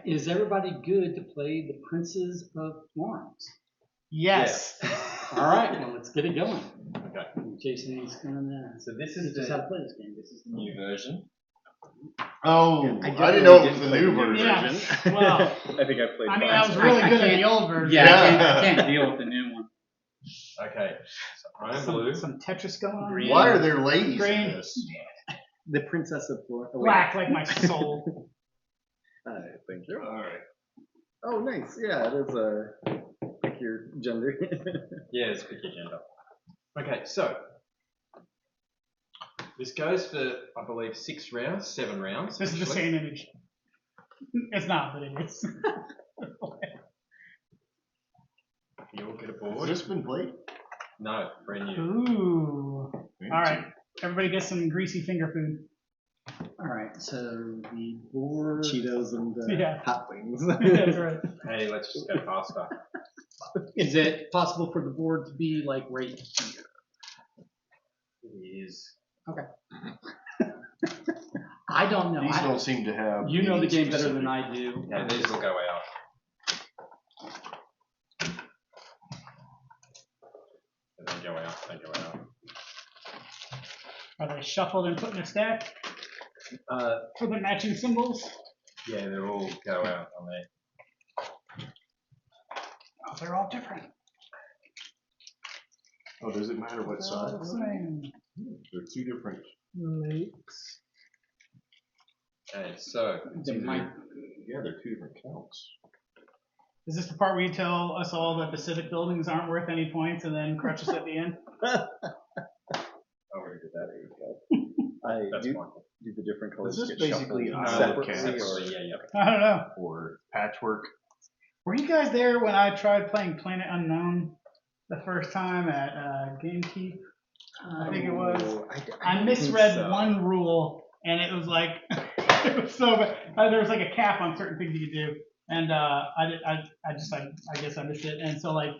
is everybody good to play the Princes of Florence? Yes. All right, well, let's get it going. Okay. Jason is going to So this is just how to play this game. This is the new version. Oh, I I didn't know it was didn't the play new the new version. Yeah. Well, I think I played. I mean, Barnes. I was really I good at can't- the old version. Yeah, I can't deal with the new one. Okay. So I'm blue. Some Tetris going on. Green. Why are there ladies Green. in this? The Princess of Florence. Oh, wait. Black like my soul. Thank you. All right. Oh, nice. Yeah, it is pick your gender. Yeah, it's pick your gender. Okay, so this goes for, I believe, 7 rounds. This is the actually. same image. It's not, but it is. You'll get a Has board. this been played? No, brand new. Ooh. All right. Everybody get some greasy finger food. All right, so the board. Cheetos and Yeah. hot wings. That's right. Hey, let's just go faster. Is it possible for the board to be like right here? It is. I don't know. These don't seem to have. You know the any game better specific- than I do. Yeah, these will go out. And then go out, then go out. Are they shuffled and put in a stack for the matching symbols? Yeah, they'll all go out on there. Oh, they're all different. Oh, does it matter what They're all side? the same. They're two different. Lakes. Okay, so They might. Yeah, they're two different counts. Is this the part where you tell us all that the civic buildings aren't worth any points and then crutch us at the end? I already did that. There you go. I That's do, fine. do the different colors Is this get basically shuffled Isle of separately, Cats? or Yeah, yeah. I don't know. Or patchwork. Were you guys there when I tried playing Planet Unknown the first time at GameKeep? I think it was. I don't misread think so. one rule, and it was like it was so bad. There was like a cap on certain things you could do, and I guess I missed it, and so like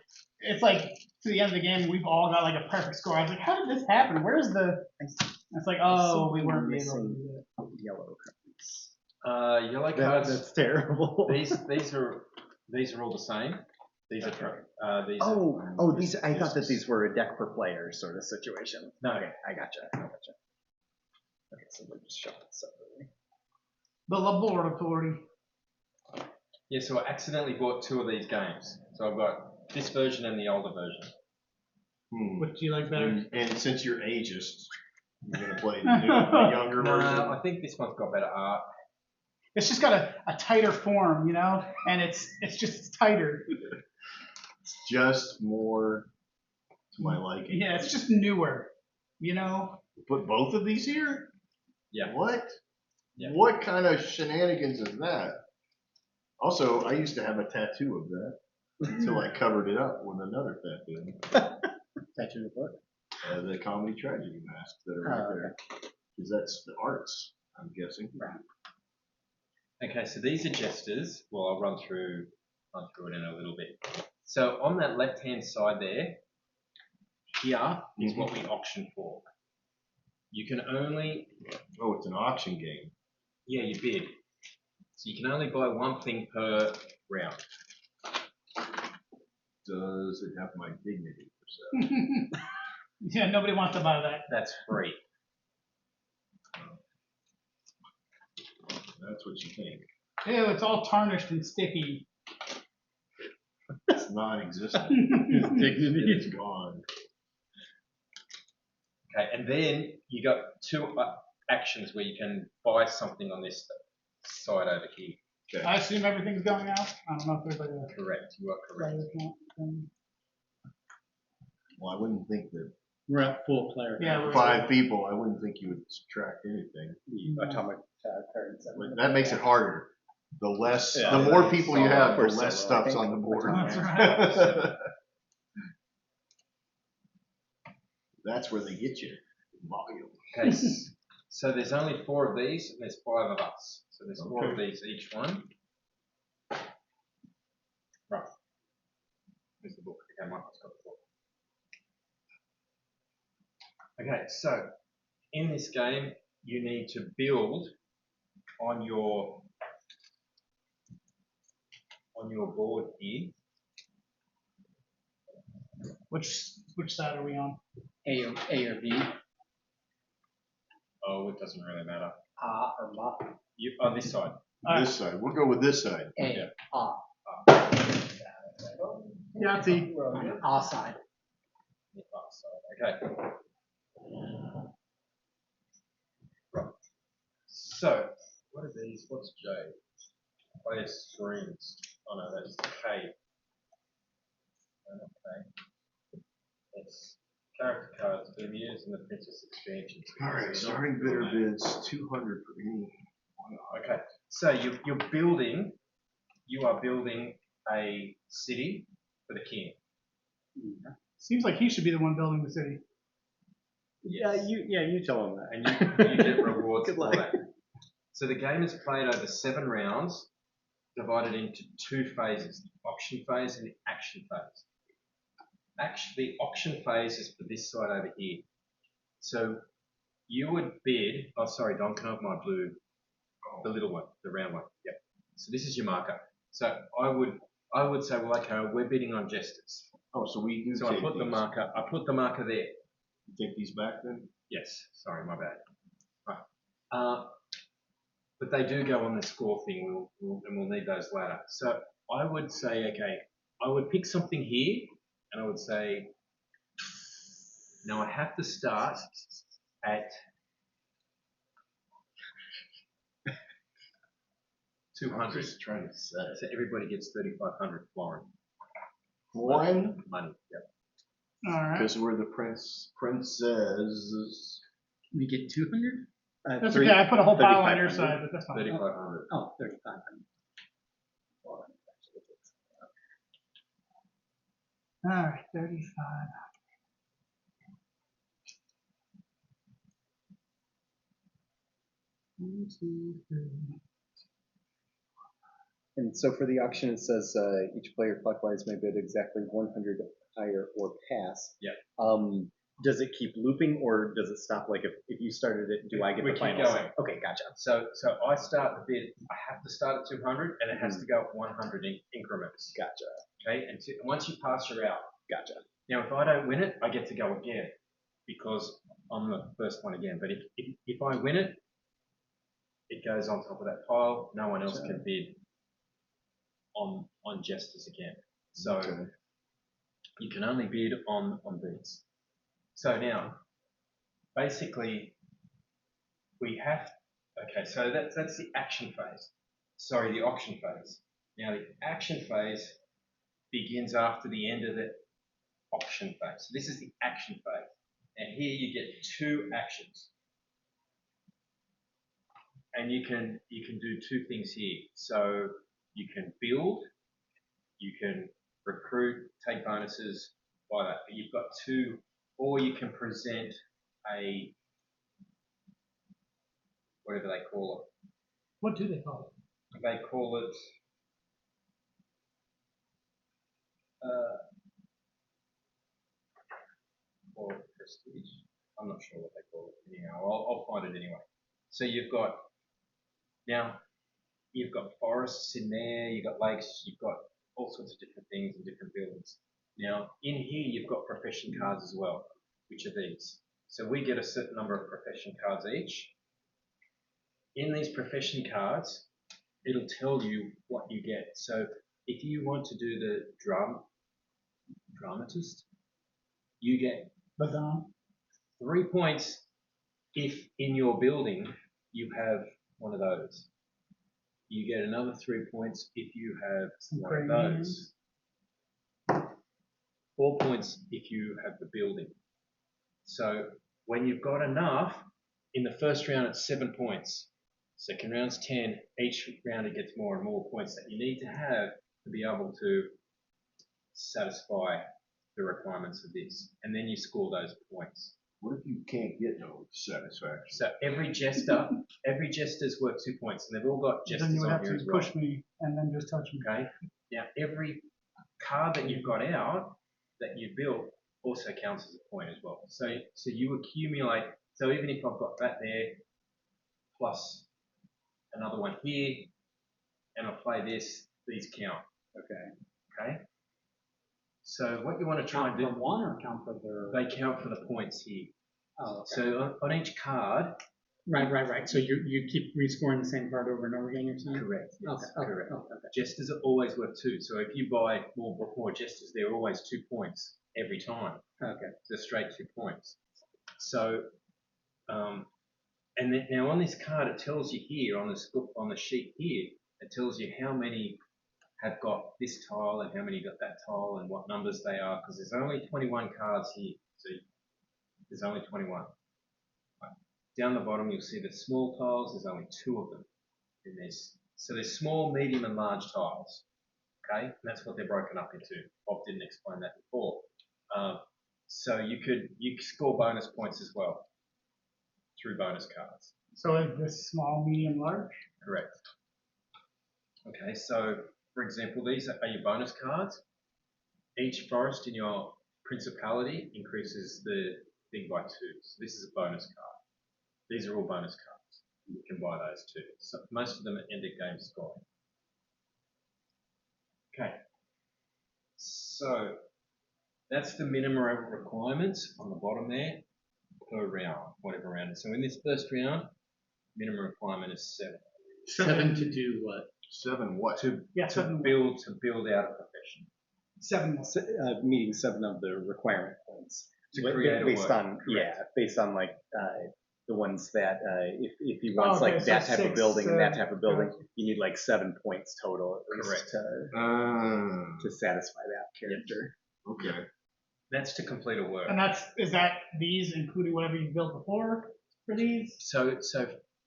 it's like to the end of the game, we've all got like a perfect score. I was like, how did this happen? Where's the? It's like, oh, we weren't able to do it. Yellow cards. Yellow cards. That's terrible. These are all the same. These are these. Oh, these. I thought that these were a deck per player sort of situation. No. Okay, I gotcha. Okay, so they're just shuffled separately. The laboratory. Yeah, so I accidentally bought 2 of these games. So I've got this version and the older version. What do you like better? And since you're ageist, you're gonna play the younger No, version. I think this one's got better art. It's just got a tighter form, you know, and it's tighter. It's just more to my liking. Yeah, it's just newer, you know. Put both of these here? Yeah. What? Yeah. What kind of shenanigans is that? Also, I used to have a tattoo of that until I covered it up with another tattoo. Tattoo of what? The comedy tragedy masks that are right there. Because that's the arts, I'm guessing. Okay, so these are jesters. Well, I'll run through it in a little bit. So on that left-hand side there, here is what we auction for. You can only, Oh, it's an auction game. yeah, you bid. So you can only buy one thing per round. Does it have my dignity for sale? Yeah, nobody wants to buy that. That's free. That's what you think. Ew, it's all tarnished and sticky. It's non-existent. Dignity. It's gone. Okay, and then you got 2 actions where you can buy something on this side over here. Okay. I assume everything's going out. I don't know if there's like a Correct, you are correct. player count thing. Well, I wouldn't think that We're at full player. Yeah, we're- 5 people, I wouldn't think you would subtract anything. The atomic cards. But that makes it harder. The less, Yeah, the more like people you solo have, the for less solo, I stuff's think. on the board. That's right. That's where they get you. Volume. Okay, so there's only 4 of these, and there's 5 of us. So there's 4 of Okay. these each one. Right. Here's the book. Okay, Michael's got the book. Okay, so in this game, you need to build on your on your board here. Which side are we on? A or B, Oh, it doesn't really matter. A or ba. You on this side. All This side. We'll go with this side. A, Yeah. A. Yahtzee. A side. The other side. Okay. Right. So, what are these? What's J? Player screens. Oh no, that's K. No, not K. It's character cards being used in the Princess expansions. All right. Starting bidder bids 200 for any. Okay. So you're building. You are building a city for the king. Seems like he should be the one building the city. Yes. You tell him that. And you get rewards Good for luck. that. So the game is played over 7 rounds, divided into 2 phases: the auction phase and the action phase. Actually, the auction phase is for this side over here. So you would bid. Oh, sorry, Don. Can I have my blue? The little one, the round one. Yep. So this is your marker. So I would say, well, okay, we're bidding on jesters. Oh, so we do. So I take put the these. marker. I put the marker there. You take these back then? Yes. Sorry, my bad. Right. But they do go on the score thing. We'll need those later. So I would say, okay, I would pick something here, and I would say, now I have to start at 200. Just trying to say. So everybody gets 3,500 foreign One, money. Yep. All right. because we're the princesses. We get 200? That's okay. I put a whole pile on your 3,500. side, but that's fine. 3,500. Oh, 3,500. All right, 35. One, two, three. And so for the auction, it says each player clockwise may bid exactly 100 higher or pass. Yeah. Does it keep looping, or does it stop? Like if you started it, do I get We the keep final? going. Okay, gotcha. So I start the bid. I have to start at 200, and it has to go at 100 increments. Gotcha. Okay, and once you pass, you're out. Gotcha. Now, if I don't win it, I get to go again because I'm the first one again. But if I win it, it goes on top of that pile. No one else can bid on jesters again. So Okay. you can only bid on these. So now, basically, we have. Okay, so that's the action phase. Sorry, the auction phase. Now, the action phase begins after the end of the auction phase. So this is the action phase. And here you get 2 actions. And you can do 2 things here. So you can build, you can recruit, take bonuses by that. But you've got 2, or you can present a whatever they call What do they call it? it. They call it or prestige. I'm not sure what they call it. Anyhow, I'll find it anyway. So you've got forests in there, you've got lakes, you've got all sorts of different things and different buildings. Now in here you've got profession cards as well, which are these. So we get a certain number of profession cards each. In these profession cards, it'll tell you what you get. So if you want to do the dramatist, you get Badam. 3 points if in your building you have one of those. You get another 3 points if you have one of those. 4 points if you have the building. So when you've got enough, in the first round it's 7 points. Second round's 10. Each round it gets more and more points that you need to have to be able to satisfy the requirements of this. And then you score those points. What if you can't get no satisfaction? So every jester's worth 2 points, and they've all got Then jesters you would on have here to as well. push me and then just touch me. Okay. Now every card that you've got out that you built also counts as a point as well. So you accumulate. So even if I've got that there, plus another one here, and I play this, these count. Okay. Okay. So what you want to try Count and do, for one or count for the? they count for the points here. Oh, okay. So on each card, Right. So you keep rescoring the same card over and over again, you're saying? correct. Yes, Okay. correct. Okay. Jesters are always worth 2. So if you buy more jesters, they're always 2 points every time. Okay. They're straight 2 points. So, and then now on this card, it tells you here on the sheet here, it tells you how many have got this tile and how many got that tile and what numbers they are, because there's only 21 cards here. So there's only 21. Right. Down the bottom, you'll see the small tiles. There's only 2 of them. And so there's small, medium, and large tiles. Okay, and that's what they're broken up into. Bob didn't explain that before. So you could score bonus points as well through bonus cards. So is this small, medium, large? Correct. Okay, so for example, these are your bonus cards. Each forest in your principality increases the thing by 2. So this is a bonus card. These are all bonus cards. You can buy those too. So most of them are end of game scoring. Okay. So that's the minimum requirements on the bottom there per round, whatever round. So in this first round, minimum requirement is 7. 7 to do what? 7 what? To seven. build out a profession. 7. Meeting 7 of the requirement points. To create a based work. on Correct. based on like the ones that if he wants Okay, like so that type of 6, building and that type of building, gotcha. you need like 7 points total at least Correct. to satisfy that character. Okay. That's to complete a work. And is that these including whatever you built before for these? So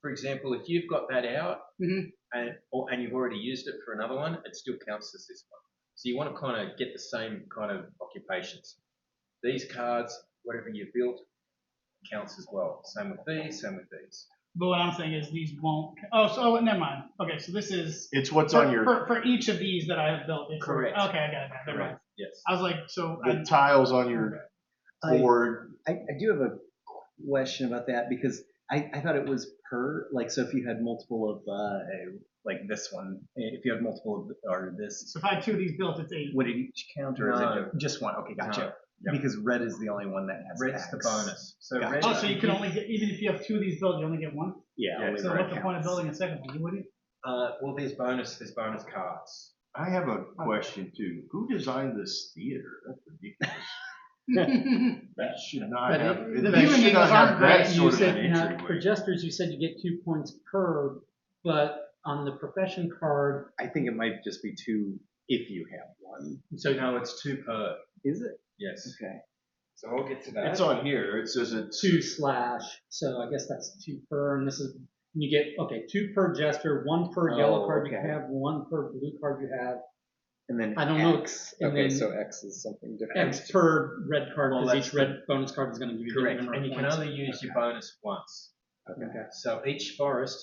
for example, if you've got that out Mhm. and you've already used it for another one, it still counts as this one. So you want to kind of get the same kind of occupations. These cards, whatever you built, counts as well. Same with these, same with these. But what I'm saying is these won't. Oh, never mind. Okay, so this is It's what's for, on your for each of these that I have built. It's Correct. Okay, I got it. Never mind. Yes. I was like, so the tiles on your board. I do have a question about that because I thought it was per, like, so if you had multiple of like this one, if you had multiple of or this, So if I had 2 of these built, it's 8. would it each count or is No. it just one? Okay, gotcha. No. Yep. Because red is the only one that has Red's X. the bonus. So Gotcha. red Oh, is so you can only get, even if you have 2 of these built, you only get 1? Yeah. Yeah, only So red what's the point of counts. building a second one? You wouldn't? well, there's bonus cards. I have a question too. Who designed this theater? That's ridiculous. That should not have. The They should not have that You sort of said, an now, for entryway. jesters, you said you get 2 points per, but on the profession card, I think it might just be 2 if you have one. So no, it's 2 per. Is it? Yes. Okay. So I'll get to that. It's on here. It says it's 2 slash, so I guess that's 2 per, and this is, you get, okay, 2 per jester, 1 per yellow card you okay. have, 1 per blue card you have, And then I don't know, X. and Okay, then so X is something different. X per red card, Well, because that's each red bonus card is gonna give you a Correct. different And number you of can points. only use your bonus once. Okay. So each forest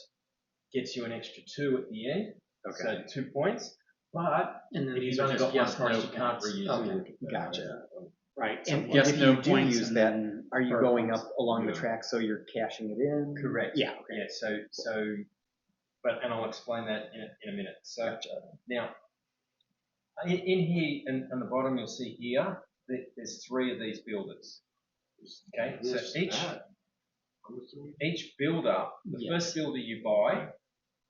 gets you an extra 2 at the end. Okay. So 2 points. But And then if these you've are only just got one yes, forest, no you can't points. reuse Okay. it. Gotcha. Right, So and yes, if no you do points. use and that, then are you per going points. up along the Yeah. track so you're cashing it in? Correct. Yeah. Okay. Yeah. And I'll explain that in a minute. So Gotcha. now, in here, and on the bottom, you'll see here that there's 3 of these builders. Okay, so this, each that. I'm assuming. each builder, the Yes. first builder you buy,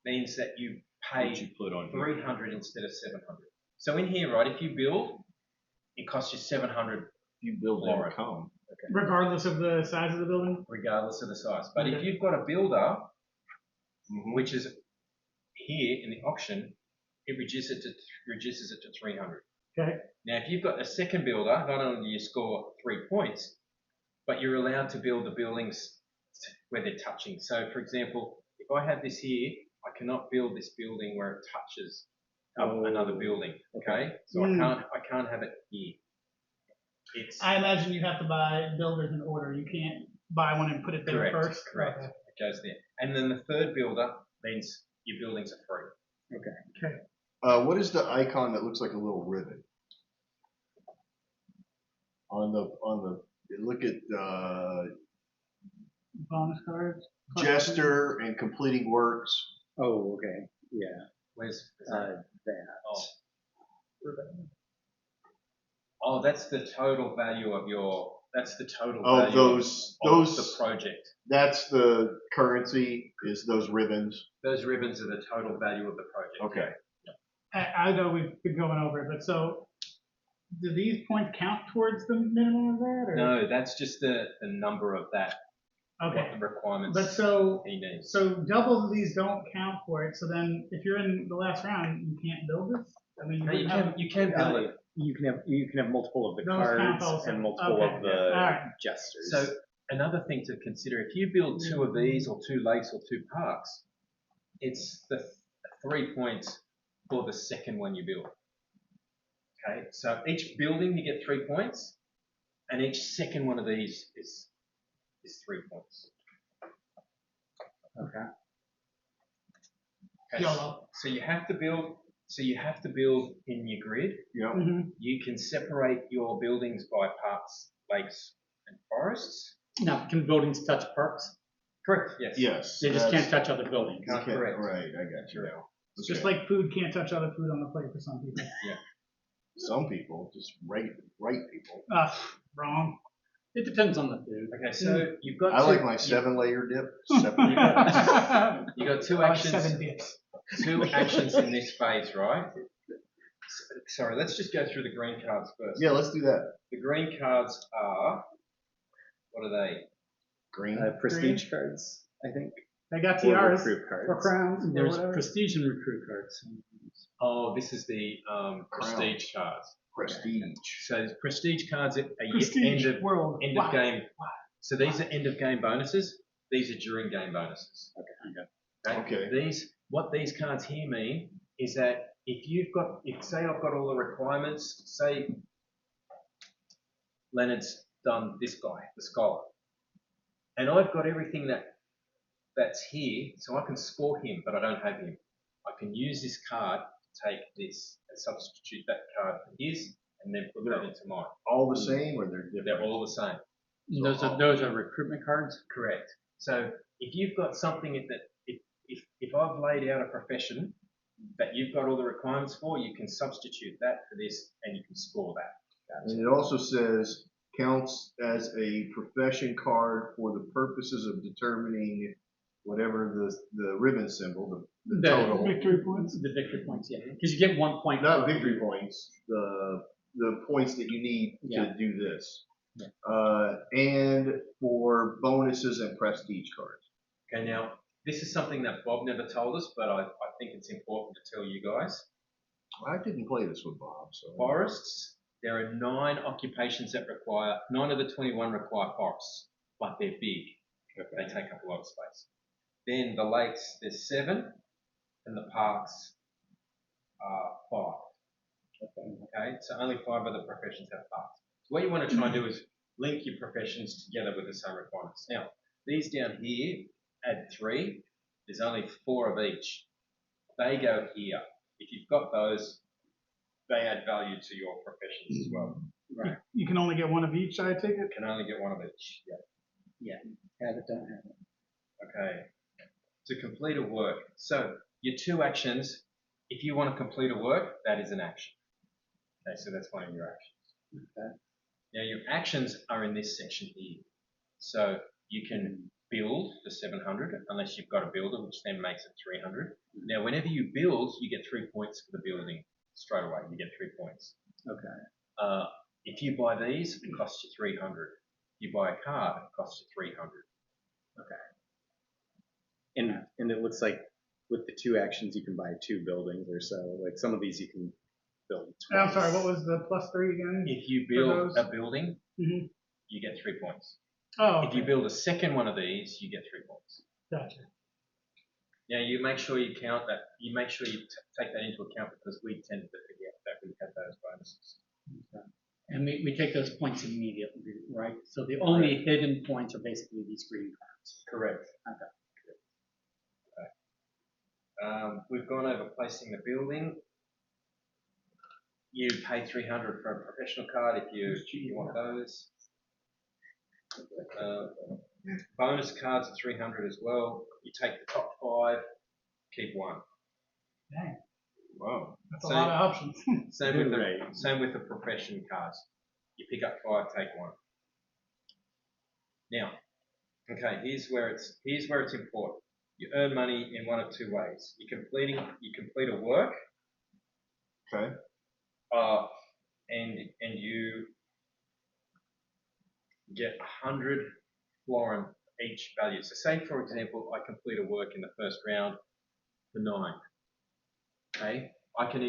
means that you pay What you put on here. 300 instead of 700. So in here, right, if you build, it costs you 700 You build Laura. and come. Regardless of the size of the building? regardless of the size. But if Okay. you've got a builder, Mhm. which is here in the auction, it reduces it to 300. Okay. Now, if you've got a second builder, not only do you score 3 points, but you're allowed to build the buildings where they're touching. So, for example, if I have this here, I cannot build this building where it touches another building. Okay, so I can't have it here. I imagine you have to buy builders in order. You can't buy one and put it there Correct, first. correct. Okay. It goes there. And then the third builder means your buildings are free. What is the icon that looks like a little ribbon? On the look at Bonus cards. Jester and completing works. Oh, okay. Yeah. Where's That. oh, Oh, that's the total value of your. That's the total Oh, value those of the project. That's the currency. Is those ribbons? Those ribbons are the total value of the project. Okay. I know we've been going over it, but so do these points count towards the minimum of that? Or? No, that's just the number of that. Okay. What the requirements But so he needs. so doubles of these don't count for it. So then, if you're in the last round, you can't build this. I mean, No, you can build it. You can have multiple of the Those count cards also. and multiple Okay. of the Alright. jesters. So another thing to consider: if you build 2 of these, or 2 lakes, or 2 parks, it's the 3 points for the second one you build. Okay, so each building you get 3 points, and each second one of these is 3 points. Okay. Okay, YOLO. so you have to build. So you have to build in your grid. Yep. Mhm. You can separate your buildings by parks, lakes, and forests. Now, can buildings touch parks? Correct. Yes. Yes. They just that's- can't touch other buildings. you can't- Correct. Right. I got you now. It's just Okay. like food can't touch other food on the plate for some people. Some people, just right people. Wrong. It depends on the food. Okay, so you've got. I like my 7-layer dip. Separate. You got 2 I like actions. 7 bits. 2 actions in this phase, right? Sorry, let's just go through the green cards first. Yeah, let's do that. The green cards are. What are they? Green. Prestige cards, I think. They got Or tiaras recruit cards. or crowns or There's whatever. prestige and recruit cards. Oh, this is the prestige cards. Prestige. So the prestige cards are Prestige world. end of game. So these are end of game bonuses. These are during game bonuses. Okay. What these cards here mean is that if say I've got all the requirements, say Leonard's done this guy, the scholar, and I've got everything that's here, so I can score him, but I don't have him. I can use this card to take this and substitute that card for his, and then put that into mine. All the same, or they're different? They're all the same. Those are recruitment cards. Correct. So if you've got something that if I've laid out a profession that you've got all the requirements for, you can substitute that for this, and you can score that. And it also says counts as a profession card for the purposes of determining whatever the ribbon symbol, the The total. Victory points. The victory points, yeah. Because you get 1 point. Not victory points, the points that you need to do this. And for bonuses and prestige cards. Okay, now this is something that Bob never told us, but I think it's important to tell you guys. I didn't play this with Bob, so. Forests, there are 9 occupations that 9 of the 21 require forests, but they're big. They take up a lot of space. Then the lakes, there's 7, and the parks are 5. Okay, so only 5 of the professions have parks. So what you want to try and do is link your professions together with the same requirements. Now, these down here, add 3. There's only 4 of each. They go here. If you've got those, they add value to your professions as well. Right. You can only get 1 of each, I take it. You can only get 1 of each. Have it, don't have it. Okay. To complete a work. So your 2 actions, if you want to complete a work, that is an action. Okay, so that's one of your actions. Okay. Now your actions are in this section here. So you can build for 700 unless you've got a builder, which then makes it 300. Now whenever you build, you get 3 points for the building straight away. You get 3 points. Okay. If you buy these, it costs you 300. You buy a card, it costs you 300. And it looks like with the 2 actions you can buy 2 buildings or so. Like some of these you can build twice. I'm sorry, what was the +3 again? If you For build those? a building, Mhm. you get 3 points. Oh, If you build a second one of these, you get 3 points. gotcha. Now you make sure you count that. You make sure you take that into account because we tend to forget that we have those bonuses. And we take those points immediately, right? So the only hidden points are basically these green cards. Correct. Okay. We've gone over placing the building. You pay 300 for a professional card if you want those. Bonus cards are 300 as well. You take the top 5, keep 1. Dang. Wow. That's a So- lot of options. Same with the profession cards. You pick up 5, take 1. Now, okay, here's where it's important. You earn money in one of two ways. You complete a work, Okay. and you get 100 florin each value. So say, for example, I complete a work in the first round for 9. Okay, I can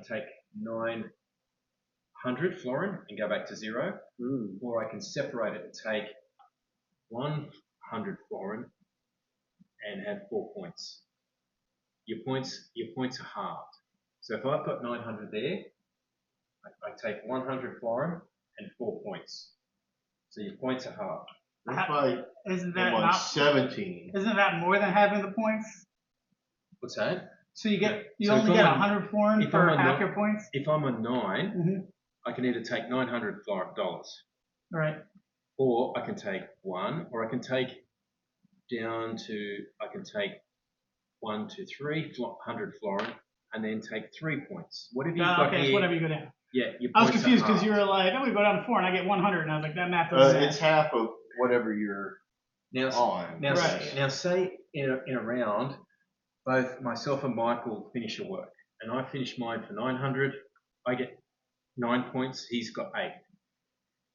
take 900 florin and go back to 0, or I can separate it and take 100 florin and have 4 points. Your points are halved. So if I've got 900 there, I take 100 florin and 4 points. So your points are halved. If I Isn't am that on not? 17, Isn't that more than having the points? What's that? So you get you So if only I'm get on- 100 florin if for I'm on half no- your points. If I'm on 9, Mm-hmm. I can either take 900 florin dollars, Right. or I can take 1, or I can take down to, I can take 1 to 300 florin, and then take 3 points. Whatever you've got Okay, here. it's whatever you go down. Yeah, your I was points are confused because you halved. were like, I'm gonna go down to 4 and I get 100, and I was like, that math doesn't it's half of whatever you're Now, on. Now, Right. now say in a round, both myself and Michael finish a work, and I finish mine for 900. I get 9 points. He's got 8.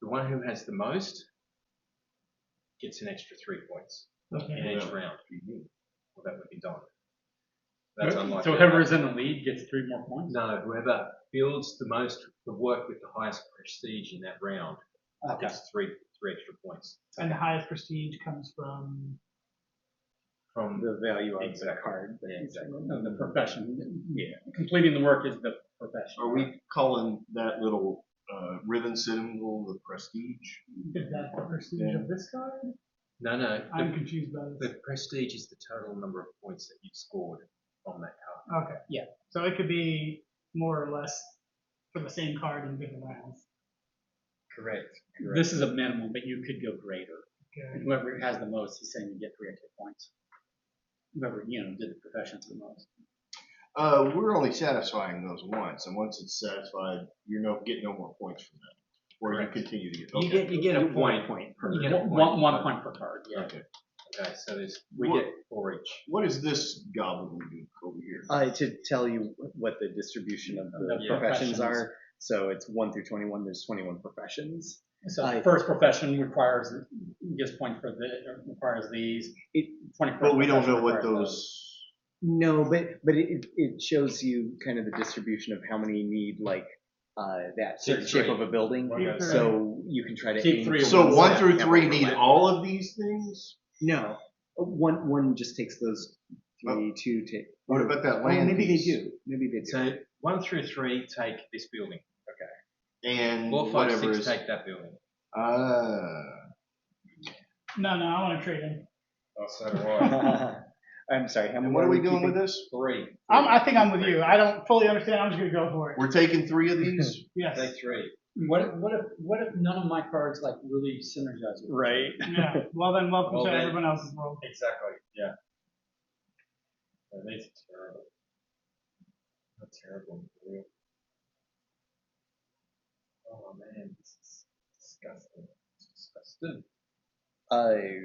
The one who has the most gets an extra 3 points Okay. in each round. Well, that would be done. That's unlikely. So whoever's in the lead gets 3 more points? No, whoever builds the work with the highest prestige in that round Okay. gets 3 extra points. And the highest prestige comes from. From The value of the Exactly. card. Yeah, exactly. No, the profession. Yeah. Completing the work is the profession. Are we calling that little ribbon symbol the prestige? Is that the prestige Yeah. of this card? No, I'm confused by this. the prestige is the total number of points that you've scored on that card. Okay. Yeah. So it could be more or less for the same card in different rounds. Correct. This is a minimum, but you could go greater. Okay. And whoever has the most, he's saying you get 3 extra points. Whoever, did the profession to the most. We're only satisfying those once, and once it's satisfied, get no more points from that. Or Correct. you continue to get. You get a point. per. You get a One point per card, yeah. Okay. Okay, so we What- get 4 each. What is this gobbledygook over here? To tell you what the distribution of the Yeah. professions Professions. are. So it's 1 through 21. There's 21 professions. So the first profession requires, gets point for requires these. It, 21st But we don't know profession what requires those. no, but it shows you kind of the distribution of how many need that certain Keep shape 3. of a building. Keep 3. So you can try to Keep aim 3 for So ones 1 that through have 3 need overlap. all of these things. No, one just takes those 3, 2 take. What about that Oh, land maybe piece? they do. Maybe they do. So 1 through 3 take this building. And 4, 5, whatever 6 is. take that building. No, I want to trade in. Oh, so do I. I'm sorry. How And many what are we keeping? doing with this? 3. I think I'm with you. I don't fully understand. I'm just gonna go for it. We're taking 3 of these. Yes. Take 3. What if none of my cards like really synergize with each other? Right. Yeah. Well then, welcome Well, to then- everyone else's world. Exactly. Yeah. Oh, these are terrible. They're terrible. For real. Oh man, this is disgusting. It's disgusting.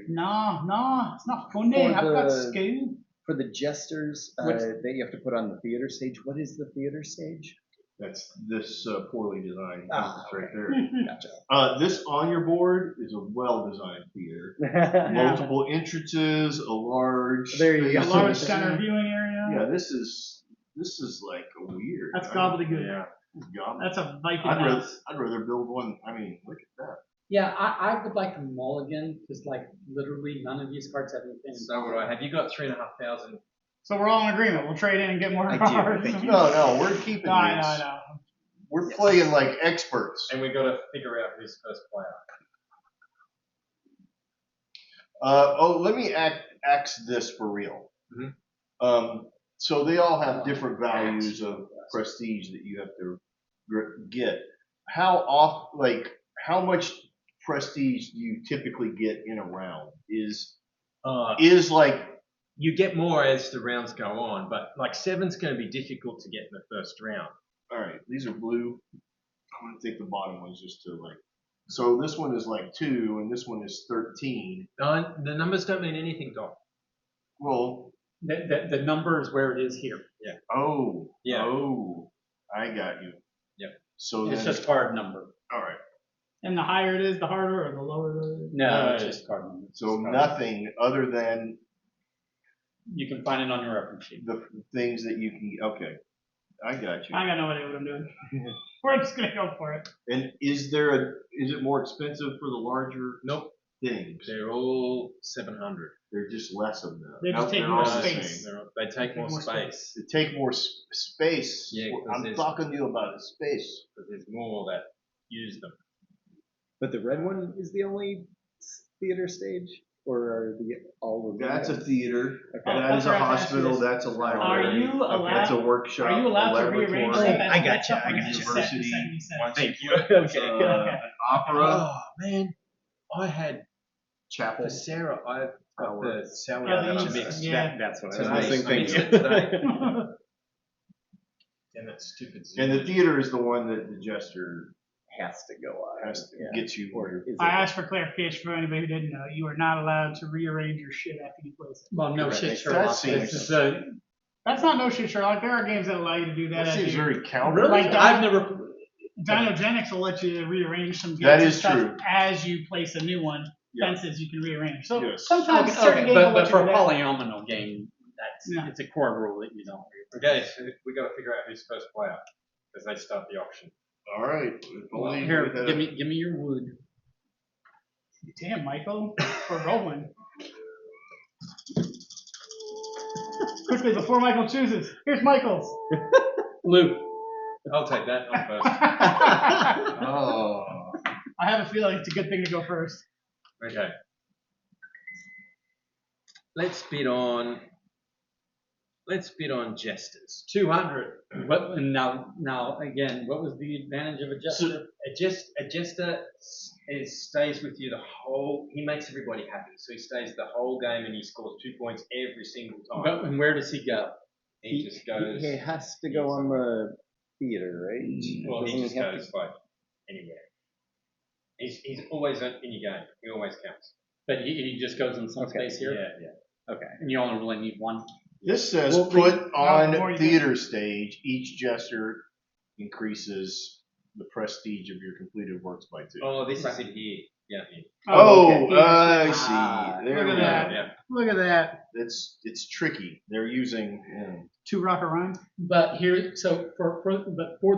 No, it's not funny. For I've got the- school. For the jesters What's- that you have to put on the theater stage, what is the theater stage? That's this poorly designed. Ah, piece right okay. there. Gotcha. This on your board is a well-designed theater. Multiple entrances, a large. There you A go. space. large center viewing area. Yeah, this is like a weird. That's gobbledygook. Yeah. That's a Viking I'd rather, house. I'd rather build one. I mean, look at that. Yeah, I would like to mulligan because like literally none of these cards have anything. So would I. Have you got 3,500? So we're all in agreement. We'll trade in and get more I do, cards. thank you. No, we're keeping No, I these. know, I know. We're playing like experts. And we got to figure out who's first player. Let me axe this for real. So they all have different values of prestige that you have to get. How much prestige do you typically get in a round? Is like You get more as the rounds go on, but like 7's going to be difficult to get in the first round. All right, these are blue. I'm gonna take the bottom ones just to like. So this one is like 2, and this one is 13. No, the numbers don't mean anything, Doc. Well, The number is where it is here. oh, Yeah. oh, I got you. Yep. So It's then, just card number. all right. And the higher it is, the harder, or the lower it is. No, it's just card number. So nothing other than You can find it on your reference sheet. the things that you can. Okay, I got you. I got no idea what I'm doing. We're just gonna go for it. And is it more expensive for the larger Nope. things? They're all 700. They're just less of them. They just Nope, take they're more all the space. same. They take more space. They take more space. Yeah, 'cause I'm there's- talking to you about the space. But there's more that use them. But the red one is the only theater stage, or are all of them? That's a theater. Oh, That is that's a right, that's hospital. this. That's a library. Are you allowed? That's a workshop. Are you allowed a to rearrange laboratory, stuff? I got That's you, up I on got the you. second University. you said. Thank you. an opera, Oh man, I had chapel. for Sarah. I got the salad Oh, lunch the- mix. yeah. That's what I Today. was missing. I Thank missed you. it today. Damn that stupid. Zoom. And the theater is the one that the jester Has to go on. has to Yeah. get you. Or is I it- asked for clarification for anybody who didn't know. You are not allowed to rearrange your shit after you place it. Well, no Correct. shit, That Sherlock. seems- This is That's not no shit, Sherlock. There are games that allow you to do that. That as seems you- very counter. really. Like I've never. Dinogenics will let you rearrange some games That and is stuff true. as you place a new one. Yeah. Fences you can rearrange. So Yes. sometimes Okay, certain games will but let for you a do that. polyomino game, that's Yeah. it's a core rule that you don't. Okay, so we got to figure out who's first player as they start the auction. All right. If only Here, we had give me your wood. Damn, Michael, we're rolling. Quickly, before Michael chooses, here's Michael's. Blue. I'll take that. I'm first. I Oh. have a feeling it's a good thing to go first. Okay. Let's bid on jesters. 200. What? And now again, what was the advantage of a jester? A jester stays with you the whole. He makes everybody happy, so he stays the whole game and he scores 2 points every single time. But and where does he go? He just goes. He has to go on the theater, right? Well, he Doesn't just have to- goes like anywhere. He's always in your game. He always counts. But he just goes in some Okay, space here, Yeah. Okay. and you only really need one. This says Well, put the more on you theater stage. Each jester increases the prestige of your completed works by 2. Oh, this is in here. Yeah. Here. Oh, okay. I see. Ah, There look we at go. that. Yeah. Look at that. It's tricky. They're using. Two rock a rhyme. But here, so for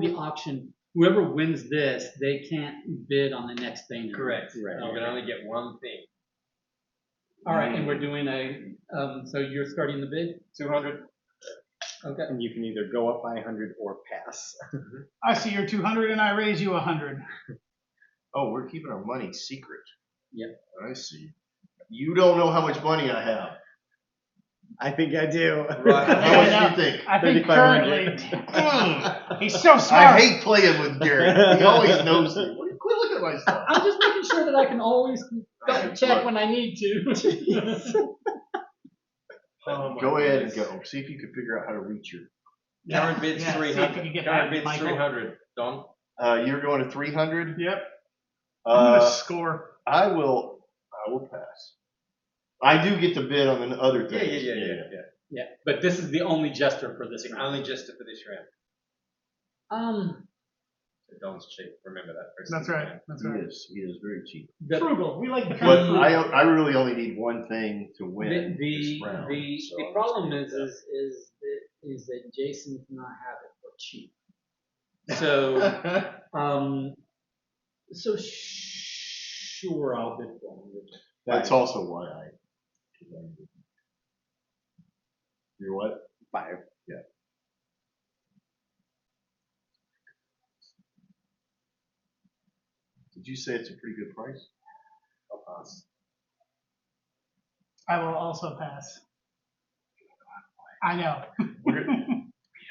the auction, whoever wins this, they can't bid on the next thing. Correct. Right. You can only get one thing. All right, and we're doing so you're starting the bid. 200. Okay. And you can either go up by 100 or pass. I see your 200 and I raise you 100. Oh, we're keeping our money secret. Yep. I see. You don't know how much money I have. I think I do. Right. How much do you think? I think 3,500. currently, he's so I smart. hate playing with Gary. He always knows me. Quit looking at my stuff. I'm just making sure that I can always check when I need to. Oh, my Go ahead and goodness. go. See if you can figure out how to reach your. Current bid's Yeah, see if you 300. can get Current that, bid's Michael. 300. Don. You're going to 300. Yep. I'm gonna Uh, score. I will pass. I do get to bid on the other Yeah, things. Yeah, but this is the only jester for this It's round. only just for this round. So Don's cheap. Remember that. for That's second right. round. That's He right. is. He is very cheap. The, Frugal. We like the But frugal. I really only need one thing to win the this round. so the I'm problem just gonna is that Jason cannot have it for cheap. do So that. so sure I'll bid for him. That's also why I. You're what? 5. Yeah. Did you say it's a pretty good price? I'll pass. I will also pass. I know.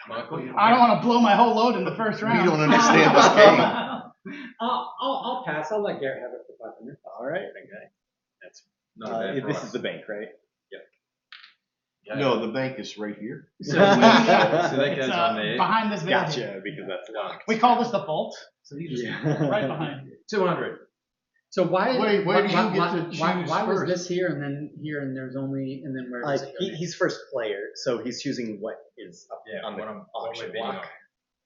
Michael. I don't want to blow my whole load in the first round. You don't understand this game. I'll pass. I'll let Garrett have it for 500. All right. Okay. That's not a bad This price. is the bank, right? Yep. Yeah. No, the bank is right here. So that It's, goes on there. behind this building. Gotcha, because that's locked. We call this the vault. So these are Yeah. right behind you. 200. So why? Wait, where do you why, get why, to choose why was first? this here and then here and there's only and then where does it go? He's first player, so he's choosing what is up Yeah, on the what we're auction bidding block. on.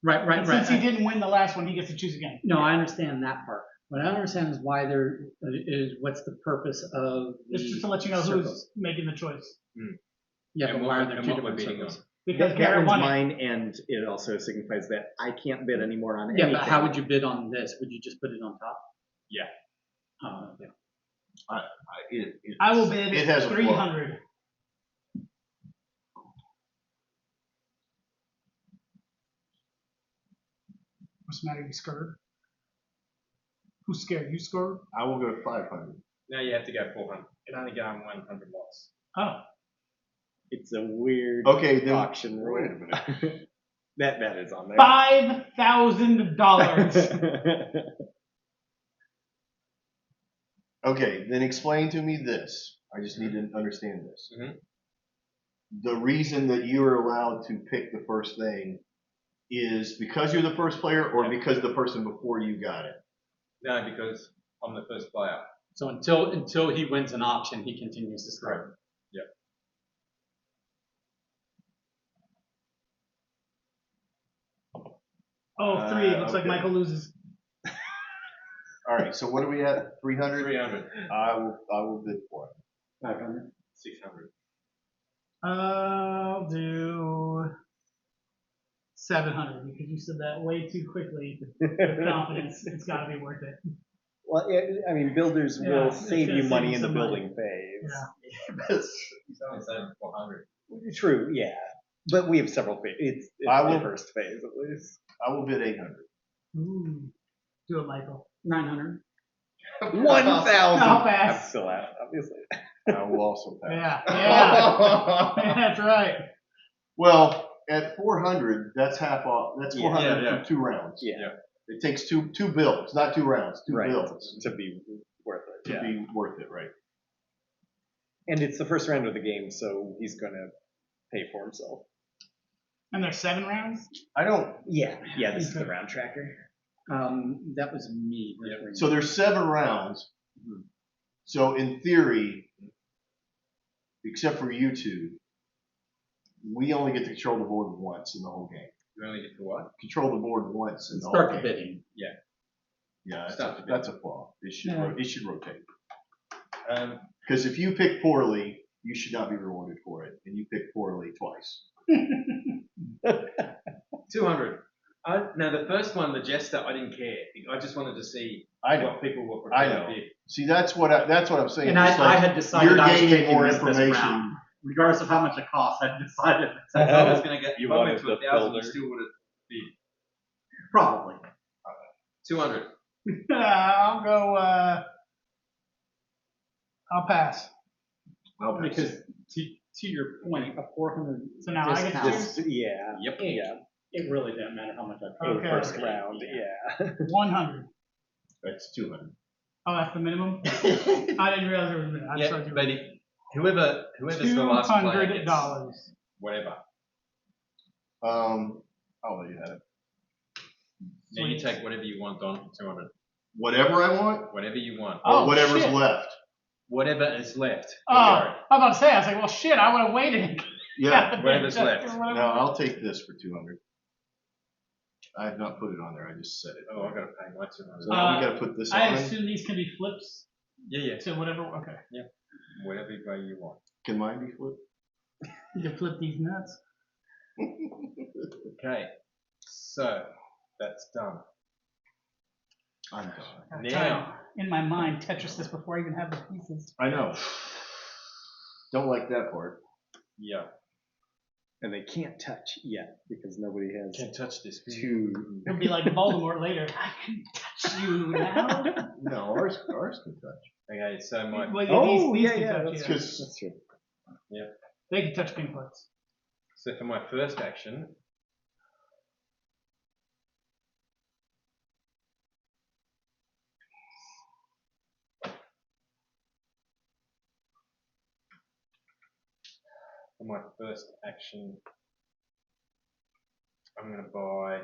Right, right, And right. since he didn't win the last one, he gets to choose again. No, I understand that part. What I don't understand is why there is what's the purpose of It's the just to let you know circles. who's making the choice. Yeah, And but what why are we're- there and two what we're different bidding circles? Because That Garrett one's won it. mine, and it also signifies that I can't bid anymore on Yeah, anything. but how would you bid on this? Would you just put it on top? Yeah. Yeah. I will bid It has a flaw. 300. What's the matter? You scared? Who's scared? You scared? I will go 500. Now you have to go 400. You can only go on 100 lots. Oh. It's a weird Okay, then auction rule. wait a minute. that is on there. $5,000. Okay, then explain to me this. I just need to understand this. Mhm. The reason that you are allowed to pick the first thing is because you're the first player, or because the person before you got it. No, because I'm the first player. So until he wins an auction, he continues to score. Yep. Oh, 3. Looks like Okay. Michael loses. All right, so what are we at? 300. 300. I will bid for it. 500. 600. I'll do 700 because you said that way too quickly with confidence. It's got to be worth it. Well, I mean, builders Yeah, will it's save gonna you save money you in the some money. building phase. He's only saying 400. True, yeah. But we have several phases. It's I the will- first phase, at least. I will bid 800. Ooh. Do it, Michael. 900. 1,000. I'll pass. I'm still out, obviously. I will also pass. Yeah, yeah. That's right. Well, at 400, that's half off. That's Yeah. 400 Yeah, yeah. for 2 rounds. Yeah. It takes two bills, not 2 rounds, 2 Right. bills To be worth it. to be worth it, right? And it's the first round of the game, so he's going to pay for himself. And there's 7 rounds? I don't. Yeah, this is the round tracker. That was me. So there's 7 rounds. So in theory, except for you two, we only get to control the board once in the whole game. You only get to what? Control the board once in the Start whole the game. bidding. Yeah, Start the bidding. that's a flaw. It should rotate. Um, Because if you pick poorly, you should not be rewarded for it, and you pick poorly twice. 200. Now the first one, the jester, I didn't care. I just wanted to see I know. what people were I prepared know. to bid. See, that's what I'm saying. And It's I like had decided you're I was gaining taking more this information. round. Regardless of how much it costs, I decided. So if I was going to get, You if I went wanted to the 1,000, you builder. still would have bid. Probably. 200. I'll go, I'll pass. I'll pass. Because to your point, a 400 So now I get to discount, choose? Yeah. Yep. Yeah. it really didn't matter how much I For paid. the Okay. first round, yeah. 100. That's 200. Oh, that's the minimum? I didn't realize there was a minimum. I just Yeah, thought you but were whoever's the last player gets $200. whatever. I'll let you have it. Now you Sweet. take whatever you want, Don. 200. Whatever I want, Whatever you want. or Oh, whatever's shit. left. Whatever is left. Oh, I was about to say, I was like, well, shit, I would have waited. Yeah. Whatever's Just left. or whatever. No, I'll take this for 200. I have not put it on there. I just said it. Oh, I gotta pay my 200. So now we got to put this on. I assume these can be flips Yeah. to whatever. Okay. Whatever way you want. Can mine be flipped? You can flip these nuts. Okay. So that's done. I'm done. I'm Now- trying to, in my mind, Tetris this before I even have the pieces. I know. Don't like that part. Yeah. And they can't touch yet because nobody has Can't touch this. two. It'll be like Voldemort later. I can touch you now. No, ours can touch. Okay, so my Well, Oh, these yeah, can yeah, touch, that's yeah. true. That's true. They can touch pink parts. so for my first action, my first action, I'm going to buy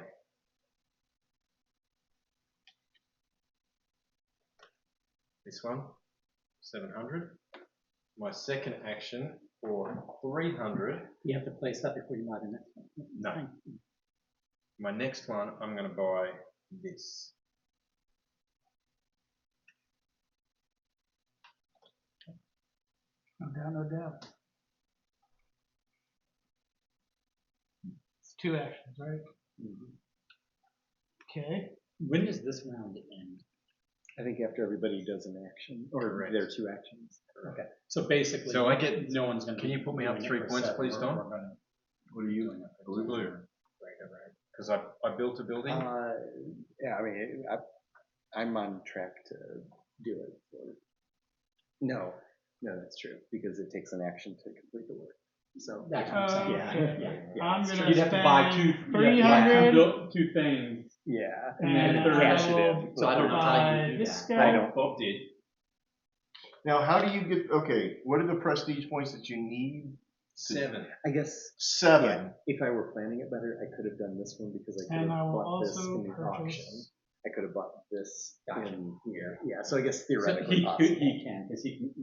this one, 700. My second action for 300. You have to place that before you buy the next one. No. My next one, I'm going to buy this. No doubt, no doubt. It's 2 actions, right? Okay. When does this round end? I think after everybody does an action, or Correct. there are 2 actions. Okay, so basically, So I get. no one's going to. Can you put me up 3 points, please, Tom? What are you? Blue. Because I built a building. Yeah, I mean, I'm on track to do it. No, that's true, because it takes an action to complete the work. So, That's what I'm saying. yeah. I'm it's gonna true. You'd have to buy spend 300. 300. Two things. Yeah. And then And cash I it in. will So I don't know how you buy do this that. guy. I don't. Bob did. Now, how do you get? Okay, what are the prestige points that you need? 7. I guess 7. yeah, if I were planning it better, I could have done this one because I could And have I will bought this also in the auction. purchase. I could have bought this Gotcha. in here. Yeah, so I guess So theoretically he possible. can, because he can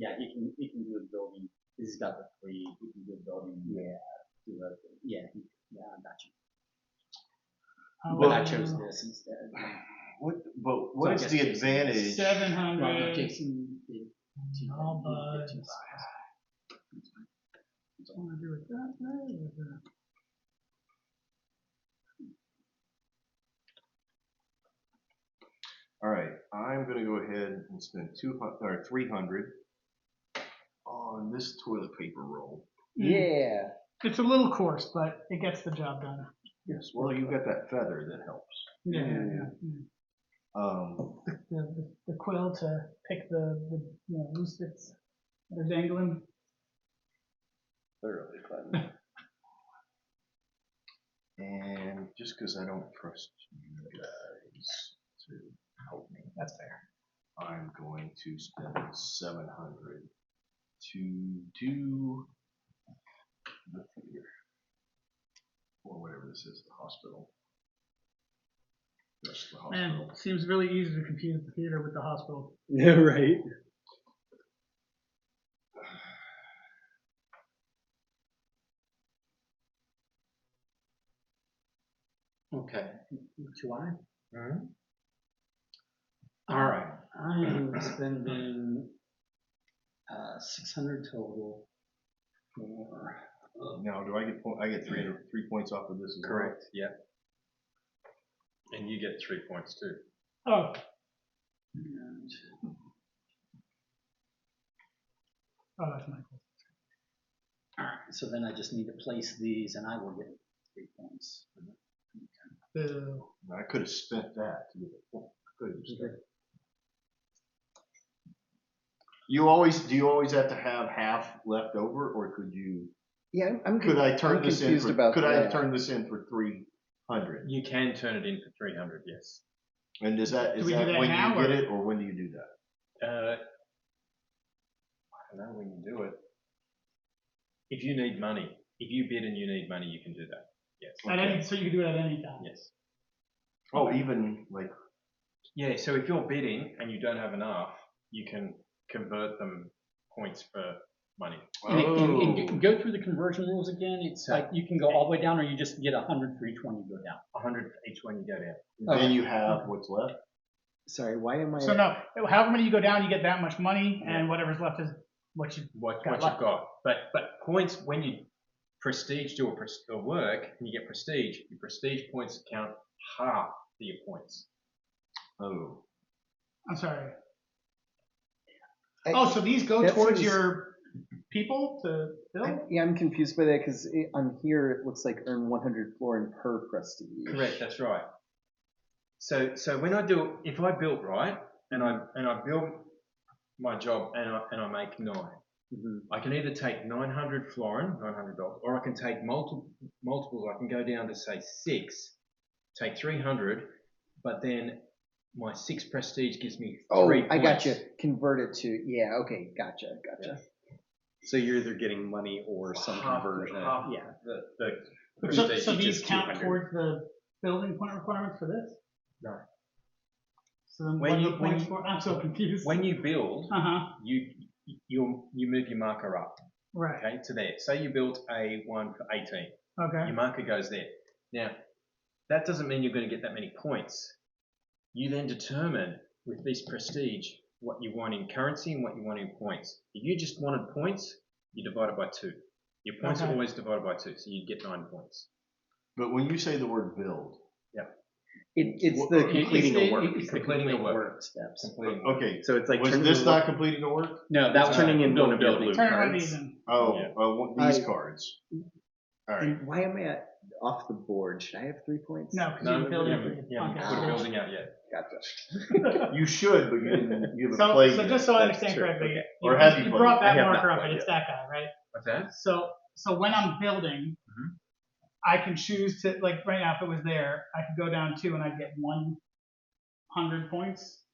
do a building. He's got the 3. He can do a building. Yeah. Yeah, I got you. I But I will- chose this instead. What So I is guess the Jason- advantage? 700. Well, Jason did 2. All he did buds. 2 sides. What do I do with that? With that? All right, I'm gonna go ahead and spend 200 or 300 on this toilet paper roll. Yeah. It's a little coarse, but it gets the job done. Yes. Well, you've got that feather that helps. Yeah. The quill to pick the loose bits that are dangling. Thoroughly clever. And just because I don't trust you guys to help me, That's fair. I'm going to spend 700 to do the theater, or whatever this is, the hospital. Just the hospital. Man, seems really easy to confuse the theater with the hospital. Yeah, right. Okay. Do I? Mhm. All right. I am spending 600 total for. Now, do I get I get 3 points off of this as well? Correct. Yeah. And you get 3 points too. Oh, And that's Michael. all right. So then I just need to place these, and I will get 3 points. Boo. I could have spent that to get a point. I could have spent it. Do you always have to have half left over, or could you? Yeah, I'm Could I turn I'm this in confused for? about Could I that. have turned this in for 300? You can turn it in for 300. Yes. And is that Do we do that when now, you get or- it, or when do you do that? I don't know when you do it. If you need money, if you bid and you need money, you can do that. Yes. So you can do it at any time. Yes. Oh, even like. Yeah. So if you're bidding and you don't have enough, you can convert them points for money. And go through the conversion rules again. It's like you can go all the way down, or you just get 100 for each one you go down. 100 for each one you go down. Then you have what's left. Sorry, why am I? So no, however many you go down, you get that much money, and whatever's left is what you. What Got you've luck. got. But points, when you prestige do a work and you get prestige, your prestige points count half for your points. Oh. I'm sorry. I- Oh, so these go that towards seems- your people to build? Yeah, I'm confused by that because on here it looks like earn 100 florin per prestige. Correct, that's right. So when I do, if I build right and I build my job and I make 9, Mm-hmm. I can either take 900 florin, $900, or I can take multiples. I can go down to say 6, take 300, but then my 6 prestige gives me 3 Oh, points. I got you. Convert it to okay. Gotcha. Yeah. So you're either getting money or some conversion. half Yeah. the So, prestige so these is count 200. towards the building point requirements for this? No. So then When what are you- the when points you- for? I'm so confused. When you build, Uh-huh, you move your marker up, right, okay, to there. Say you built a one for 18. okay, Your marker goes there. Now, that doesn't mean you're going to get that many points. You then determine with this prestige what you want in currency and what you want in points. If you just wanted points, you divide it by 2. Your points are Okay. always divided by 2, so you get 9 points. But when you say the word build, It's Well, the it- completing it's- a work. it's completing a complete work. steps. Completing. okay, So it's like was turning this the not work- completing a work? No, that was turning in one of your building. blue turn one of cards. these in. Oh, Yeah. these I- cards. All right. And why am I off the board? Should I have 3 points? No, because No, you build you it. haven't Okay. put a building out yet. Gotcha. You should, but you didn't. You haven't So, played so yet. just so I That's understand true. correctly, Okay. you, Or have you you played? brought I that have not marker up, played it's yet. that guy, right? What's that? So when I'm building, Mhm. I can choose to, like right now, if it was there, I could go down 2 and I'd get 100 points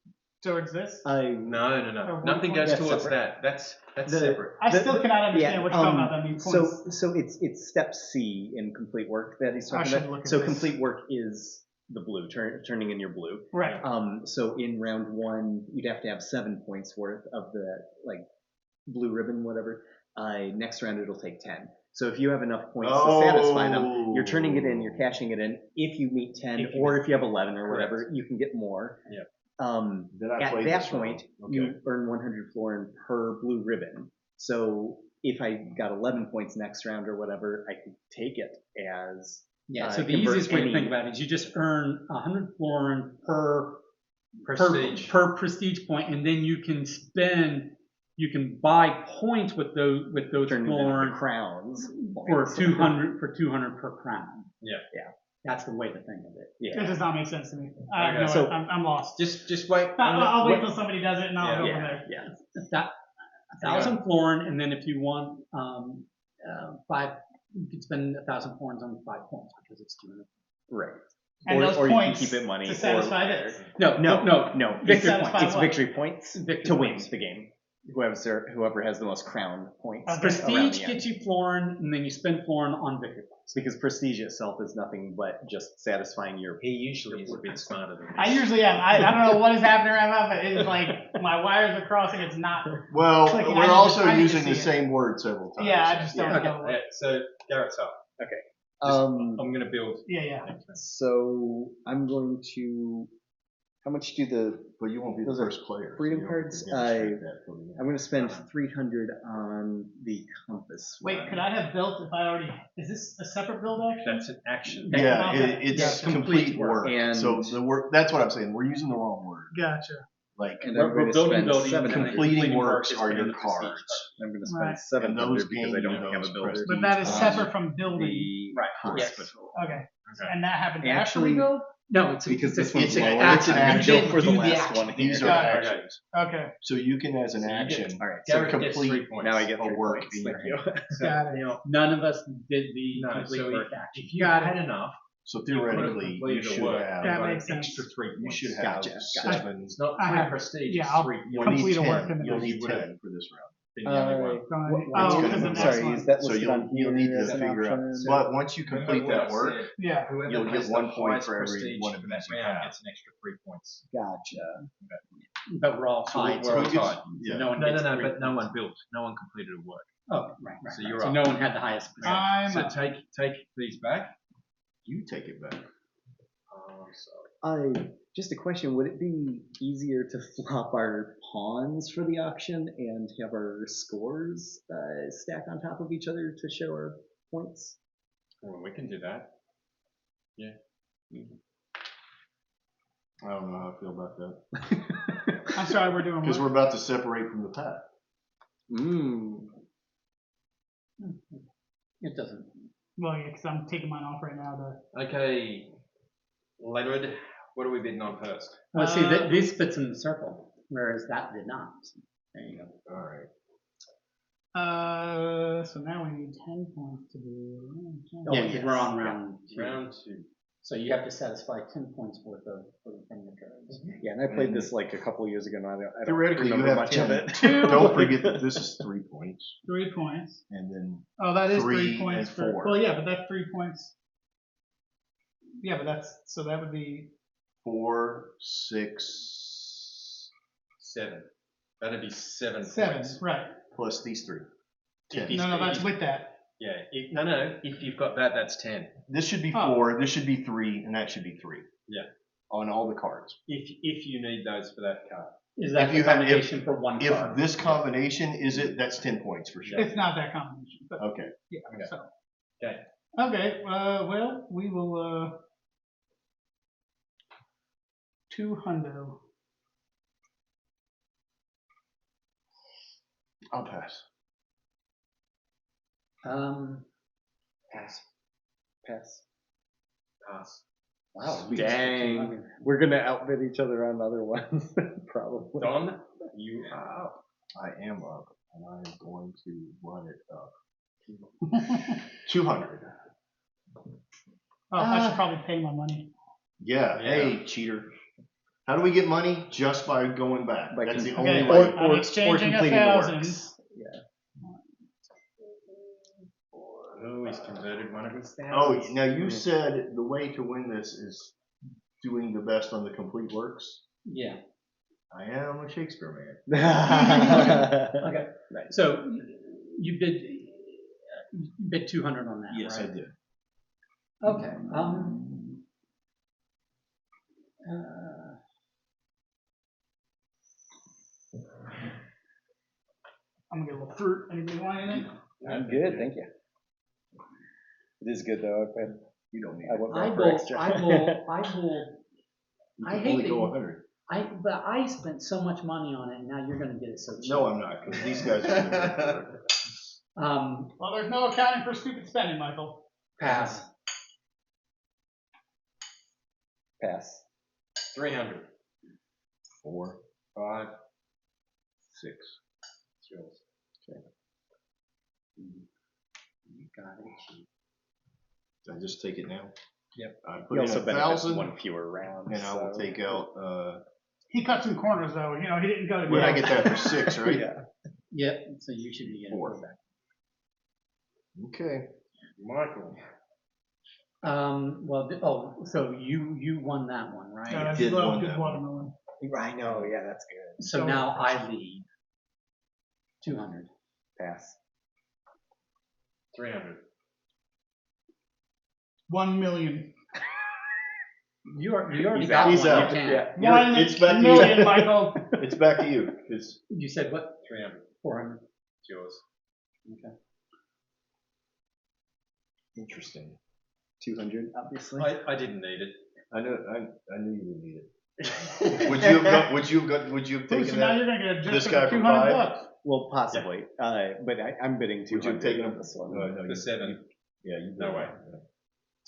towards this. No. Or Nothing one goes point? towards That's that. That's The- separate. I still cannot understand what you're talking about, that many points. So it's step C in complete work that he's I talking should about. look at So this. complete work is the blue, turning in your blue. Right, So in round 1, you'd have to have 7 points worth of the like blue ribbon, whatever. Next round it'll take 10. So if you have enough points to satisfy them, you're turning it in, you're cashing it in. If you meet 10, If you or meet- if you have 11 or Correct. whatever, you can get more. Yeah. Then I At played that this wrong. point, Okay. you earn 100 florin per blue ribbon. So if I got 11 points next round or whatever, I could take it as Yeah, so the convert easiest way to any- think about it is you just earn 100 florin per Prestige. per prestige point, and then you can buy points with those turn it into florin crowns for points. 200 per crown. Yeah. That's the way to think of it. it Yeah. does not make sense to me. I have Okay. no So- I'm lost. Just wait. I'll wait till somebody does it and I'll go from Yeah. there. Yeah. That 1,000 florin, and then if you want 5, you could spend 1,000 florins on 5 points because it's 200. Right. And those or you can points keep it money to or satisfy later. this. No. Victory Satisfy points. It's what? victory points Victory to win points. the game. Whoever has the most crown points. Okay. around Prestige the end. gets you florin, and then you spend florin on victory points. Because prestige itself is nothing but just satisfying your. He usually is a bit smarter than I this. usually am. I don't know what is happening right now, but it's like my wires are crossing. It's not. Well, Clicking. we're I also need to using see the it. same word several times. Yeah, I just don't Okay. know. Yeah, so Garrett's up. Um. I'm going to build. Yeah. So I'm going to. How much do the? But you won't be the Those are first player. so freedom you don't have to cards. demonstrate that till the end. I'm going to spend 300 on the compass. Wait, one. could I have built if I already? Is this a separate build action? That's an action. Yeah, Okay. it's Yeah, complete complete work. work. And- So the work, that's what I'm saying. We're using the wrong word. Gotcha. Like, And We're I'm going to building spend buildings, 700. and then completing work works is are put in your the prestige cards. I'm going to Right. spend 700 And those because I gain don't you have a those builder. prestige But that is points. separate from building. The Right. hospital. Okay. Okay. And that happens after Actually- we build? No, it's Because this it's one's an lower. action. It's an I'm action. gonna go for the Do the last action. one These here. are Got it. actions. Okay. So you can, as an So you get- action, All right. so Garrett gets 3 complete points. Now I get a 3 work points. in your Thank you. Got it. Now, None of us did the no, complete so work if action. you Got it. had enough, so you could have theoretically, you completed should a work. have, That You got makes an sense. extra 3 you points. should have Gotcha, gotcha. 7. It's not I free have- prestige. yeah, it's I'll 3 You'll points. need complete a work 10. in the You'll next need one. 10 for this round. Then you only won. What- Oh, what's because gonna- the next sorry, one. is that So listed on you'll here need as to an figure out, option? but once you complete Remember that what I work, said? Yeah. Whoever You'll get has the 1 point highest for every prestige one of for that these you round have. gets an extra 3 points. Gotcha. But we're all So tied. we're all so tied. Yeah. No one No, gets but 3 no points. one built. No one completed a work. Oh, right. So right. you're So up. no one had the highest percentage. I'm So up. take these back. You take it back. Oh, sorry. Just a question, would it be easier to flop our pawns for the auction and have our scores stack on top of each other to show our points? Well, we can do that. I don't know how I feel about that. I'm sorry, we're doing Because what? we're about to separate from the pack. It doesn't. Well, yeah, because I'm taking mine off right now. Okay, Leonard, what are we bidding on first? Well, see, this fits in the circle, whereas that did not. There you go. All right. So now we need 10 points to do. Yeah, yes. we're on round 2. Round 2. So you have to satisfy 10 points worth of from your cards. Yeah, and I played this like a couple years ago, and I don't Theoretically, you remember have much 10. of it. Don't forget that this is 3 points, 3 points. and then Oh, that is 3 3 points and for. 4. Well, yeah, but that's 3 points. Yeah, but that would be 4, 6, 7. That'd be 7 7, points. right? plus these 3. If 10. he's- No, if that's he's- with that. Yeah. No. If you've got that, that's 10. This should be Oh. 4. This should be 3, and that should be 3. Yeah. On all the cards. If you need those for that card. Is that If the you have- combination for one If card? this combination is it, that's 10 points for sure. It's not that combination, but Okay. yeah. Okay. So. Okay. Okay. Well, we will. 200. I'll pass. Pass. Pass. Pass. Wow. Dang. We're gonna outbid each other on other ones, probably. Don, you are up. I am up, and I am going to run it up. 200. Oh, I should probably pay my money. Yeah. Yeah. Hey, cheater. How do we get money? Just by going back. By That's the com- only Okay. way. I'm exchanging completing the 1,000. works. Oh, he's converted one of his Oh, thousands. now you said the way to win this is doing the best on the complete works. Yeah. I am a Shakespeare man. Okay. Right. So you bid 200 on that. Yes, right? I did. Okay. I'm gonna get a little fruit. Anybody want anything? I'm good, thank you. It is good though. You don't need I it. went I back for will. extra. I will. You I can hate only that go you- 100. But I spent so much money on it, and now you're going to get it so cheap. No, I'm not, because these guys are going to Well, there's no accounting for stupid spending, Michael. Pass. Pass. 300. 4, 5. 6. It's yours. You got it cheap. I just take it now? Yep. I You put in also benefits 1,000, one fewer round. and I will so- take out, He cut some corners though. You know, he didn't go to. what did I get that for 6, right? Yeah. Yep. So you should be getting 4. Okay. Michael. Well. So you won that one, right? did love want good that one. watermelon. I know, yeah, that's good. So now I lead. 200. Pass. 300. 1 million. You already He's got out. one. He's out. You can. Yeah. One it's back to million, you. Michael. It's back to you, because You said what? 300. 400. It's yours. Okay. interesting. 200, obviously. I didn't need it. I knew you didn't need it. Would you have Ooh, so taken now that? you're gonna get this just guy for for 200 5? bucks. Well, possibly. But I'm bidding Would you 200 have taken on him? this one. No, The 7. Yeah, you No did. way.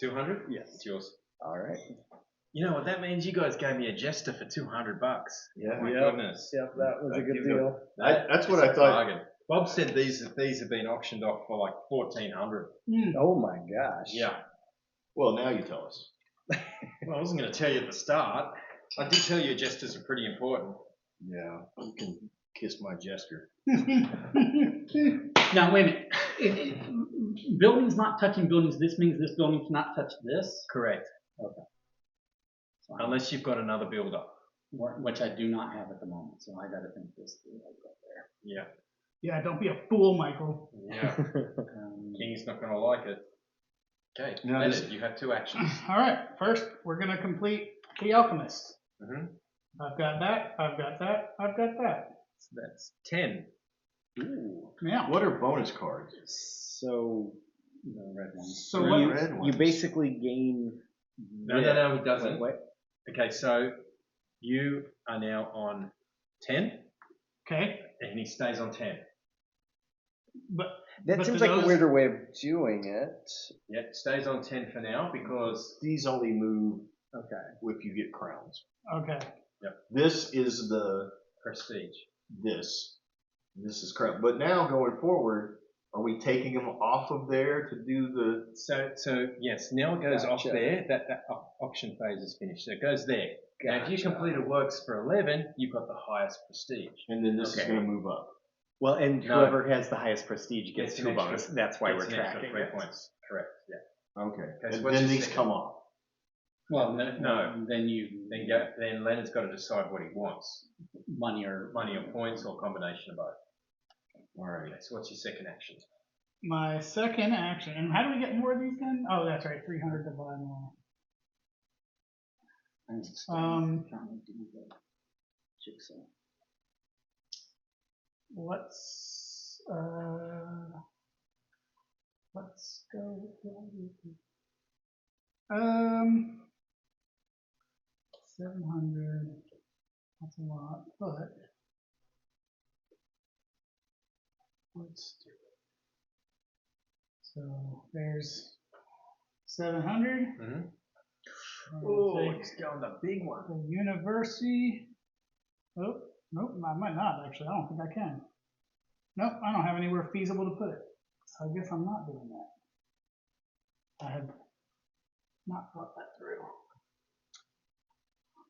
200? Yes. It's yours. All right. You know what that means? You guys gave me a jester for $200. Yeah. My Yep. goodness. Yep, that was a That good gives deal. That's is what a I thought. bargain. Bob said these have been auctioned off for like $1,400. Oh my gosh. Yeah. Well, now you tell us. Well, I wasn't going to tell you at the start. I did tell you jesters are pretty important. Yeah, you can kiss my gesture. Now wait a minute. Buildings not touching buildings. This means this building cannot touch this. Correct. Okay. So Unless you've got another builder. which I do not have at the moment. So I got to think this through. I'll go there. Yeah. Yeah, don't be a fool, Michael. Yeah. King's not going to like it. Okay. Now Edit, this- you have 2 actions. All right, first we're gonna complete the alchemist. Mm-hmm. I've got that. I've got that. I've got that. So that's 10. Ooh. Yeah. What are bonus cards? So The red one. So Red what? red you ones. basically gain. No, he doesn't. Wait. Okay, so you are now on 10, Okay, and he stays on 10. but That But seems do like a those- weirder way of doing it. Yeah, stays on 10 for now because These only move Okay. if you get crowns. okay. This is the prestige. this. This is crown. But now going forward, are we we taking them off of there to do the? So yes, now it goes off Gotcha. there. That auction phase is finished. So it goes there. Now, if you Gotcha. completed works for 11, you've got the highest prestige. And then this is Okay. going to move up. Well, and No. whoever has the highest prestige gets Gets an 2 extra- bonus. That's why Gets we're an extra tracking 3 it. points. Correct. Yeah. Okay. Okay, so And what's then your these second? come off. Well, No. then Then Leonard's got to decide what he wants: money or points, or a combination of both. All right. Okay, so what's your second action? My second action, and how do we get more of these then? Oh, that's right, 300 to buy more. Let's go. 700. That's a lot, but let's do it. So there's 700. Mm-hmm. Oh, he's going the big one. the university. Oh, nope, I might not actually. I don't think I can. Nope, I don't have anywhere feasible to put it. So I guess I'm not doing that. I have not thought that through.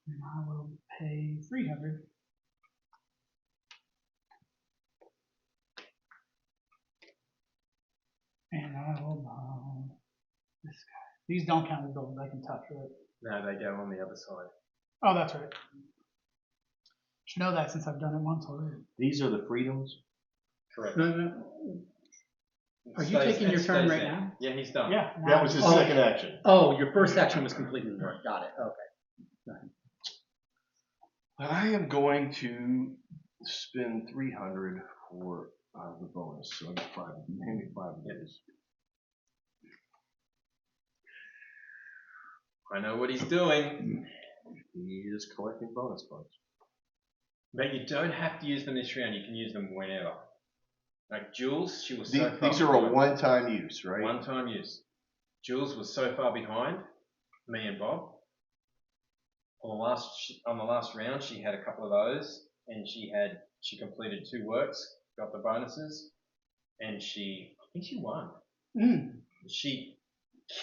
And I will pay 300. And I will buy this guy. These don't count as gold. I can touch, right? No, they go on the other side. Oh, that's right. Should know that since I've done it once already. These are the freedoms. Correct. No. Are you taking your turn right now? Yeah, he's done. Yeah. That was his Oh. second action. Oh, your first action was completed. Got it. Okay. I am going to spend 300 for the bonus. So I get 5. Hand me 5 of those. I know what he's doing. He is collecting bonus points. But you don't have to use them this round. You can use them whenever. Like Jules, she was so far These are a behind. one-time use, right? One-time use. Jules was so far behind me and Bob. On the last round, she had a couple of those, and she completed 2 works, got the bonuses, and I think she won. She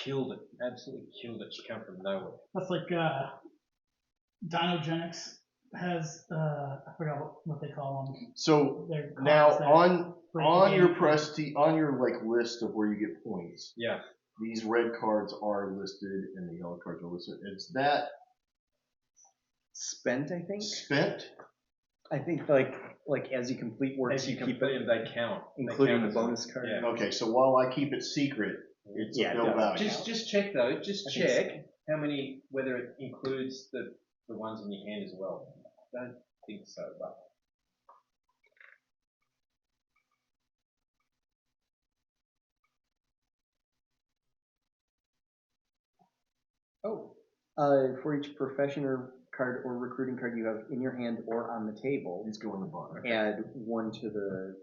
killed it, absolutely killed it. She came from nowhere. That's like Dinogenics has I forgot what they call them. So They're now cards that on break your the game. prestige, on your like list of where you get points, Yeah. these red cards are listed and the yellow cards are listed. Is that Spent, I think. spent? I think like as you complete works, As you keep complete it, them, they count. including the as bonus well. card. Yeah. Okay, so while I keep it secret, it's Yeah, of it no does. value. Just check though. Just I think check how many, whether it includes the ones in your hand as well. I don't think so, but. Oh. For each profession or card or recruiting card you have in your hand or on the table, It's going to the bottom. add 1 to the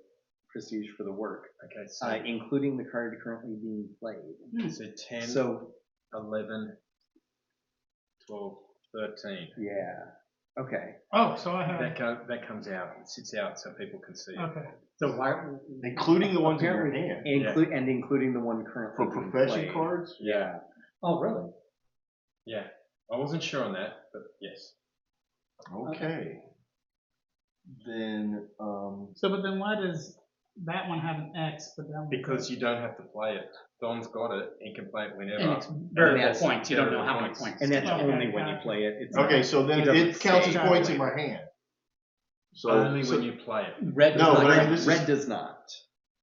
prestige for the work, Okay, so, including the card currently being played. so 10, So 11, 12, 13. yeah, okay. Oh, so I have. That comes out, it sits out so people can see it. Okay. So why? Including the ones in your Apparently- hand. And including the one currently For being profession played. cards? Yeah. Oh, really? Yeah. I wasn't sure on that, but yes. Okay. Then, So, but then why does that one have an X, but that one? Because you don't have to play it. Don's got it, he can play it whenever. And it's variable that's points. You don't know variable how many points. points. And that's Okay, only when you gotcha. play it. It's okay, not- so then doesn't it counts as say points in later. my hand. So Only so when you play it. Red No, does but not I- count. this is- Red does not.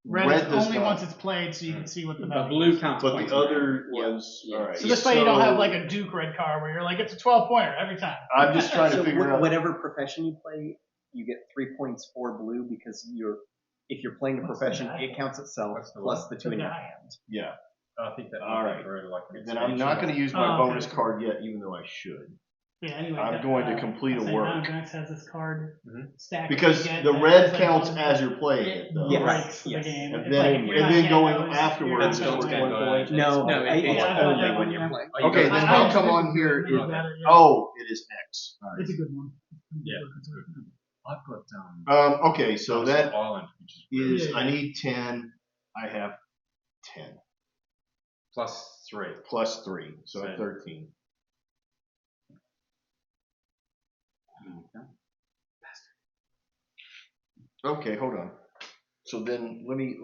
Red is does only not. once it's played, so you can see what the The value blue is. counts But points the in red. other Yeah. ones, Yeah. all right. So this way you don't have like a Duke red card where you're like, it's a 12-pointer every time. I'm just trying to So figure out. whatever profession you play, you get 3 points for blue because if you're playing a What's the profession, die? it counts itself What's the plus what? the 2 The in your die. hand. Yeah. I think that All might be right. through like an Then I'm not going to use my Oh, okay. bonus card yet, even though I should. Yeah, anyway. I'm going to complete a St. work. Valentine's has this card stacked. Because that you get the that red has, like, counts all- as you're playing it, It though. Yes. breaks the Yes. game. And It's then, like if you're and not then getting going those, afterwards, you're That's it's not going worth to 1 point. No, No, it's yeah, I thought only that when one, you're yeah. playing. Oh, you Okay, got then it. how come on here It's is, better, yeah. oh, it is X. All right. It's a good one. Yeah, it's good. I've got Okay, so that Island, which is is, Yeah. I need 10. I have 10 Plus 3. plus 3, so 13. Okay, hold on. So then let me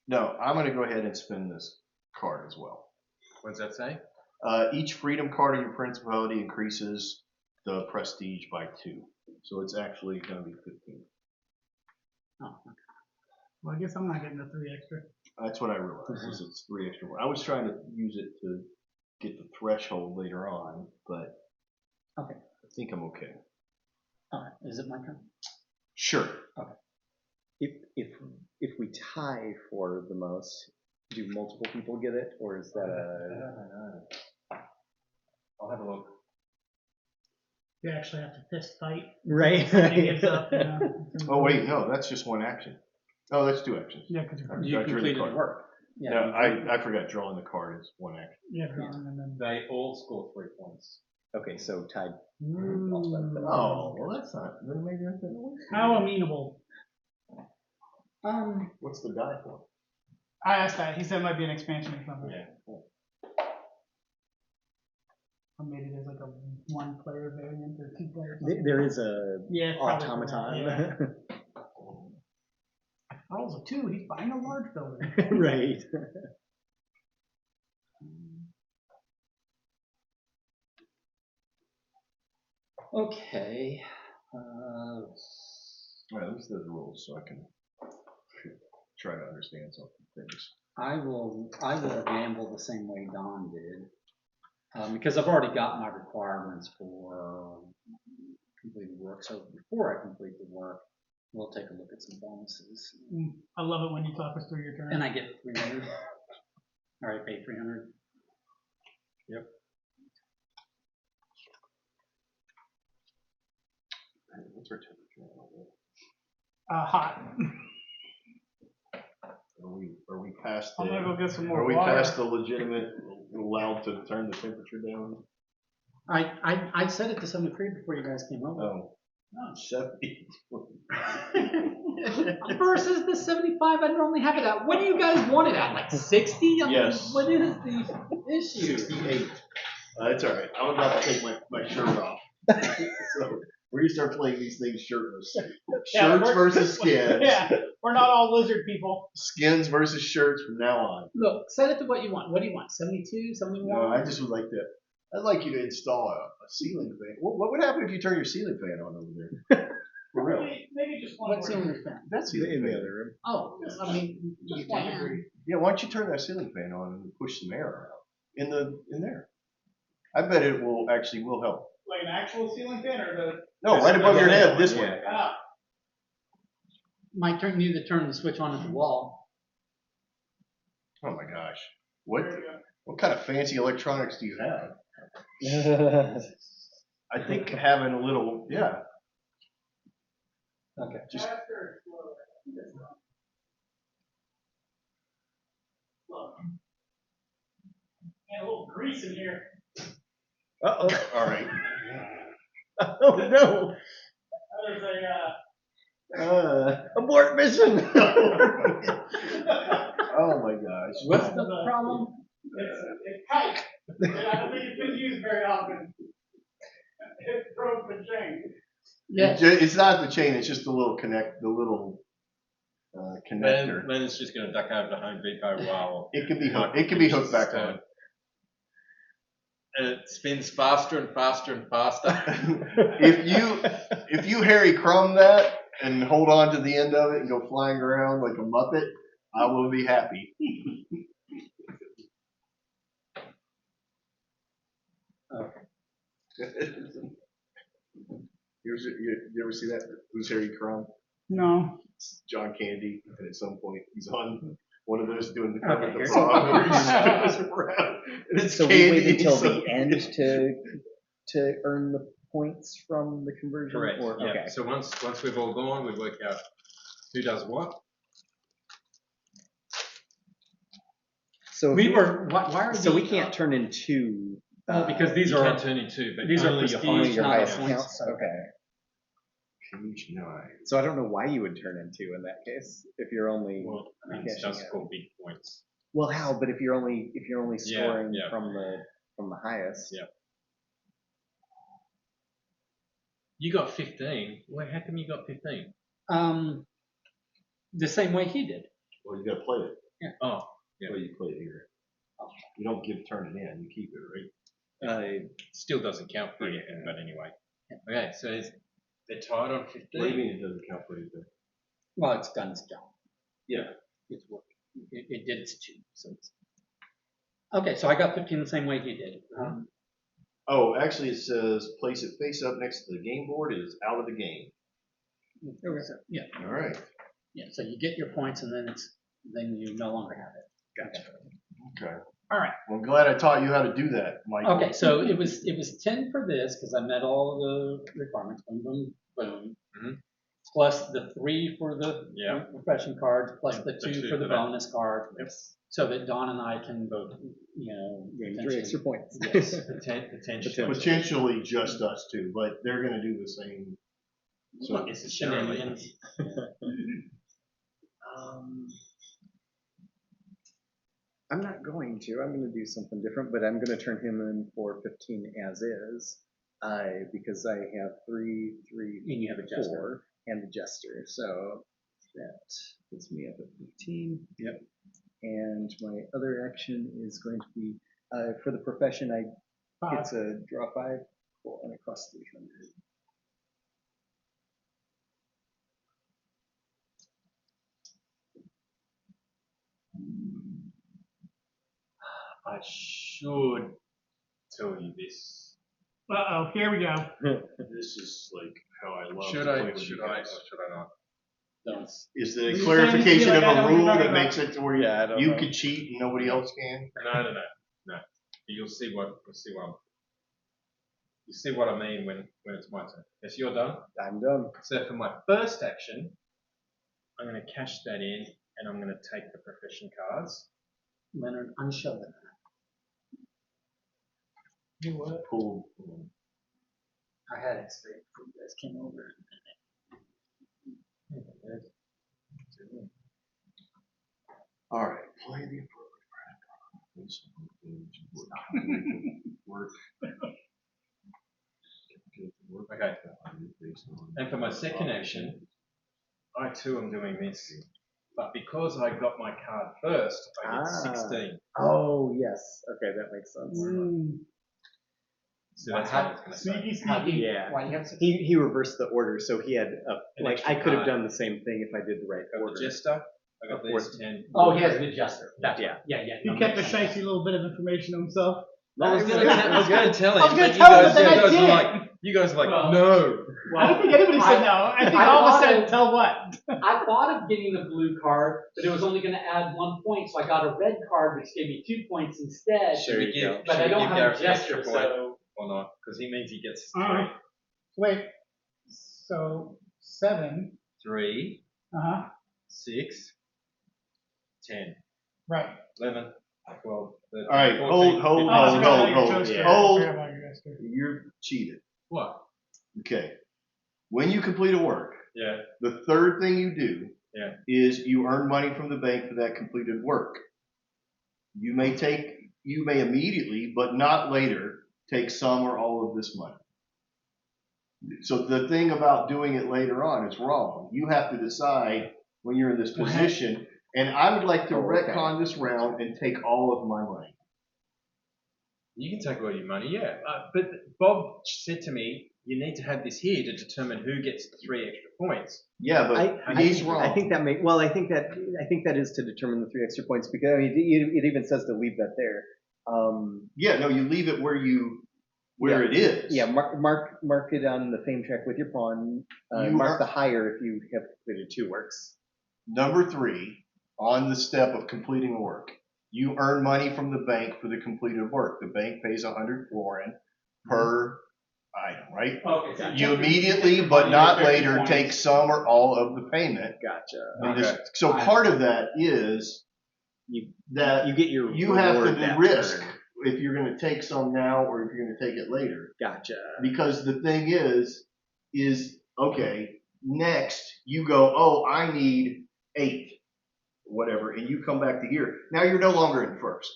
no, I'm going to go ahead and spin this card as well. What does that say? Each freedom card in your principality increases the prestige by 2. So it's actually going to be 15. Oh, okay. Well, I guess I'm not getting the 3 extra. That's what I realized, is it's 3 extra. I was trying to use it to get the threshold later on, but Okay. I think I'm okay. All right. Is it my turn? Sure. If we tie for the most, do multiple people get it, or is that a? I'll have a look. You actually have to fist fight. Right. Somebody gives up, you know. Oh wait, no, that's just 1 action. Oh, that's 2 actions. Yeah, because you're You I drew the completed card. work. Yeah. No, you completed- I forgot drawing the card is 1 action. yeah, drawing and then. They all score 3 points. Okay, so tied. Oh, well that's not. Then maybe that's not. How amenable? What's the die for? I asked that. He said it might be an expansion or something. Yeah. Or maybe there's like a 1-player variant or 2-player. There is a Yeah, probably automaton. Yeah. If rolls a 2, he's buying a large building. Right. Okay. All right, let me see the rules so I can try to understand some things. I will gamble the same way Don did, because I've already got my requirements for completed work. So before I complete the work, we'll take a look at some bonuses. I love it when you talk us through your turn. And I get 300. All right, pay 300. Yep. What's our temperature? Hot. Are we past the? I'm gonna go get some more Are we water. past the legitimate allowed to turn the temperature down? I set it to 73 before you guys came over. Oh, 70. Versus the 75 I normally have it at. What do you guys want it at? Like 60? Yes. What is the issue? 68. That's all right. I'm about to take my shirt off. So we're gonna start playing these things shirtless. Yeah, Shirts versus skins. Yeah, we're not all lizard people. Skins versus shirts from now on. Look, set it to what you want. What do you want? 72, 71? No, I just would like to. I'd like you to install a ceiling fan. What would happen if you turn your ceiling fan on over there? For real. Maybe just one. What's ceiling fan? That's ceiling In the fan. other room. Oh, I mean, you Just one can. degree. Yeah, why don't you turn that ceiling fan on and push some air out in there? I bet it will help. Like an actual ceiling fan or the? No, right above your head, this way. Ah, Might turn you to turn the switch on at the wall. Oh my gosh, there you go. what kind of fancy electronics do you have? I think having a little, yeah. Okay. Just Faster or slower? Slow. And a little grease in here. Uh-oh. all right. Oh no. There's a, Abort mission. Oh my gosh. What's the problem? it's tight. And I don't think it's been used very often. It broke the chain. Yeah. It's not the chain. It's just the little connector. Then it's just going to duck over to Home Depot while It can be hooked. It can be hooked back on. and it spins faster and faster and faster. If you Harry Crumb that and hold on to the end of it and go flying around like a Muppet, I will be happy. You ever see that? Who's Harry Crumb? No. It's John Candy, and at some point he's on one of those doing the cover Okay, of the here. song where he spins around. And it's So we Candy, wait until so- the end to earn the points from the conversion. Correct. Or, Yeah. okay. So once we've all gone, we work out who does what. So We were. Why are So we we can't turn in two. Well, because these You are can turn in two, but these are only your prestige, highest your not highest points. counts. Okay. Page 9. So I don't know why you would turn in 2 in that case if you're only. Well, I mean, it cashing does out. score big points. Well, how? But if you're only Yeah, scoring yeah. from the highest. Yeah. You got 15. Well, how come you got 15? The same way he did. Well, you got to play it. Oh, yeah. Well, you play it here. You don't turn it in. You keep it, right? Still doesn't count for anything, but anyway. Okay, so they're tied on 15. What do you mean it doesn't count for anything? Well, it's done its job. Yeah. It's working. It did its too. So okay, so I got 15 the same way he did. Oh, actually, it says place it face up next to the game board is out of the game. Yeah. All right. Yeah. So you get your points, and then you no longer have it. Gotcha. Okay. All right. Well, I'm glad I taught you how to do that, Mike. Okay, so it was 10 for this because I met all the requirements. Boom, boom, boom. Mhm. Plus the 3 for the profession cards, plus the 2 for the bonus card. Yes. So that Don and I can both, Gain 3 extra points. Yes. Potentially. Potentially just us two, but they're going to do the same. So Look, it's shenanigans. I'm not going to. I'm going to do something different, but I'm going to turn him in for 15 as is, because I have 3, And you have a jester. 4, and the jester. So that puts me up at 15. Yep. And my other action is going to be for the profession. It's a draw 5, cool, and it costs 300. I should tell you this. Uh-oh, here we go. this is like how I love Should to I? play with Should you I? Or guys. should I not? Don't. Is the You're clarification saying of I know a what you're rule talking that about. makes it to where Yeah, I don't you know. could cheat and nobody else can? No. You'll see what I mean when it's my turn. Yes, you're done. I'm done. So for my first action, I'm going to cash that in, and I'm going to take the profession cards. Leonard, unshove it. Do what? Cool. I had it straight before you guys came over. All right. Play the appropriate. Okay. And for my second action, I too am doing this, but because I got my card first, I get 16. Oh, yes. Okay, that makes sense. So that's what I was going to say. Sneaky, sneaky. Yeah. Why do you have 16? He reversed the order, so he had An like extra I could have card. done the same thing if I did the right I got order. the jester. I got Of these course. 10. Oh, he has the jester. That's Yeah. right. Yeah. He No, kept a makes sense. shiny little bit of information to himself. I was going to tell him, I was gonna but tell him, but then I you guys were didn't. like, Well, no. I don't think anybody said no. I think I all of us thought said it- tell what. I thought of getting the blue card, but it was only going to add 1 point, so I got a red card, which gave me 2 points instead. Should we give, But I should we don't give have Gareth a an extra gesture, point so or not? Because he means he gets 3. Wait. So 7. 3, Uh huh. 6, 10, Right. 11, 12, 13, All right, 14, hold. 15, Oh, I 16. forgot about your hold. toaster. Yeah. Hold. I forgot about your toaster. You're cheated. What? Okay. When you complete a work, Yeah. the third thing you do Yeah. is you earn money from the bank for that completed work. You may immediately, but not later, take some or all of this money. So the thing about doing it later on is wrong. You have to decide when you're in this position, and I would like to retcon this round and take all of my money. You can take all your money, yeah. But Bob said to me, you need to have this here to determine who gets the 3 extra points. Yeah, but he's wrong. I think that is to determine the 3 extra points because I mean it even says to leave that there. Yeah, no, you leave it where it is. Yeah, mark it on the fame track with your pawn. Mark the higher if you have completed 2 works. Number 3, on the step of completing work, you earn money from the bank for the completed work. The bank pays 100 florin per item, right? okay. So You immediately, but not later, take some or all of the payment. Gotcha. And Okay. so part of that is You that get your you have reward to that risk turn. if you're going to take some now or if you're going to take it later. Gotcha. Because the thing is okay, next you go, oh, I need 8, whatever, and you come back to here. Now you're no longer in first.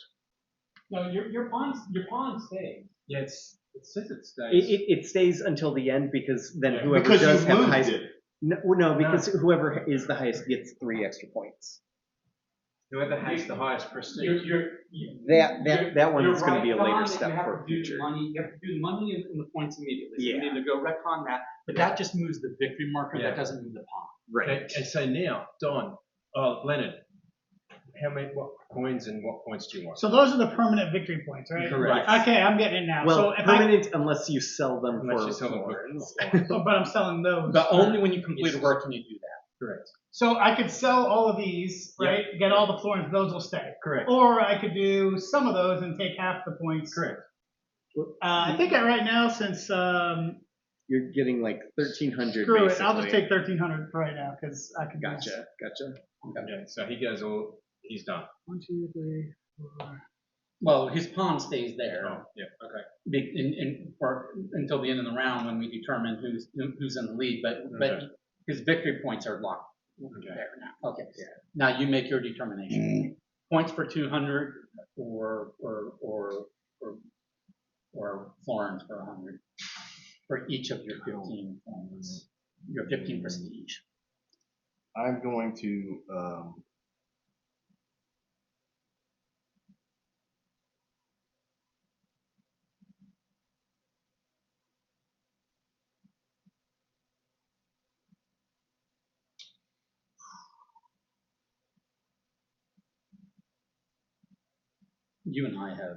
No, your pawn stays. Yeah, it says it stays. It stays until the end because then Yeah. whoever Because does you have the moved highest. it. No, because whoever is the highest gets 3 extra points. Whoever has the highest prestige. That one is going to be a Don, later that step you have for to do future. money. You have to do the money and the points immediately. So Yeah. you need to go retcon that, but that just moves the victory marker. Yeah. That doesn't move the pawn. Right. And so now, Leonard, what coins and what points do you want? So those are the permanent victory points, right? Correct. Okay, I'm getting it now. Well, so if permanent unless you sell them Unless for you sell them for florins. but I'm selling those. But only when you complete a work can you do that. Correct. So I could sell all of these, right? Get all the florins, those will stay. Correct. Or I could do some of those and take half the points. Correct. I think right now, since You're getting like 1,300. screw it, I'll just basically. take 1,300 for right now because I can. Gotcha. Okay, so he goes he's done. 1, 2, 3, 4. Well, his pawn stays there. Oh, yeah, okay. Until the end of the round when we determine who's in the lead. But Okay. his victory points are locked Okay. there now. Okay. Yeah. Now you make your determination. Points for 200 or florins for 100 for each of your 15 points. Your 15 prestige. I'm going to You and I have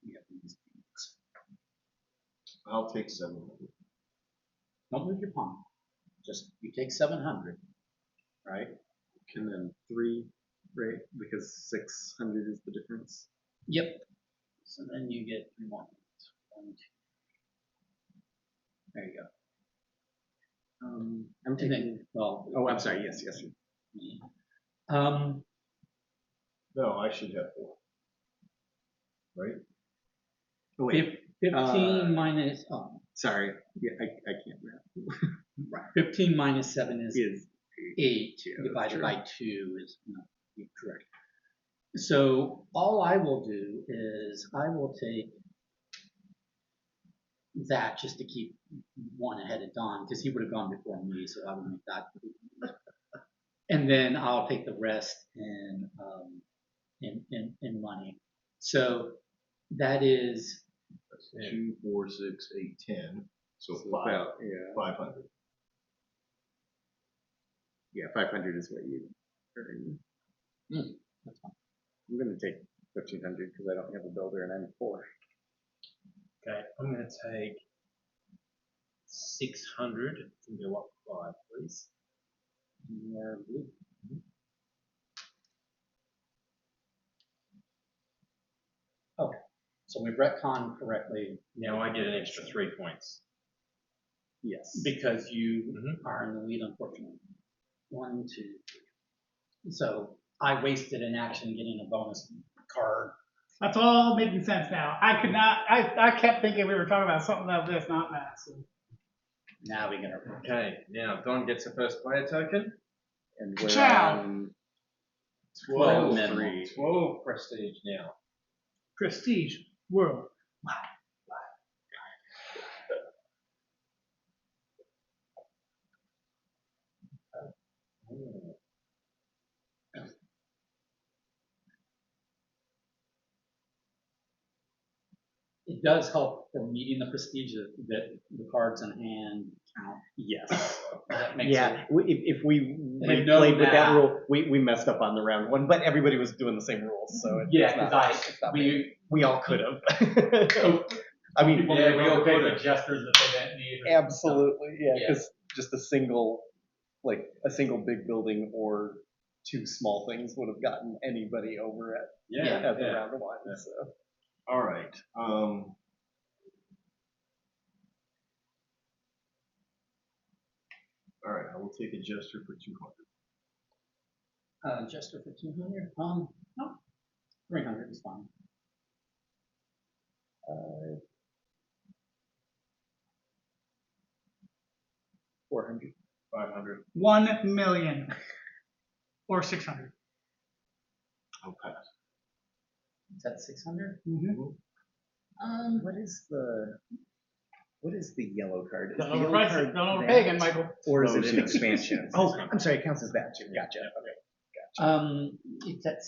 we have these. I'll take 700. Don't move your pawn. Just you take 700, right? And then 3, right? Because 600 is the difference. Yep. So then you get 3 more points. 1, 2. There you go. I'm And taking. then, well. Oh, I'm sorry. Yes. No, I should have 4. Right? Oh, wait. 15 minus. Oh, Sorry. Yeah, I can't math. right. 15 minus 7 is Is 8 divided by 2 is correct. So all I will do is I will take that just to keep 1 ahead of Don because he would have gone before me, so I would make that. And then I'll take the rest in money. So that is 2, 4, 6, 8, 10. So 5. about, yeah. 500. Yeah, 500 is what you earn. that's fine. I'm going to take 1,500 because I don't have a builder and I'm 4. Okay, I'm going to take 600 and go up 5, please. You are blue. Okay, so we've retconned correctly Now I get an extra 3 points. Yes. because you are in the lead, unfortunately. 1, 2, 3. So I wasted an action getting a bonus card. That's all making sense now. I could not. I kept thinking we were talking about something about this, not that. So. Now we get our Okay, now Don gets a first player token. And we're Ciao. on 12 minimum. 12 prestige now. Prestige world. It does help for meeting the prestige that the cards in hand count. Yes. That makes Yeah, if we They know played with that that. rule, we messed up on the round 1, but everybody was doing the same rules, so it's not we all could have. I mean, people yeah, we all big could've. gestures that they didn't need. absolutely, yeah, Yeah. because just a single big building or 2 small things would have gotten anybody over at the round 1. So. All right. All right. I will take a jester for 200. Jester for 200. No, 300 is fine. 400. 500. 1 million. Or 600. I'll pass. Is that 600? What is the yellow card? Is Don't the yellow overprice card it. Don't overpay again, that, Michael. or is No, it an it's- expansion? Oh, I'm sorry, it counts as that too. Gotcha. Okay. It's at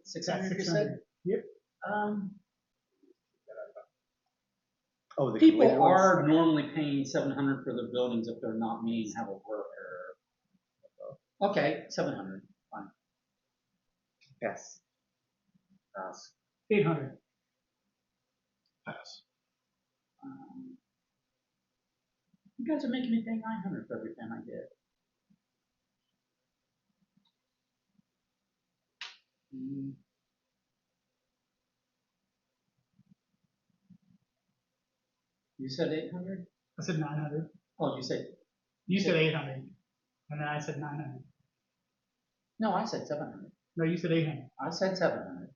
600, you 600. said? Yep. Oh, the completed People ones? are normally paying 700 for their buildings if they're not meeting how it work. Okay, 700, fine. Yes. Pass. 800. Pass. You guys are making me pay 900 for every pen I get. You said 800? I said 900. Oh, you said, You said 800. And then I said 900. no, I said 700. No, you said 800. I said 700.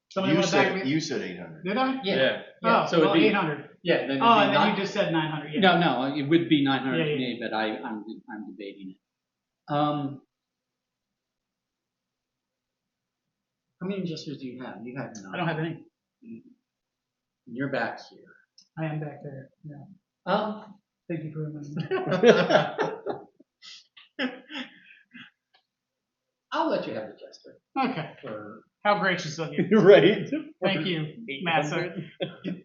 Somebody You want to back said me? you said 800. Did I? Yeah. Oh, so it'd well, be 800. Yeah, then it'd Oh, be and then nine- you just said 900. Yeah. No, it would be 900 Yeah, to yeah. me, but I'm debating it. How many adjusters do you have? You have none. I don't have any. You're back here. I am back there. Yeah. Thank you for reminding me. I'll let you have the jester. Okay. For How gracious of you. Right. Thank you, Massa. Okay.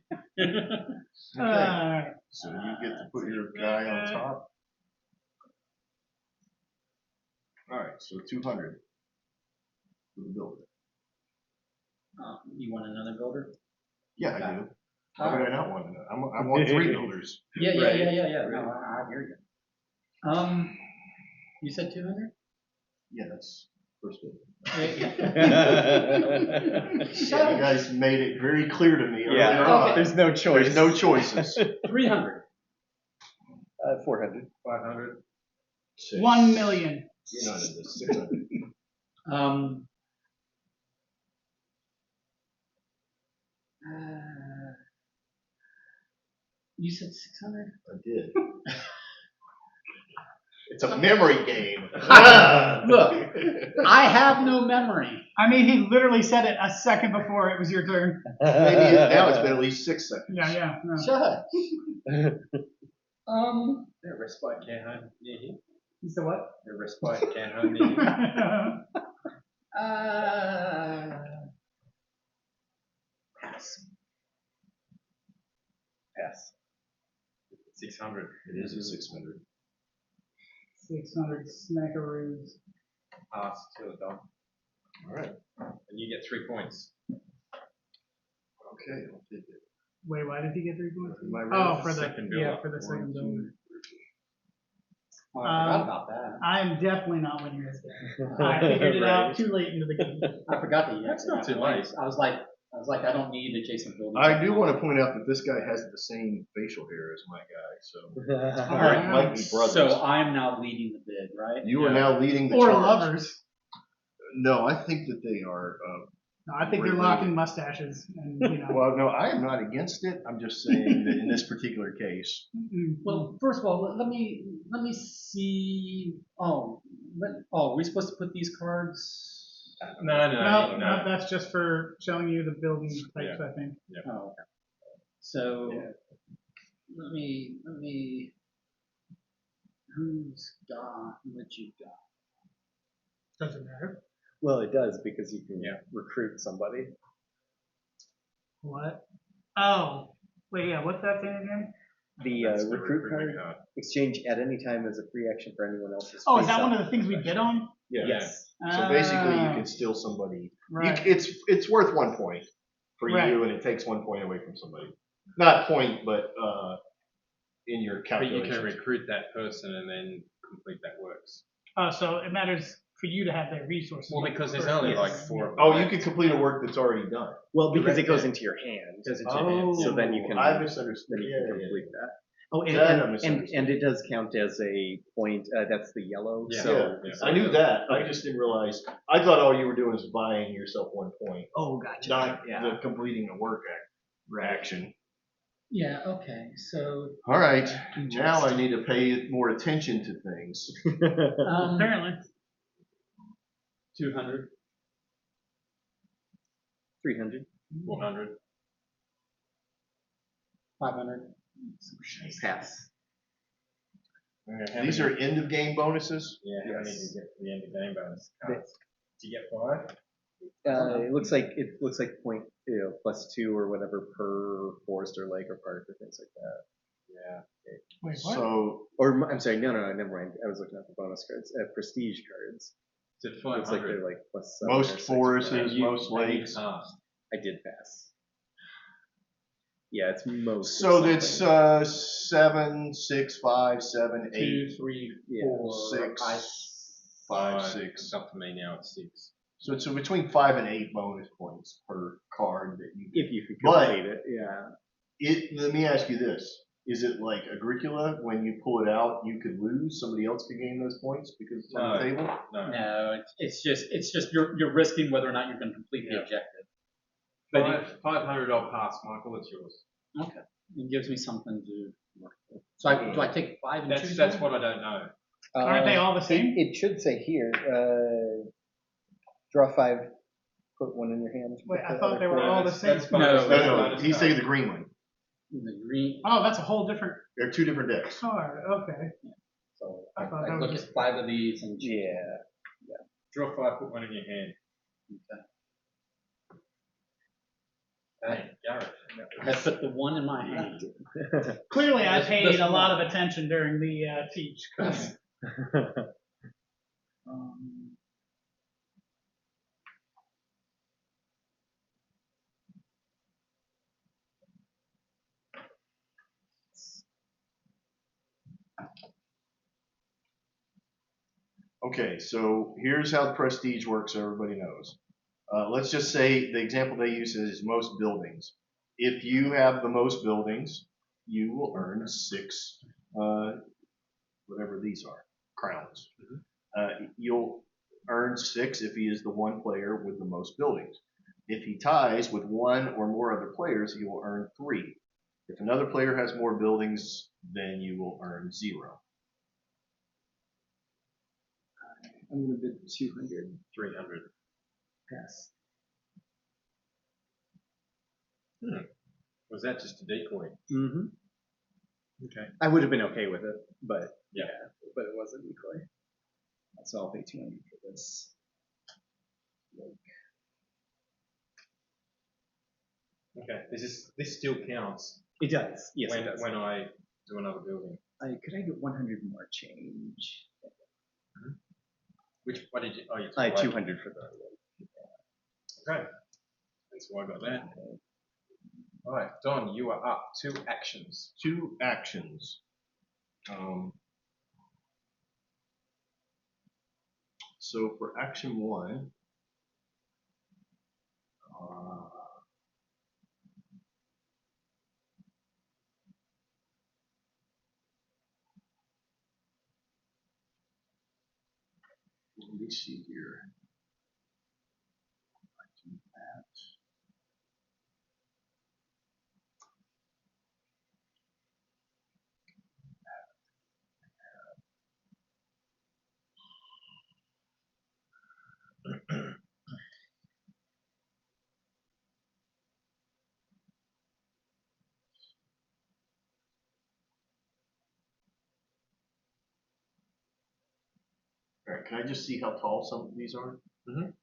So you get to put your guy on top. All right, so 200 for the builder. You want another builder? Yeah, I do. Why All would right. I not want to? I want 3 builders. Yeah. Right. No, I hear you. You said 200? Yeah, that's first builder. Shut You up. guys made it very clear to me earlier Yeah, on. there's no choice. There's no choices. 300. 400. 500. 1 million. You're not in this. 600. You said 600? I did. It's a memory game. Look, I have no memory. I mean, he literally said it a second before it was your turn. Maybe now it's been at least 6 seconds. Yeah. Shut up. There a respite care home near here? You said what? There a respite care home near here? Pass. Pass. 600. It is a 600. 600 smackaroos. Pass till it's done. All right. And you get 3 points. Okay, I'll take it. Wait, why did he get 3 points? My Oh, for the second yeah, builder. for the second builder. Oh, I forgot about that. I'm definitely not winning this game. I figured it out too late into the game. I forgot that you That's actually not got too points. I was like, I don't need adjacent buildings. I do want to point out that this guy has the same facial hair as my guy, so All right. might be brothers. So I'm now leading the bid, right? You are now leading the Or charge. lovers. No, I think that they are. No, I think they're locking mustaches, and you know. Well, no, I am not against it. I'm just saying that in this particular case, Well, first of all, let me see. Are we supposed to put these cards? No, that's just for showing you the building types, I think. Oh, okay. So let me. Who's got what you got? Doesn't matter. Well, it does because you can recruit somebody. What? Oh, wait, yeah. What's that thing again? The That's the recruit recruitment card, card. exchange at any time as a free action for anyone else's. Oh, is that face-up one of the things we bid on? yeah. Yes. So basically, you can steal somebody. Right. It's worth 1 point for Right. you, and it takes 1 point away from somebody. Not point, but in your But you calculation. can recruit that person and then complete that works. Oh, so it matters for you to have their resources. Well, because there's first. only Yes. like 4 of them. Oh, you could complete a work that's already done. Well, because it goes Yeah. into your hand. Goes into your hands. So then you can- I misunderstood. Then you Yeah, can yeah, complete yeah. that. Oh, That I misunderstood. and it does count as a point. That's the yellow. Yeah. So, Yeah. I knew that. I just didn't realize. I thought all you were doing was buying yourself 1 point, Oh, gotcha. not Yeah. the completing a work action. Yeah, okay, so, All right, now I need to pay more attention to things. Apparently. 200. 300. 400. 500. Pass. How These many- are end of game bonuses. Yeah, how many do Yes. you get for the end of game bonus cards? Do you get 5? It looks like point, +2 or whatever per forest or lake or park or things like that. Yeah. Wait, what? So Or I'm sorry, no, never mind. I was looking at the bonus cards, prestige cards. Is it Looks like 500? they're like +7 or most 6 or forests, whatever. most lakes. Passed. I did pass. Yeah, it's most. So of that's something. 7, 6, 5, 7, 8, 2, 3, Yeah. 4, 6, 5, 6. It's up to me now. It's 6. So it's between 5 and 8 bonus points per card that you. If you could But- complete it, yeah. Let me ask you this: is it like Agricola? When you pull it out, you could lose. Somebody else could gain those points because it's on the No. table. No. No, it's just you're risking whether or not you're going to complete the Yeah. objective. But 500 I'll pass, Michael. It's yours. okay, it gives me something to work with. So do I take 5 and choose That's one? what I don't know. Aren't they all the same? It should say here, draw 5, put 1 in your hand. Wait, put I the thought other they were 4 all the That's same. fine. No. No, he's saying the green one. The green. Oh, that's a whole different They're two different decks. card. Okay. So I thought I that look was at 5 of these and choose Yeah. Draw 5, put 1 in your hand. Hey, Garrett. I put the 1 in my hand. clearly I This paid a one. lot of attention during the teach. 'Cause Um, Okay, so here's how prestige works, so everybody knows. Let's just say the example they use is most buildings. If you have the most buildings, you will earn 6, whatever these are, crowns. You'll earn 6 if he is the one player with the most buildings. If he ties with 1 or more other players, he will earn 3. If another player has more buildings, then you will earn 0. I'm going to bid 200. 300. Pass. Was that just a decoy? Mm-hmm. Okay. I would have been okay with it, but Yeah. but it was a decoy. So I'll pay 200 for this. Okay. This still counts It does. Yes, when it does. when I do another building. Could I get 100 more change? What did you? Oh, you took I away. 200 for the. Okay. That's why I got that. All right, Don, you are up. 2 actions. 2 actions. So for action 1, let me see here. I do that. All right, can I just see how tall some of these are? Mhm.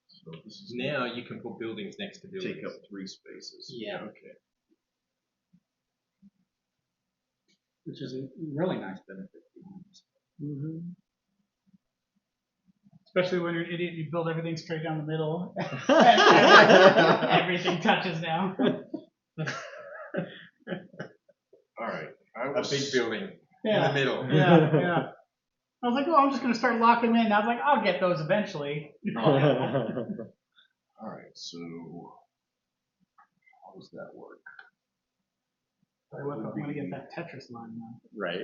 So this is Now you can put buildings next to buildings. take up 3 spaces. Yeah. Okay. which is a really nice benefit. Mm-hmm. especially when you're an idiot, you build everything straight down the middle. And everything touches down. All right. I A was, big building in Yeah. the middle. Yeah. I was like, oh, I'm just gonna start locking them in. I was like, I'll get those eventually. All right. So how does that work? I'm gonna get that Tetris line now. Right.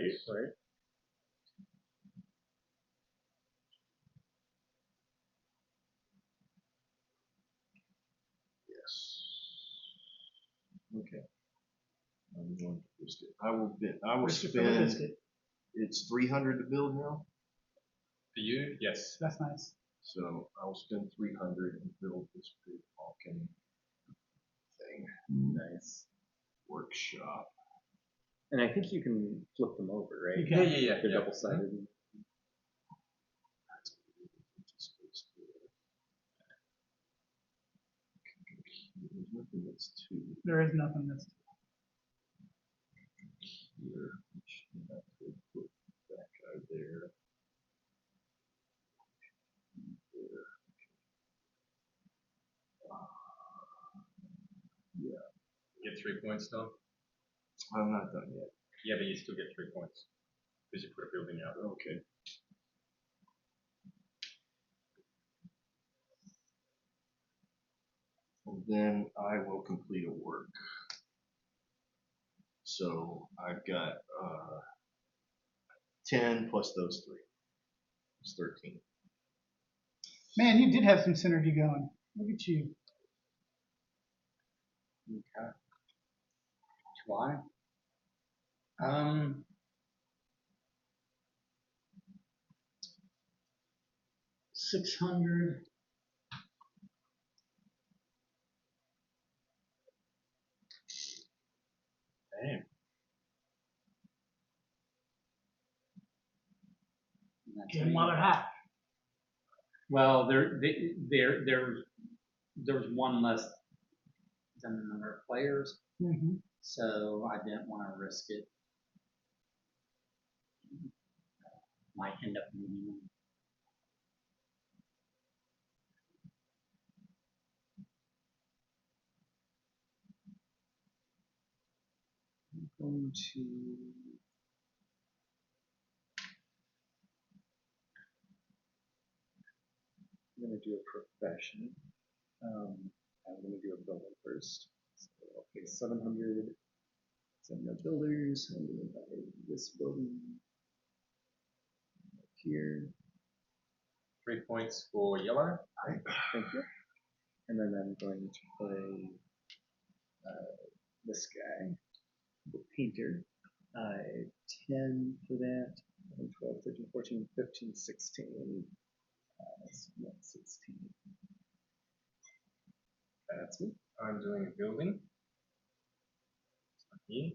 Yes. Okay. I'm going to risk it. I will Risk it for the spend, biscuit. it's 300 to build now, For you, yes. That's nice. so I will spend 300 and build this big Vulcan thing. Nice. Workshop. And I think you can flip them over, right? You Yeah, can. yeah, yeah. They're yeah. double-sided. There's nothing that's two There is nothing that's. here. I could put that guy there. There. Get 3 points, Tom. I'm not done yet. Yeah, but you still get 3 points because you put a building out. Okay. And then I will complete a work. So I've got 10 plus those 3. It's 13. Man, you did have some synergy going. Look at you. Okay. Why? 600. Damn. Get them while they're hot. Well, there's one less than the number of players, Mm-hmm. so I didn't want to risk it. Might end up moving them. I'm going to. I'm going to do a profession. I'm going to do a building first. So, okay, 700. So no builders. I'm going to buy this building here. 3 points for yellow. Thank you. And then I'm going to play this guy, the painter. 10 for that. 11, 12, 13, 14, 15, 16. That's not 16. That's me. I'm doing a building. Here.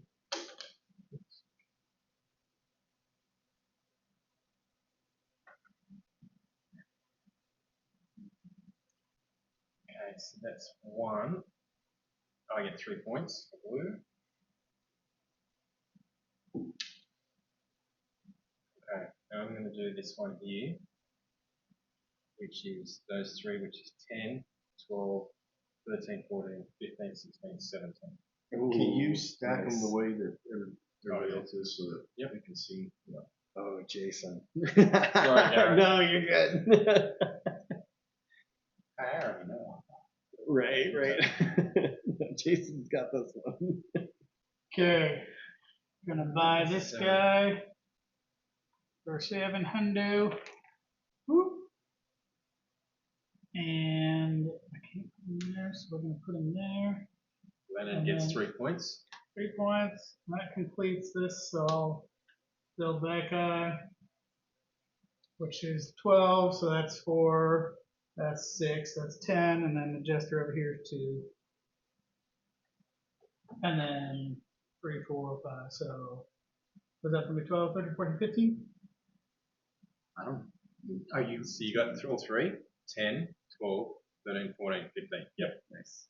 Okay, so that's 1. I get 3 points for blue. Okay, now I'm going to do this one here, which is those 3, which is 10, 12, 13, 14, 15, 16, 17. And can you stack nice. them the way that everybody Oh, yeah. else is so that Yep. we can see? Yeah. Oh, Jason. Garrett. No, you're good. I already know. right. Jason's got this one. Okay. Gonna buy this guy for 700. Whoop. And I can't put him there, so we're gonna put him there. Leonard gets 3 points. 3 points. That completes this, so I'll build that guy, which is 12, so that's 4, that's 6, that's 10, and then the jester over here is 2. And then 3, 4, 5, so was that gonna be 12, 13, 14, 15? I don't. Are you? So you got all 3, 10, 12, 13, 14, 15. Yep. Nice.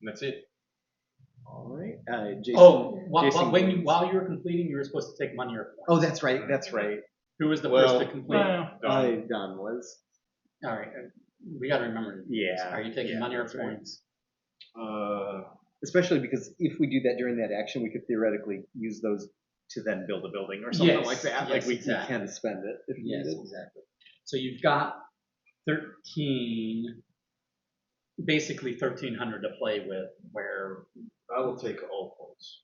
And that's it. All right. Jason. Oh, Jason gains. while you were completing, you were supposed to take money or points. Oh, that's right. That's right. Who was the Well, first to complete? Done. Don was. All right, we got to remember. Yeah. Are you taking Yeah, money or that's right. points? Especially because if we do that during that action, we could theoretically use those to then build a building or something Yes, like that. yes, Like we exactly. can spend it if Yes, needed. exactly. So you've got 13, basically 1,300 to play with. Where I will take all points.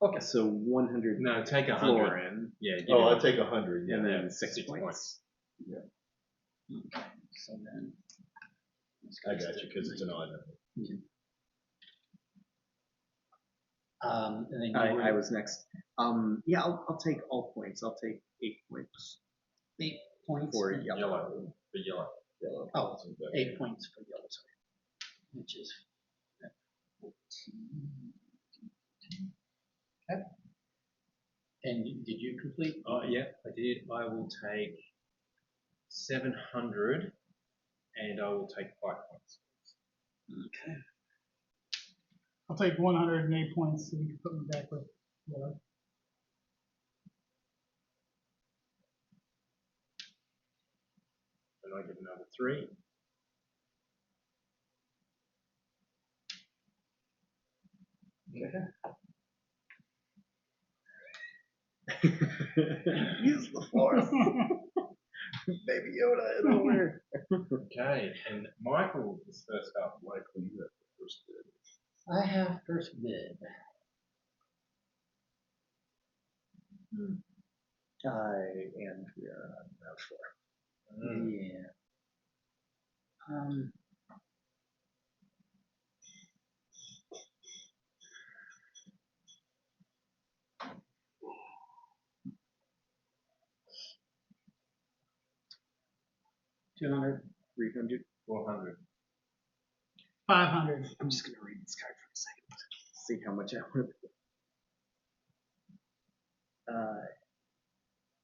Okay, so 100 No, take 100. Florin, Yeah. Give Oh, it I take 100. Yeah. and then Yeah, 6 6 points. okay, so then I got you, because it's an odd number. And then I was next. Yeah, I'll take all points. I'll take 8 points 8 points for and- yellow. For yellow. Oh, 8 points for yellow, sorry. Which is 14. Okay. And did you complete? Oh, yeah, I did. I will take 700 and I will take 5 points. Okay. I'll take 108 points so you can put me back with yellow. And I get another 3. Use the force. Baby Yoda is over. Okay, and Michael is first up. Michael, you have the first bid. I have first bid. And we are on round 4. Yeah. $200. 300. 400. 500. I'm just gonna read this card for a second. See how much I want.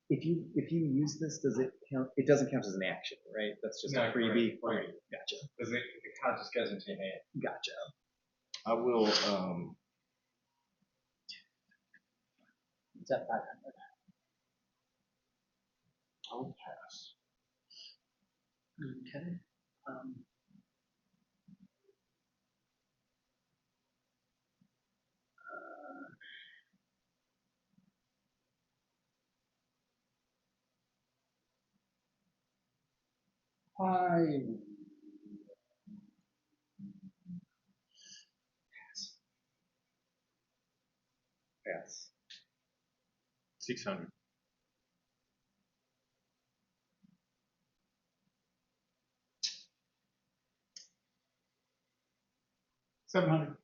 If you use this, does it count? It doesn't count as an action, right? That's just No, a freebie. correct. Okay, gotcha. Because the card just goes into your hand. Gotcha. I will, It's at 500. I'll pass. Okay. I Yes. 600. $700.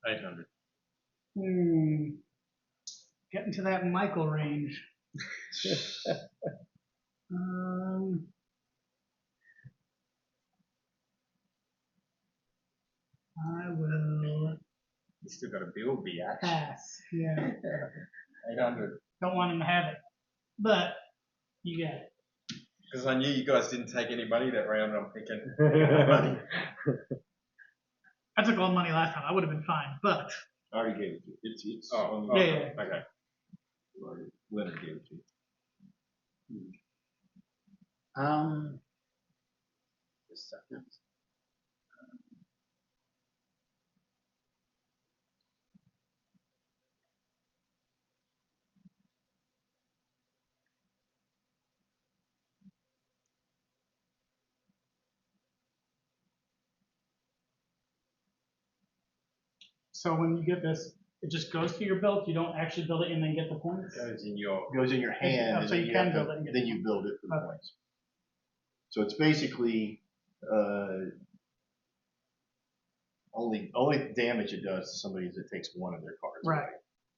800. Getting to that Michael range. I will You still got a bill, biatch. pass. Yeah. 800. Don't want him to have it. But you got it. Because I knew you guys didn't take any money that round, I'm thinking. I took all the money last time. I would have been fine. But I already gave it to you. It's Oh, on Yeah, okay. yeah. Okay. Leonard gave it to you. just a second. so when you get this, it just goes to your belt. You don't actually build it and then get the points. Goes in your. Goes in your hand, and so then you you can have build to, it and get then the you build it for the Okay. points. So it's basically, only damage it does to somebody is it takes one of their cards. Right.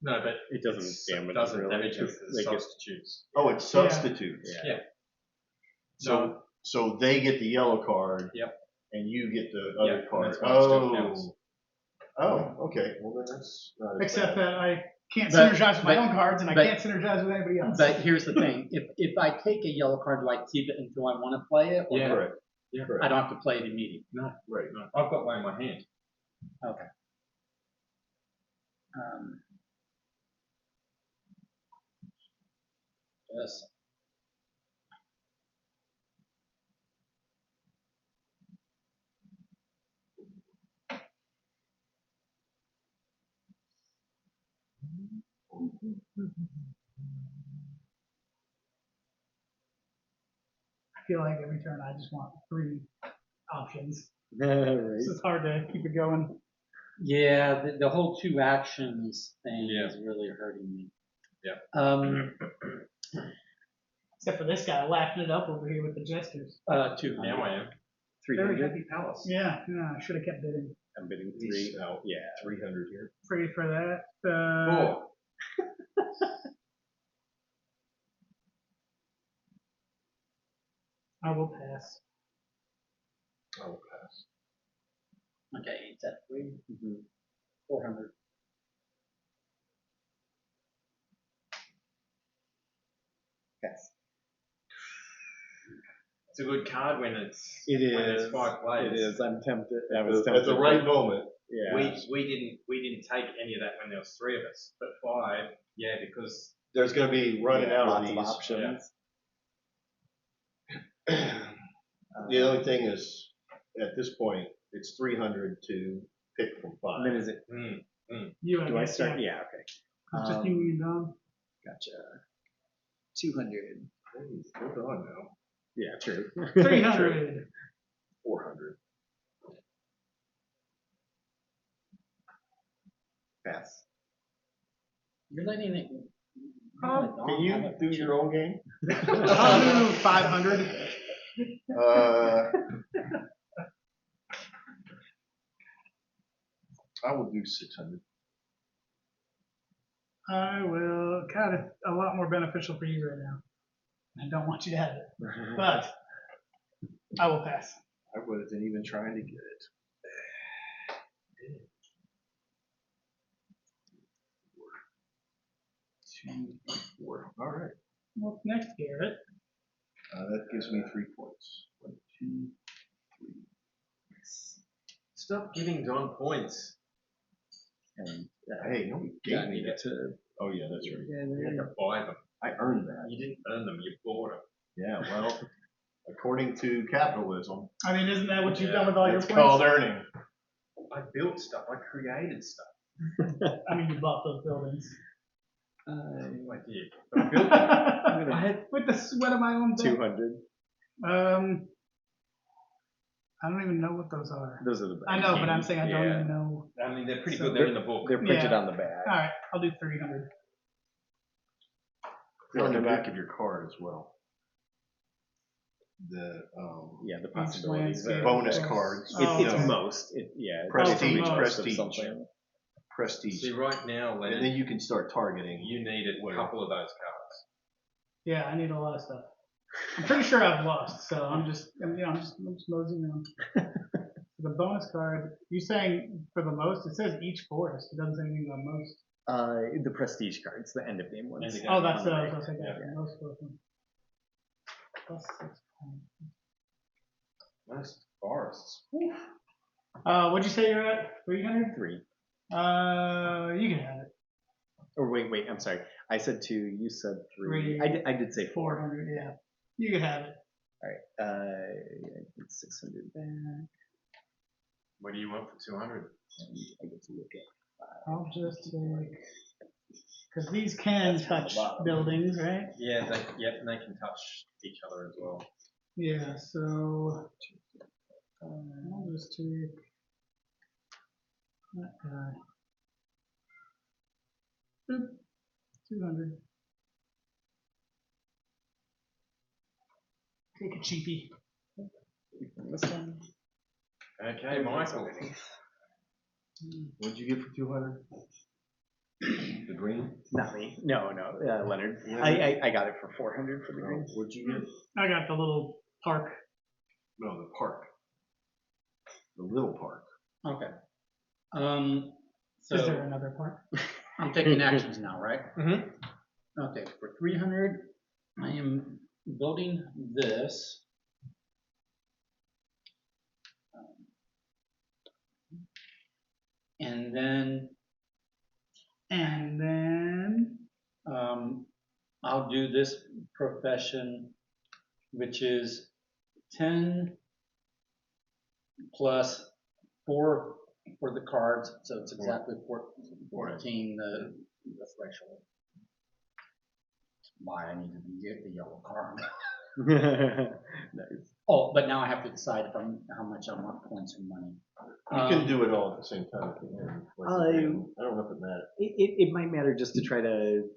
No, but It doesn't damage. doesn't really, damage because the they get- substitutes. Oh, it substitutes. Yeah. So they get the yellow card. Yep. And you get the other Yeah, card. that's why it still counts. Oh, okay. Well, then that's not as Except bad. that I can't But- synergize with my but- own cards and I but- can't synergize with anybody else. But here's the thing: if I take a yellow card, do I keep it until I want to play it? Or Yeah. Correct. Yeah. I don't have to play it immediately. No, Right. no. I've got one in my hand. Okay. Yes. I feel like every turn I just want 3 options. Right. It's just hard to keep it going. Yeah, the whole 2 actions thing Yeah. is really hurting me. Yeah. Except for this guy laughing it up over here with the jesters. 200. Now I am. Very 300. happy palace. Yeah, I should have kept bidding. I'm bidding He's 3. out. Yeah. 300 here. Free for that. 4. I will pass. I will pass. Okay, it's at 3. Mhm. 400. Pass. It's a good card when it's It when is. it's 5 players. It is. I'm tempted. I At was the tempted. right moment. Yeah. We didn't take any of that when there was 3 of us, but 5, yeah, because There's going to be running out lots of of these. options. The only thing is, at this point, it's 300 to pick from 5. And then is it? You, Do I guess, start? yeah. Yeah. Okay. It's just you and Dom. Gotcha. 200. Hey, hold on now. Yeah. True. 300. 400. Pass. You're letting it. Can you do your own game? I'll do 500. I will do 600. I will. God, it's a lot more beneficial for you right now. I don't want you to have it, but I will pass. I wasn't even trying to get it. 2, 4. All right. What's next, Garrett? That gives me 3 points. 1, 2, 3. stop giving Don points. And Hey, nobody yeah, I gave me needed that. to. Oh yeah, that's right. You had to buy them. I earned that. You didn't earn them. You bought them. Yeah, well, according to capitalism, I mean, isn't that what you've done with all your it's points? called earning. I built stuff. I created stuff. I mean, you bought those buildings. I did. I built them. With the sweat of my own back. 200. I don't even know what those are. Those are the. I know, but I'm saying I don't Yeah. even know. I mean, they're pretty So good. They're in the book. They're printed Yeah. on the back. All right, I'll do 300. They're on the back of your card as well. Yeah, the possibilities. landscape. Bonus Yes. cards. Oh, It's okay. most. Yeah. Prestige, most of prestige. something. Prestige. See, right now, And Leonard, then you can start targeting. you need a couple of those cards. Yeah, I need a lot of stuff. I'm pretty sure I've lost, so I'm just moseying on. The bonus card. You're saying for the most? It says each forest. It doesn't say anything about most. The prestige cards, the end of game ones. End of game. Oh, that's On I the was right. gonna say that. Yeah. Most of them. Plus 6 points. Most forests. What'd you say you're at? 300? 3. You can have it. Or wait. I'm sorry. I said 2. You said 3. 3. I did say 4. 400. Yeah, you can have it. All right. I did 600 back. What do you want for 200? And I get to look at. I'll just take because these can That's from the touch bottom. buildings, right? Yeah, and they can touch each other as well. Yeah. So I'll just take that guy. Boop. 200. Take a cheapie. This one. Okay, Michael. What'd you get for 200? The green? Not me. No. Leonard. Leonard. I got it for 400 for the green. What'd you get? I got the little park. No, the park. The little park. Okay. Is there So another park? I'm taking actions now, right? Mhm. Okay, for 300, I am building this. And then I'll do this profession, which is 10 plus 4 for the cards, so it's exactly 14 the threshold. Why I need to get the yellow card. Nice. Oh, but now I have to decide if how much I want points or money. You can do it all at the same time at the end. I don't know if it matters. It might matter just to try to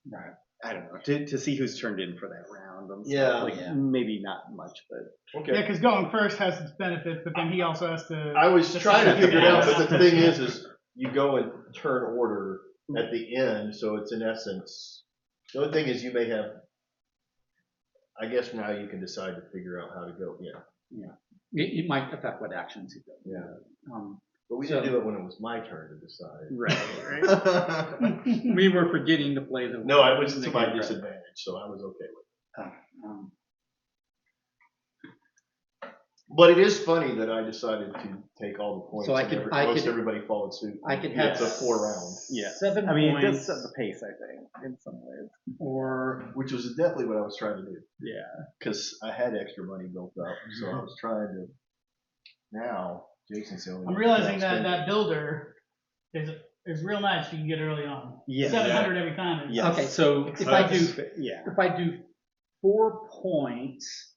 Right. I don't know, to see who's turned in for that round. And stuff. Yeah. Like, Yeah. maybe not much, but Okay. Yeah, because going first has its benefits, but then he also has to. I was trying to figure it out, but the Yeah. thing is you go in turn order at the end, so it's in essence. The only thing is you may have. I guess now you can decide to figure out how to go. Yeah. It might affect what actions you do. Yeah. Um, But we So- didn't do it when it was my turn to decide. right. we were forgetting to play the. No, I was to the my game, right? disadvantage, so I was okay with it. Um, But it is funny that I decided to take all the points. So I and could- most everybody followed suit. I could It's have a 4 round, Yeah. 7 I mean, it does points, set the pace, I think, in some ways. or which was definitely what I was trying to do. Yeah. Because I had extra money built up, so I was trying to. Now, Jason's the only I'm one realizing without that builder is real nice. You can get early on. Yeah. 700 every time. Yeah. okay. So if I do Yeah. 4 points,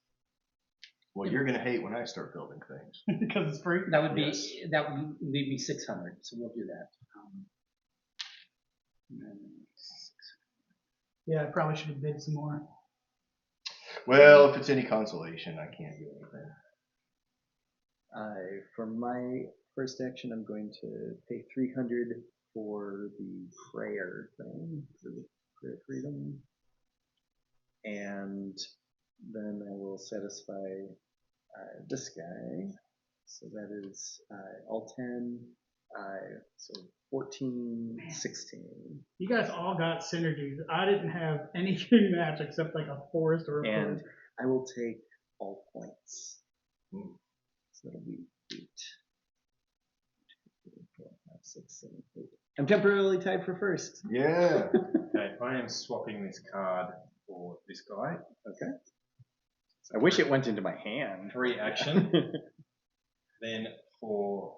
Well, you're gonna hate when I start building things. Because it's free. that would be Yes. that would leave me 600. So we'll do that. And then 600. Yeah, I probably should have bid some more. Well, if it's any consolation, I can't do anything. For my first action, I'm going to pay 300 for the prayer thing, for the prayer freedom, and then I will satisfy this guy. So that is all 10. So 14, 16. You guys all got synergies. I didn't have anything match except like a forest or a And forest. I will take all points. Hmm. So that'll be 8. 2, 3, 4, 5, 6, 7, 8. I'm temporarily tied for first. Yeah. Okay, I am swapping this card for this guy. Okay. I wish it went into my hand. Free action. Then for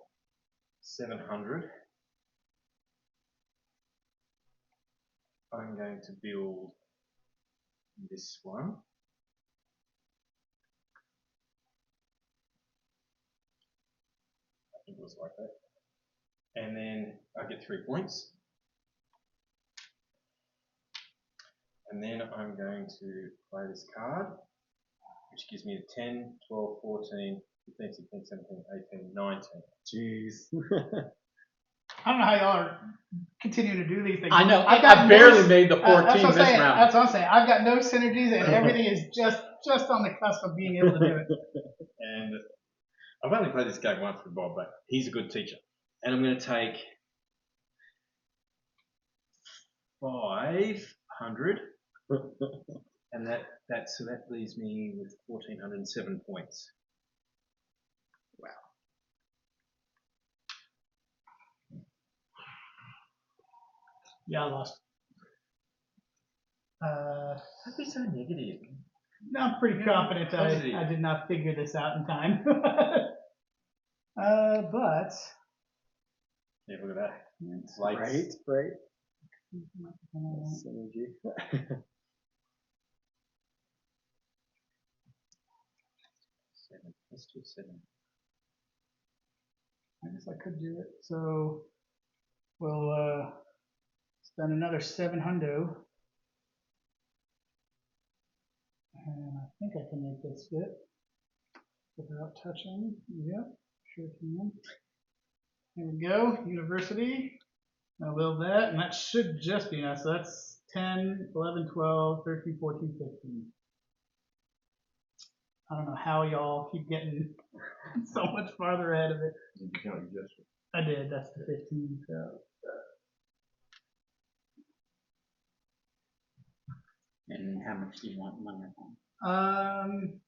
700, I'm going to build this one. I think it was like that. And then I get 3 points. And then I'm going to play this card, which gives me a 10, 12, 14, 15, 16, 17, 18, 19. Jeez. I don't know how y'all are continuing to do these things. I know. I've got I barely no- made the 14 that's what I'm this saying. round. That's what I'm saying. I've got no synergies, and everything is just on the cusp of being able to do it. And I've only played this game once with Bob, but he's a good teacher. And I'm going to take 500, and that leaves me with 1,407 points. Yeah, I lost. Don't be so negative. No, I'm pretty confident positive. I did not figure this out in time. But Yeah, look at that. Lights. Right. Synergy. 7. Let's do 7. I guess I could do it. So we'll spend another 700. And I think I can make this fit without touching. Yep, sure can. There we go, university. I'll build that, and that should just be enough. So that's 10, 11, 12, 13, 14, 15. I don't know how y'all keep getting so much farther ahead of it. Did you count your gesture? I did, that's the 15. So. And how much do you want money on?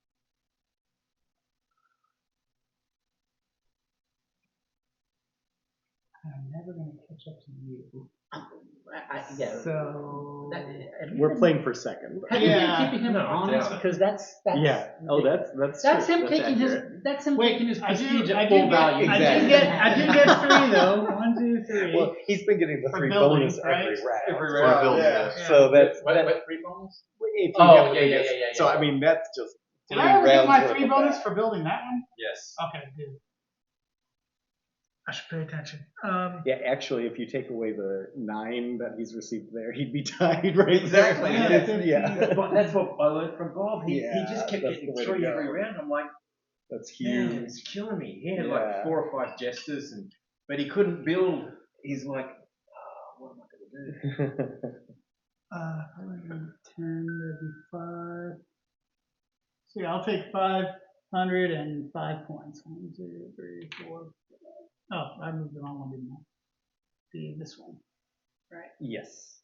I'm never gonna catch up to you. Yeah. So We're playing for second. Have you Yeah. been keeping him No, I honest? doubt it. Because that's Yeah. Oh, that's that's true. him taking accurate. that's him Wait, taking his I do- prestige I at do full get- value. I Exactly. do get 3 though. 1, 2, 3. Well, he's been getting the For 3 building, bonus right? every round. Every For round. building, Yeah. yes. So that's Wait, 3 bonus? if you Oh, have yeah, to yeah, guess. yeah, yeah, So yeah. I mean, that's just Did I ever get rounds my worth 3 of bonus that. for building that one? Yes. Okay, good. I should pay attention. Yeah, actually, if you take away the 9 that he's received there, he'd be tied right Exactly. there. Yeah, It's- yeah. But that's what I learned from Bob. He Yeah, just kept that's getting the way to 3 every go. round. I'm like, That's man, huge. it's killing me. He had Yeah. like 4 or 5 jesters, but he couldn't build. He's like, oh, what am I going to do? 10, that'd be 5. So yeah, I'll take 505 points. 1, 2, 3, 4. Oh, I moved the wrong one, didn't I? This one. Right. Yes.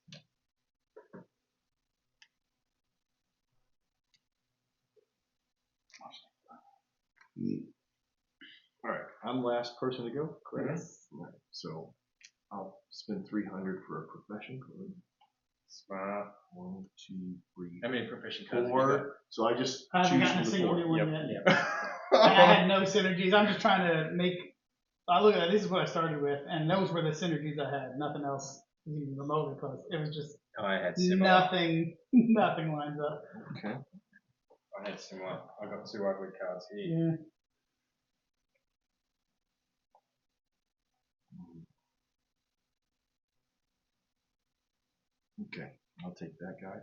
All right, I'm last person to go, correct? Yes. All right, so I'll spend 300 for a profession card. Smart. 1, 2, 3, How many profession cards have you got? 4. So I just I haven't choose gotten a from the single 4. new one Yep. yet. I had no synergies. I'm just trying to make. I look at it, this is what I started with, and those were the synergies I had. Nothing else was even remotely close. It was just I had similar. nothing lines up. Okay. I had similar. I got 2 ugly cards here. Yeah. Okay, I'll take that guy.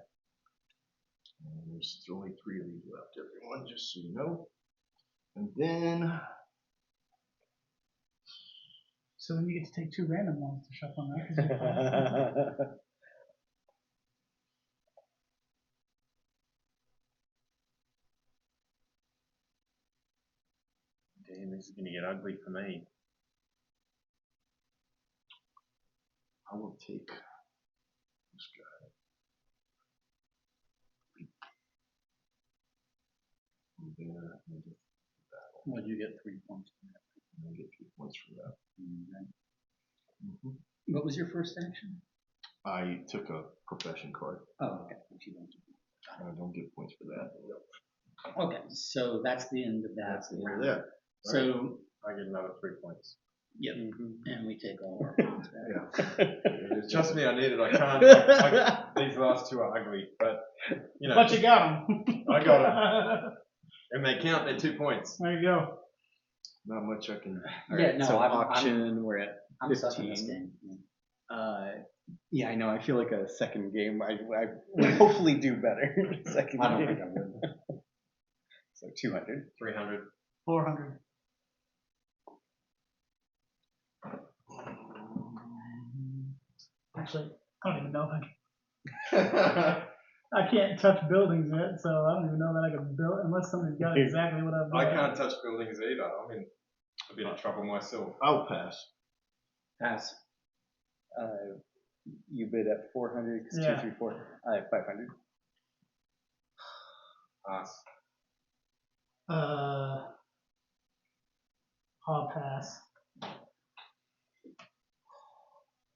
And there's only 3 of these left, everyone, just so you know. And then, So then you get to take 2 random ones to shuffle on that. 'Cause you're fine. Damn, this is going to get ugly for me. I will take this guy. And there, and just Well, you get 3 points. and I get 2 points for that. Okay. What was your first action? I took a profession card. Oh, okay. Which you don't do. I don't get points for that. Okay, so that's the end of that. That's the end of round. that. So, I get another 3 points. yep, Mhm. and we take all our points back. Yeah. Trust me, I need it. I can't. These last 2 are ugly, but you know, But you got them. I got them, and they count. They're 2 points. There you go. Not much I can. All Yeah, right, no, so I'm- auction, we're at I'm stuck in this 15. game. Yeah. Yeah, I know. I feel like a second game. I would hopefully do better. Second I don't game. think I would. So 200. 300. 400. Actually, I don't even know if I can. I can't touch buildings yet, so I don't even know that I can build unless somebody's got exactly what I've got. I can't touch buildings either. I'm in a bit of trouble myself. I'll pass. Pass. You bid at 400 because Yeah. 2, 3, 4. I have 500. Pass. I'll pass.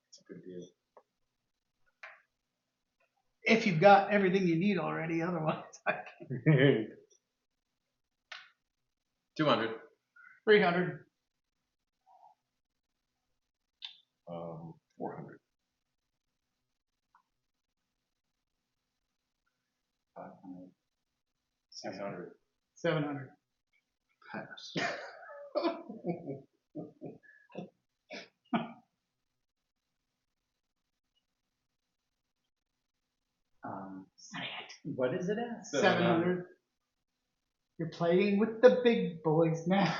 It's a good deal. If you've got everything you need already, otherwise I can. 200. 300. 400. 600. 700. Pass. What is it at? 700. You're playing with the big boys now.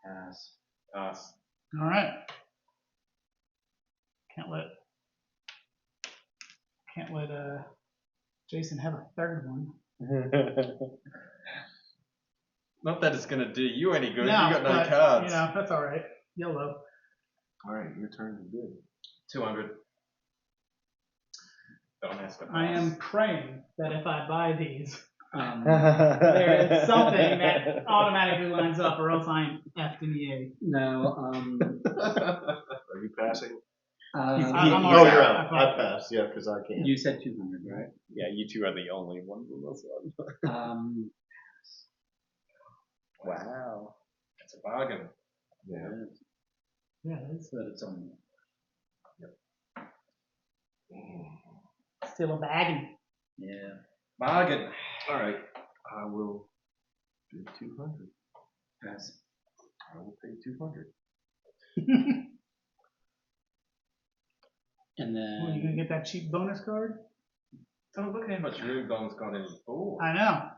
Pass. Pass. All right. Can't let Jason have a third one. Not that it's going to do you any good. No, You got no but, cards. You know, that's all right. YOLO. All right, your turn to bid. 200. Don has to pass. I am praying that if I buy these, Um, there is something that automatically lines up, or else I'm effed in the A. no. Are you passing? I'm Oh, all you're set. out. I I pass, yeah, because I can't. You said 200, right? Yeah, you two are the only ones in this one. Wow. It's a bargain. Yeah. Yeah, it's But it's on. still a bagging. Yeah. Bargain. All right. I will do 200. Yes. I will pay 200. And Well, you gonna then get that cheap bonus card? Oh, look how much room Don's got in his board. I know.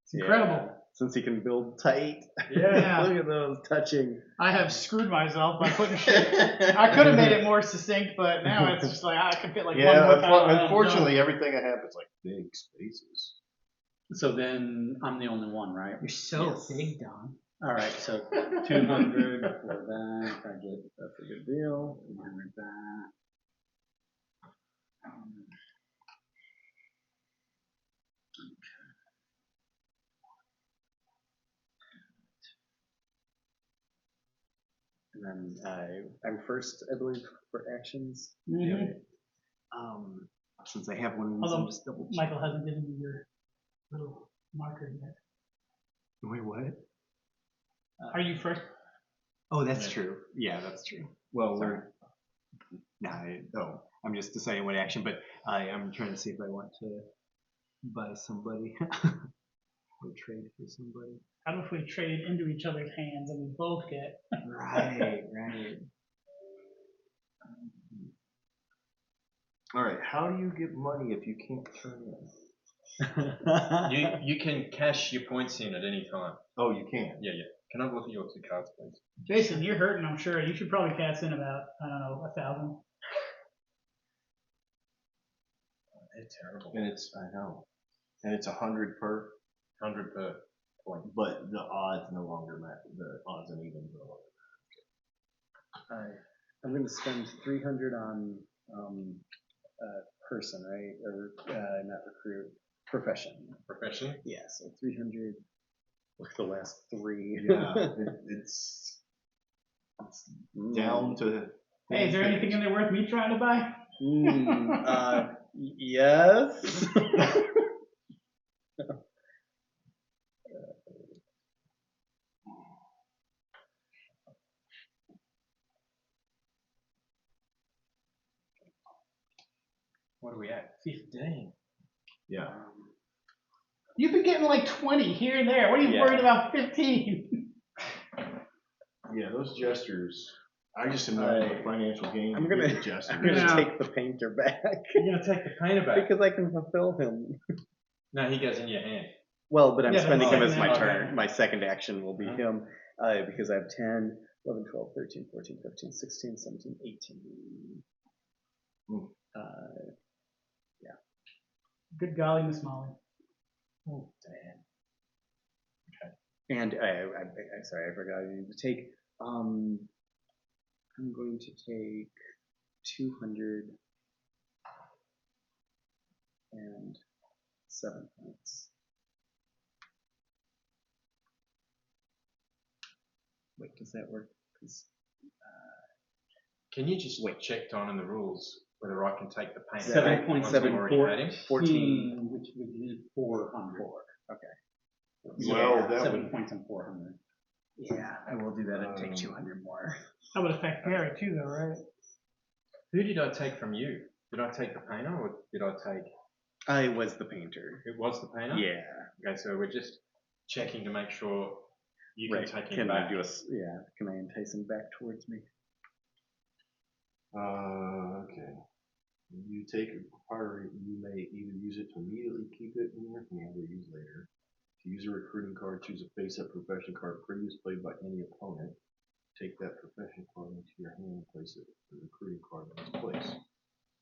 It's incredible. Yeah, since he can build tight. Yeah. Look at those touching. I have screwed myself by putting shit. I could have made it more succinct, but now it's just like I can fit like one more Yeah, tile. and I'm unfortunately, everything I have is like big spaces. so then I'm the only one, right? You're so Yes. big, Don. All right, so 200 for that. I get That's a good deal. 200 that. And then I'm first, I believe, for actions. Mhm. Since I have one of these, Although I'm just double check. Michael hasn't given you your little marker yet. Wait, what? Are you first? Oh, that's Yeah. true. Yeah, that's true. Well, Sorry. I'm just deciding what action, but I'm trying to see if I want to buy somebody or trade for somebody. How about if we trade into each other's hands and we both get? Right. All right, how do you get money if you can't turn in? You can cash your points in at any time. Oh, you can. Yeah. Can I look at your 2 cards, please? Jason, you're hurting. I'm sure you should probably cast in about 1,000. They're terrible. And I know. And it's 100 per, 100 per point. but the odds no longer matter. The odds and evens no longer I'm going to spend 300 on person, right? Or not recruit, profession. Profession? Yeah, so 300 with the last 3. matter. Yeah, it's down to. Hey, is there anything in there worth me trying to buy? Yes. What are we at? 15. Yeah. You've been getting like 20 here and there. What are you Yeah. worried about 15? Yeah, those gestures. I just am not in a financial gain. I'm gonna- with the gestures. I'm going to Yeah. take the painter back You're going to take the painter back? because I can fulfill him. No, he goes in your hand. Well, but I'm Yeah, spending but him as my okay. turn. My second action will be Mhm. him because I have 10, 11, 12, 13, 14, 15, 16, 17, 18. Hmm. Good golly, Miss Molly. Oh, damn. And sorry, I forgot I need to take. I'm going to take 207 points. Wait, does that work? 'Cause, Can you just check Don in the rules whether I can take the painter 7 back points, once I've 7 already had him? 14. which would be 400. Well, that 7 would. points and 400. Yeah, I will do that and take 200 more. That would affect Garrett too, though, right? Who did I take from you? Did I take the painter or did I take... I was the painter. It was the painter? Yeah. Okay, so we're just checking to make sure you Right. can take him Can back. I do can I entice him back towards me? Okay. You take a card, you may either use it to immediately keep it in your hand or use later. To use a recruiting card, choose a face-up profession card previously played by any opponent. Take that profession card into your hand and place it the recruiting card in its place.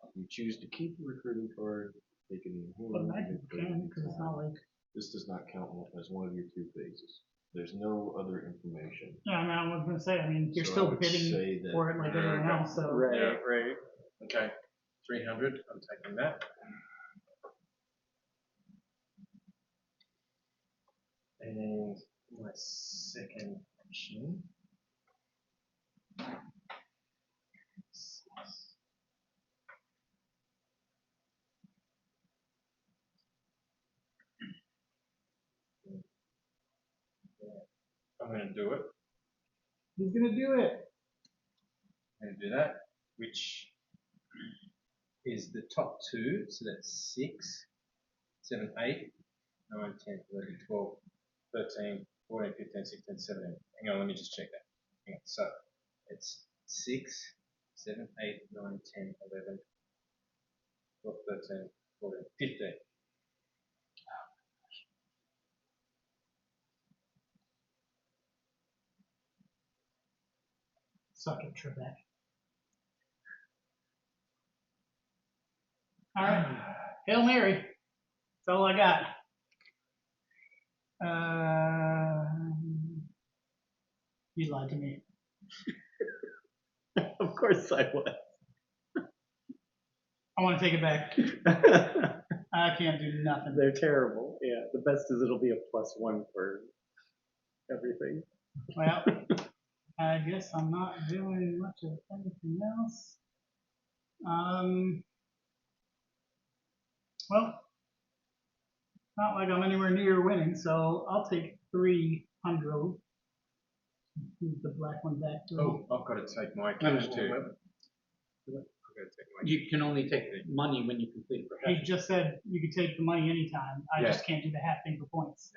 If you choose to keep the recruiting card, take it in your hand. But and imagine play it can because it's not like. This does not count as one of your 2 phases. There's no other information. Yeah, I mean, I was gonna say. I mean, you're So I still would bidding say that- for it like everyone else. So. Yeah. Right. Okay, 300, I'm taking that. And my second action. I'm going to do it. He's gonna do it. I'm going to do that, which is the top 2. So that's 6, 7, 8, 9, 10, 11, 12, 13, 14, 15, 16, 17. Hang on, let me just check that. Hang on. So it's 6, 7, 8, 9, 10, 11, 12, 13, 14, 15. Suck it, Trebek. All right. Hail Mary. That's all I got. You lied to me. Of course I I want to take it back. was. I can't do nothing. They're terrible. Yeah, the best is it'll be a +1 for everything. Well, I guess I'm not doing much of anything else. Well, not like I'm anywhere near winning, so I'll take 300. Move the black one back to Oh, I've got to take my cash too. I've got to take my You can only take money when you complete a He profession. just said you could take the money anytime. I Yeah. just can't do the half thing for points.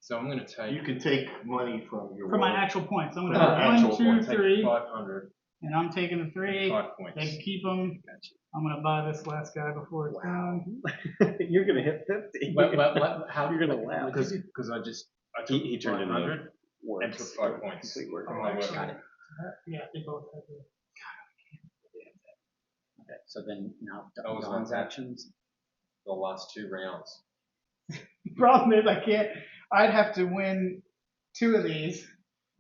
So I'm going to take. You can take money from your For my wallet. actual points, I'm For gonna your go actual 1, 2, I'll take 3, 500. and I'm taking the 3. 5 points. They can keep them. I'm gonna buy this last guy before it's done. You're gonna hit 50. How You're gonna laugh. Because I took He turned into 500 works. and took 5 points. Complete work. from my work. Got it. Yeah, they both have the. Okay, so then now I was Don's like that. actions. The last 2 rounds. Problem is, I can't. I'd have to win 2 of these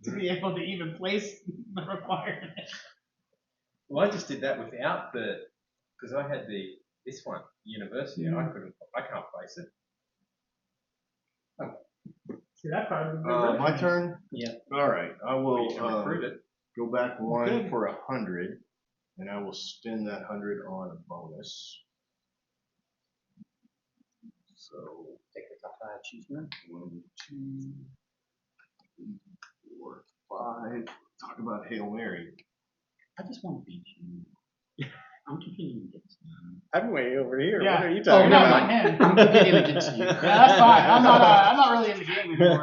to be able to even place the requirement. Well, I just did that without because I had this one, university, and I can't place it. See, that card would be good. My turn? Yeah. All right, I will You can recruit it. go back 1 Okay. for 100, and I will spend that 100 on a bonus. So Take the top 5, choose one. 1, 2, 3, 4, 5. Talk about Hail Mary. I just want to beat you. I'm competing against you. I'm way over here. Yeah. What are you Oh, talking no, about? not him. I'm competing against you. Yeah, that's fine. I'm not really in the game anymore.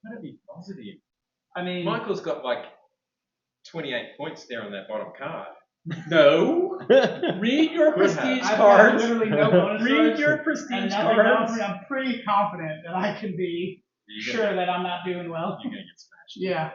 Gotta be positive. I mean, Michael's got like 28 points there on that bottom card. No. Read your prestige I've got cards. literally no bonus Read cards, your and prestige nothing cards. else. I'm pretty confident that I can be sure that I'm not doing well. You're gonna get smashed. Yeah.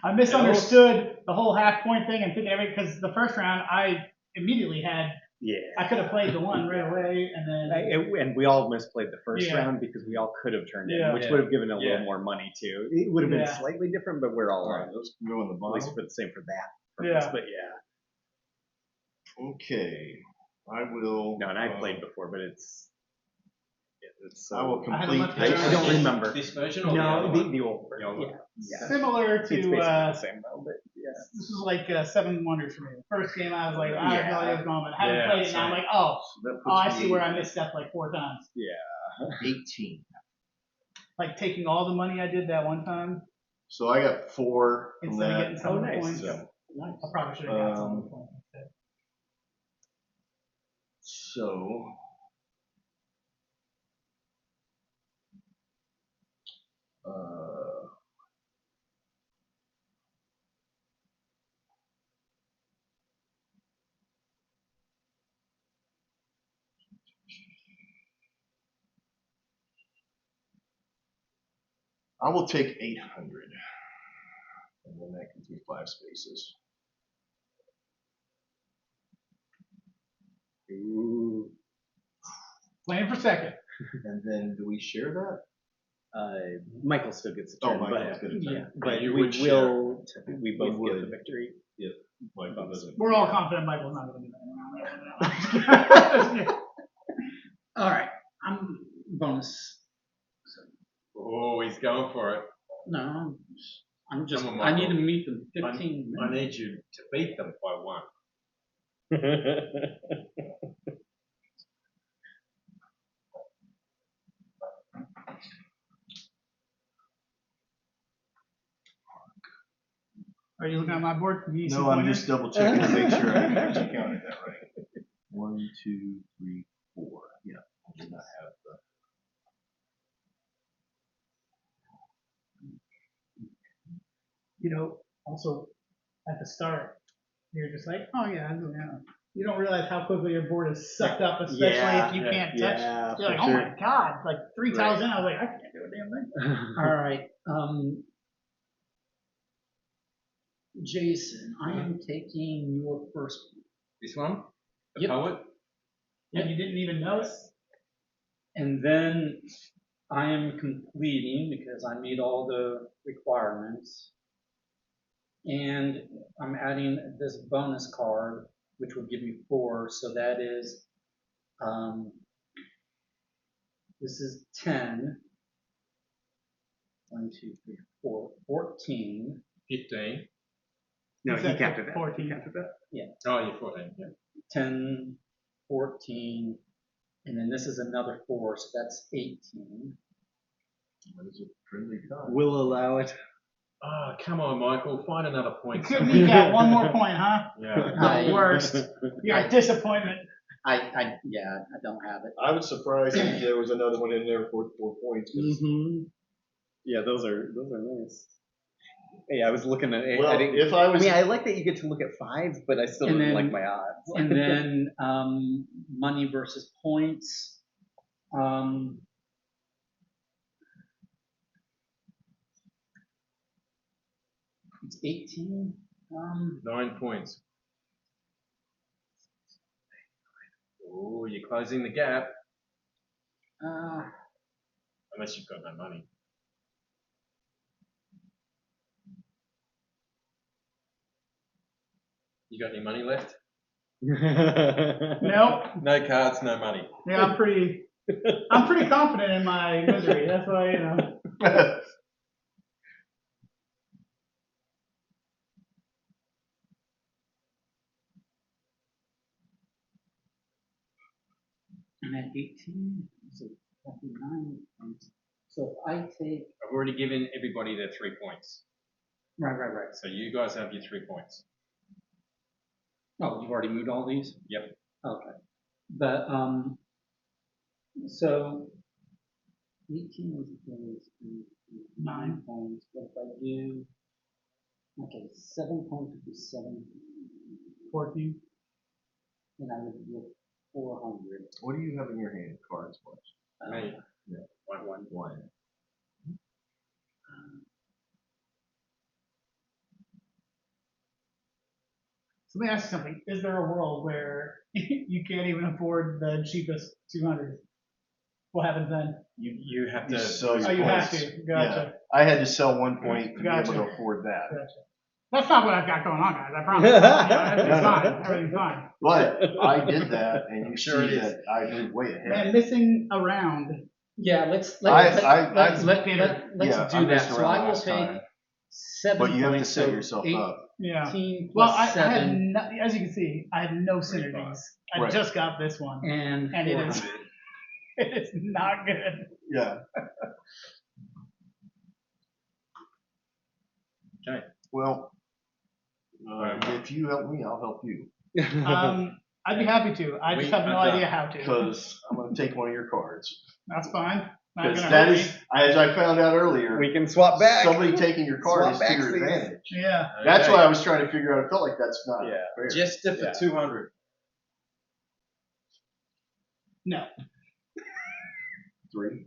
I misunderstood the whole half point thing and thinking because the first round I immediately had. Yeah. I could have played the one right away, and then And we all misplayed the first Yeah. round because we all could have turned Yeah. in, which Yeah. would have given a Yeah. little more money too. It would have been Yeah. slightly different, but we're all All right, on. let's go in the At least bottom. for the same for that purpose. Yeah. But yeah. Okay, I will. No, and I played before, but it's I will I had a complete. much I better- don't remember. This version or the No, other the one? old version. The old one. Yeah. Yeah. similar It's basically to the same though, but yeah. this was like 7 Wonders for me. The first game I was like, I have no idea what's going on. I haven't Yeah, played it now. I'm same. like, oh, That puts I me see where I at misstepped like 4 times. 18. Like taking all the money I did that one time So I got 4 from instead of that. getting some of the nice. points. So, I probably should have got some of the points instead. so I will take 800, and then that gives me 5 spaces. Ooh. Playing for second. And then do we share that? Michael still gets a Oh, turn, Michael but gets a turn. yeah, but You we would share. will. We both We get the would. victory. Michael doesn't. We're all confident Michael's not going to do that. All right. I'm bonus. Oh, he's going for it. No, I'm just. Come on, I need to Michael. meet them 15 I minutes. need you to beat them by 1. Are you looking at my board? Can you see No, I'm pointers? just double checking to make sure I actually counted that right. 1, 1, 2, 3, 4. Yeah, I do not have the. You know, also at the start, you're just like, oh yeah, I'm doing that. You don't realize how quickly your board is sucked up, especially Yeah, if you can't touch. yeah, You're like, for oh sure. my god! Like 3 Right. tiles in, I was like, I can't do a damn thing. All right. Jason, I am taking your first. This one, the Yep. poet. And you didn't even know it. And then I am completing because I meet all the requirements. And I'm adding this bonus card, which will give me 4. So that is, this is 10. 1, 2, 3, 4, 14. 15. No, Is he that counted that. 14? He counted that. Oh, you're 14. Yeah. 10, 14, and then this is another 4, so that's 18. What is it? Friendly time. We'll allow it. Oh, come on, Michael. Find another You point. couldn't eke out one more point, huh? Yeah. The worst. You're a disappointment. I don't have it. I was surprised if there was another one in there for 4 points. 'Cause Mm-hmm. Yeah, those are nice. Hey, I was looking at. Well, I didn't, if I was, I like that you get to look at 5, but I still And didn't then- like my odds. And then money versus points. It's 18. 9 points. Oh, you're closing the gap. Unless you've got no money. You got any money left? Nope. No cards, no money. Yeah, I'm pretty confident in my misery. That's why, you know. I'm at 18, so 29 points. So if I take, I've already given everybody their 3 points. right. So you guys have your 3 points. Oh, you've already moved all these? Yep. Okay. But, so 18 is 9 points, but if I do, okay, 7 points would be 7, 14. and I would do 400. what do you have in your hand? Cards, what? Me. Yeah. One. So let me ask you something. Is there a world where you can't even afford the cheapest 200? What happens then? You have You to. sell your Oh, you have points. to. Gotcha. I had to sell 1 point to be able Gotcha. to afford that. Gotcha. That's not what I've got going on, guys. I promise. You know, everything's fine. Everything's fine. But I did that, and you Sure it see is. that I moved way ahead. And missing a round. Yeah, let's I'm do messing that. So around I will last take time. 7 But you have to points, set so yourself 18 up. Yeah. plus Well, I had 7 no, as you can see, I had no synergies. I Right. just got this one, and and it is 400. it is not good. Yeah. Okay. Well, if you help me, I'll help you. I'd be happy to. I just We have no are done. idea how to. Because I'm going to take one of your cards. That's fine. Not Because gonna that hurt is, as I found out earlier, We can swap back. somebody taking your card Swap is to back your seats. advantage. me. Yeah. That's Okay. why I was trying to figure out. I felt like that's not Yeah. fair. Jester for Yeah. 200. No. 3.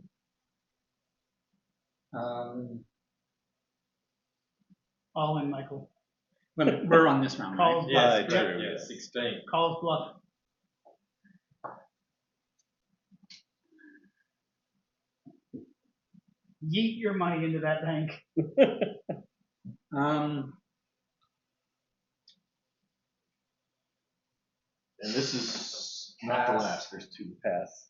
All in, Michael. We're on this round, Calls right? Yes, bluff. correct, Yep. yeah, 16. Calls bluff. Yeet your money into that bank. And this is not the last. There's 2. Pass.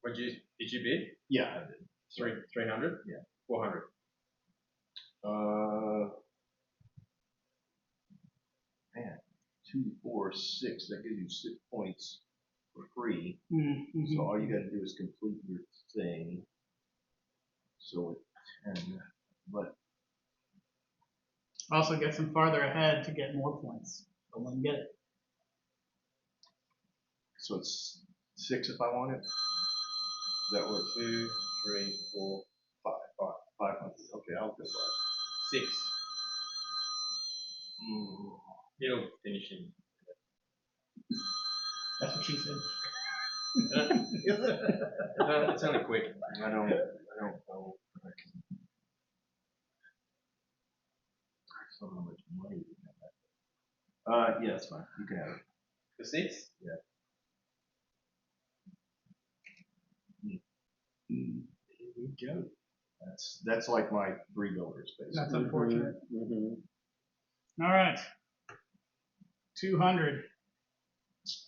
Did you bid? Yeah, I did. 300? Yeah. 400. Man, 2, 4, 6. That gives you 6 points for free. Mm-hmm. So all you got to do is complete your thing. So it's 10. But Also gets them farther ahead to get more points. But let them get it. So it's 6 if I want it. That was 2, 3, 4, 5. 500. Okay, I'll go 5. 6. It'll finish in. That's what she said. Is it? No, it's only quick. I don't know. I don't know how much money we have. Yeah, that's fine. You can have it. For 6? Yeah. Here we go. That's like my 3 builders, basically. That's unfortunate. Mm-hmm. All right. 200.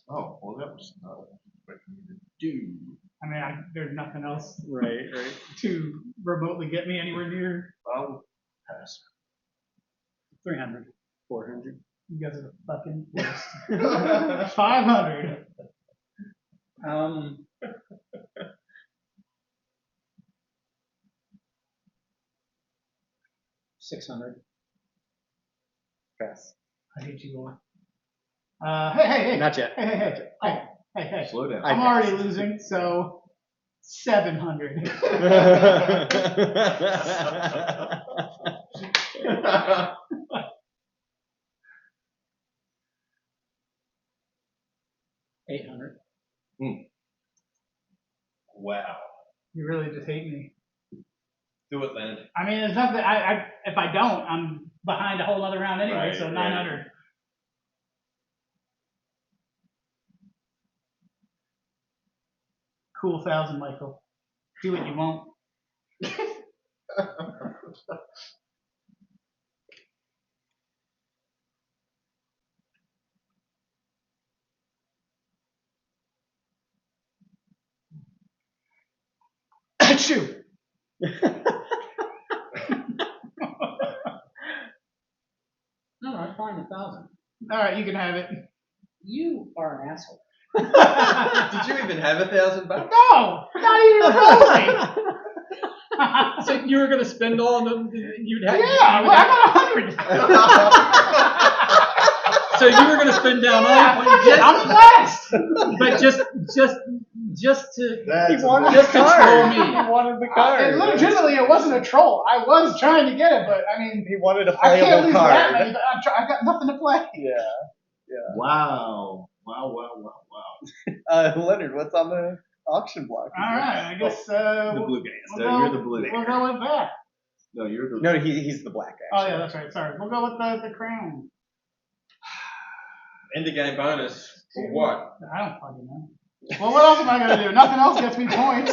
Oh, well, that was not what I was expecting you to do. I mean, there's nothing else Right. to remotely get me anywhere near. I'll pass. 300. 400. You guys are the fucking worst. 500. 600. Pass. I hate you all. Hey. Not yet. Hey. Slow down. I'm already losing, so 700. 800. Wow. You really just hate me. Do it, Leonard. I mean, there's nothing. If I don't, I'm behind a whole other round anyway. Right, so right. 900. Cool 1,000, Michael. Do what you want. Achoo! No, I find 1,000. All right, you can have it. You are an asshole. Did you even have $1,000? No, not even remotely. So you were going to spend all of them? You'd have. Yeah, well, I got 100. So you were going to spend down all Yeah, your fuck it, I'm last. but just to That's wanted just the control card. me. He wanted the card. And legitimately, it wasn't a troll. I was trying to get it, but I mean, He wanted a I can't playable lose that card. many. I got nothing to play. Wow. Leonard, what's on the auction block? All right, I guess The we'll, blue guy. we'll No, go, you're the blue. we'll go with that. No, you're the. No, he's the black Oh actually. yeah, that's right. Sorry, we'll go with the crown. End of game bonus. For what? I don't fucking know. Well, what else am I gonna do? Nothing else gets me points.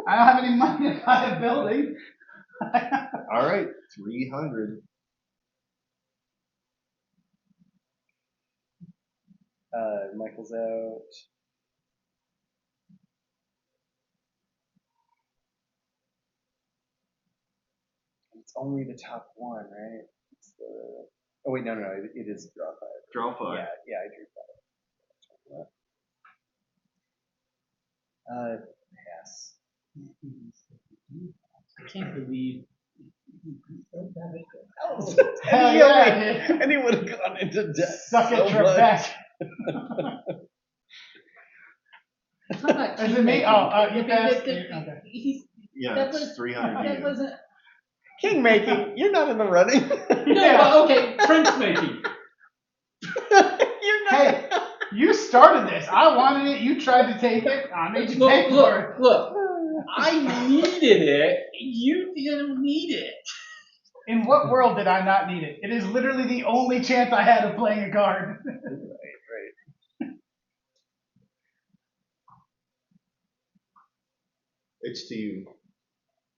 I don't have any money to buy a building. All right, 300. Michael's out. It's only the top one, right? It's the. Oh wait, no, it is draw 5. Draw 5. Yeah, I drew 5. Pass. I can't believe. Hell yeah, And he would have gone into debt. Suck it, so Trebek. It's not about Is it me? Oh, you passed. Okay. Yeah, it's 300 That you. wasn't. King making, you're not in the running. No, okay, Prince making. You're not. Hey, you started this. I wanted it. You tried to take it. I made you pay for it. Look. I needed it. You didn't need it. In what world did I not need it? It is literally the only chance I had of playing a card. Right. It's to you.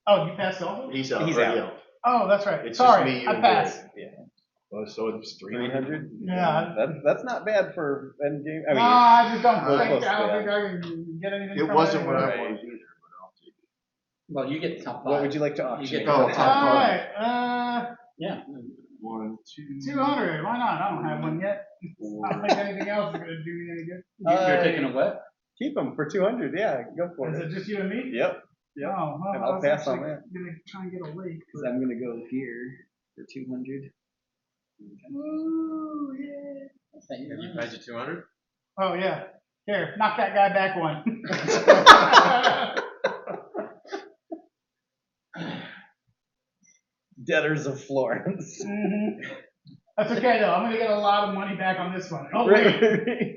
Oh, you passed also? He's out. He's already out. Oh, that's right. It's Sorry, just me, you, I and passed. Derek. Yeah. Well, so it's 300. 300? Yeah. That's not bad for end game. I No, mean, I just don't real think close, I don't yeah. think I can get anything. It from wasn't it what anyway. I wanted either, but I'll take it. Well, you get the top 5. what would you like to You auction? get the Oh, top top 5. All five. right. Yeah. 1, 2, 200. Why not? I don't have one yet. I don't think anything else is gonna do me any good. You're taking a what? Keep them for 200. Yeah, go for Is it. it just you and me? Yep. Yep. Oh, well, And I I'll was pass on actually that. gonna try and get a lake. Because I'm gonna go here for 200. Ooh, yeah. You paid your 200? Oh yeah. Here, knock that guy back one. Debtors of Florence. Mhm. That's okay though. I'm gonna get a lot of money back on this one. Oh wait,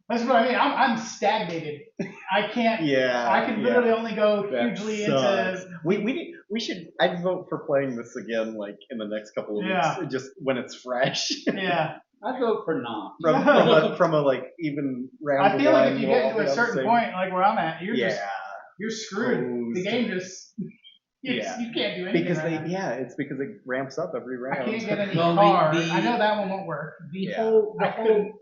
that's what I mean. I'm stagnated. I can't. Yeah. I can literally only go That hugely sucks. into. We should. I'd vote for playing this again, like in the next couple of Yeah. weeks, just when it's fresh. Yeah. I vote for not. from a like even round. I feel like if one, you we'll get all to be a on the certain same- point, like where I'm at, Yeah. you're screwed. The Hosed. game just. Yeah. You can't do anything. Because right now. it's because it ramps up every round. I can't get any Well, car. the- I know that one won't work. The Yeah. whole, I couldn't.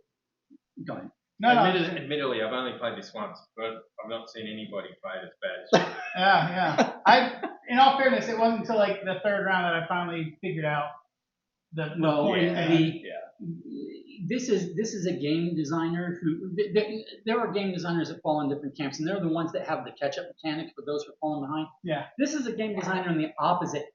Go ahead. No. Admittedly, I've only played this once, but I've not seen anybody play it as bad as you. Yeah. In all fairness, it wasn't until like the third round that I finally figured out the Well, point yeah. thing. this is a game designer who there are game designers that fall in different camps, and they're the ones that have the catch-up mechanic for those who are falling behind. Yeah. This is a game designer in the opposite.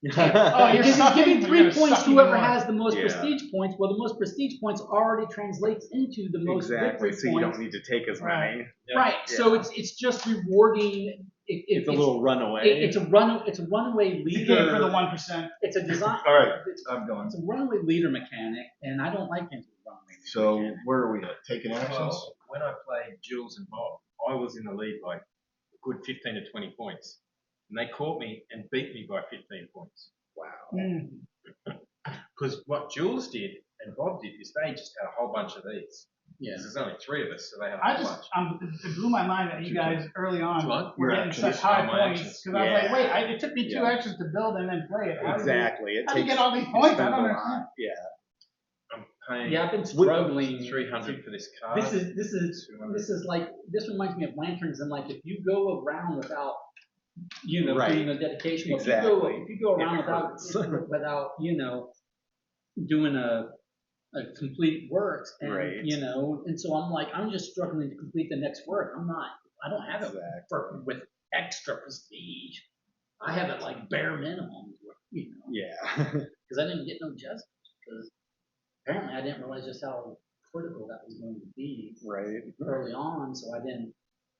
Oh, you're Because he's sucking, giving but 3 you're points to sucking whoever more. has the most Yeah. prestige points. Well, the most prestige points already translates into the most Exactly. victory So you points. don't need to take as Right. many. Right. So it's just rewarding. It's a little runaway. It's a runaway It's a leader. game for the 1%. It's a design. All right, It's, I'm going. it's a runaway leader mechanic, and I don't like games with runaway leader So mechanic. where are we at? Taking actions? Well, when I played Jules and Bob, I was in the lead by a good 15 to 20 points. And they caught me and beat me by 15 points. Wow. Mm. Because what Jules did and Bob did is they just had a whole bunch of these. Yeah. There's only 3 of us, so they had a I whole just, bunch. it blew my mind that you guys early on What? were Your getting actions. such high Oh, my points. actions. Because I was like, Yeah. wait, it took me 2 Yeah. actions to build and then play it. How did you- Exactly. It How do you takes. get all these it points? I spends don't a understand. lot. Yeah. I'm paying Yeah, I've been struggling. 300 for this card. This is like, this reminds me of lanterns, and like if you go around without, Right. doing a dedication. Well, Exactly. If you go around It without without doing a complete works, and Right. and so I'm like, I'm just struggling to complete the next work. I don't have it Exactly. with extra prestige. I have it like bare minimum, Yeah. because I didn't get no justice. Because apparently I didn't realize just how critical that was going to be Right. early on, so I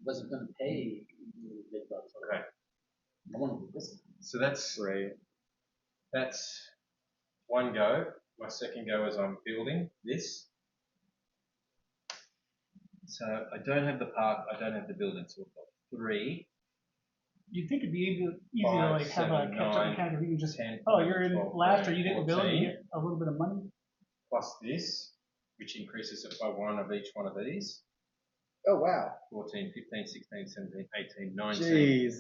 wasn't going to pay big bucks. Okay. I wanted to do this. So that's Right. one go. My second go is I'm building this. So I don't have the park, I don't have the building, so I've got 3, You'd think it'd be easier to 5, like have a 7, catch-up 9, mechanic if you can just, 10, oh, you're in 12, last or 13, you didn't build, you 14, get a little bit of money. plus this, which increases it by 1 of each one of these. Oh wow. 14, 15, 16, 17, 18, 19. Jeez.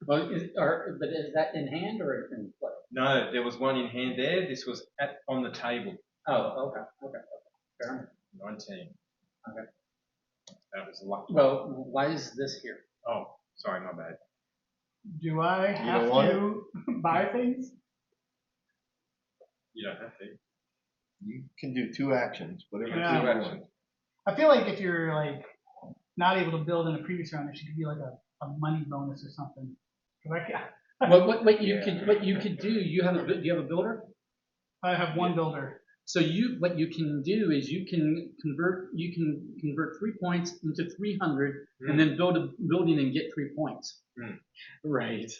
Well, but is that in hand or in play? No, there was one in hand there. This was on the table. Oh, okay. Fair enough. 19. Okay. That was lucky. Well, why is this here? Oh, sorry, my bad. Do I have don't want to buy things? You don't have to. You can do 2 actions, whatever Yeah. you 2 want. actions. I feel like if you're like not able to build in a previous round, there should be like a money bonus or something. 'Cause I can't. What you could do? Do you have a builder? I have one builder. So what you can do is you can convert 3 points into 300, and then build a building and get 3 points. Right.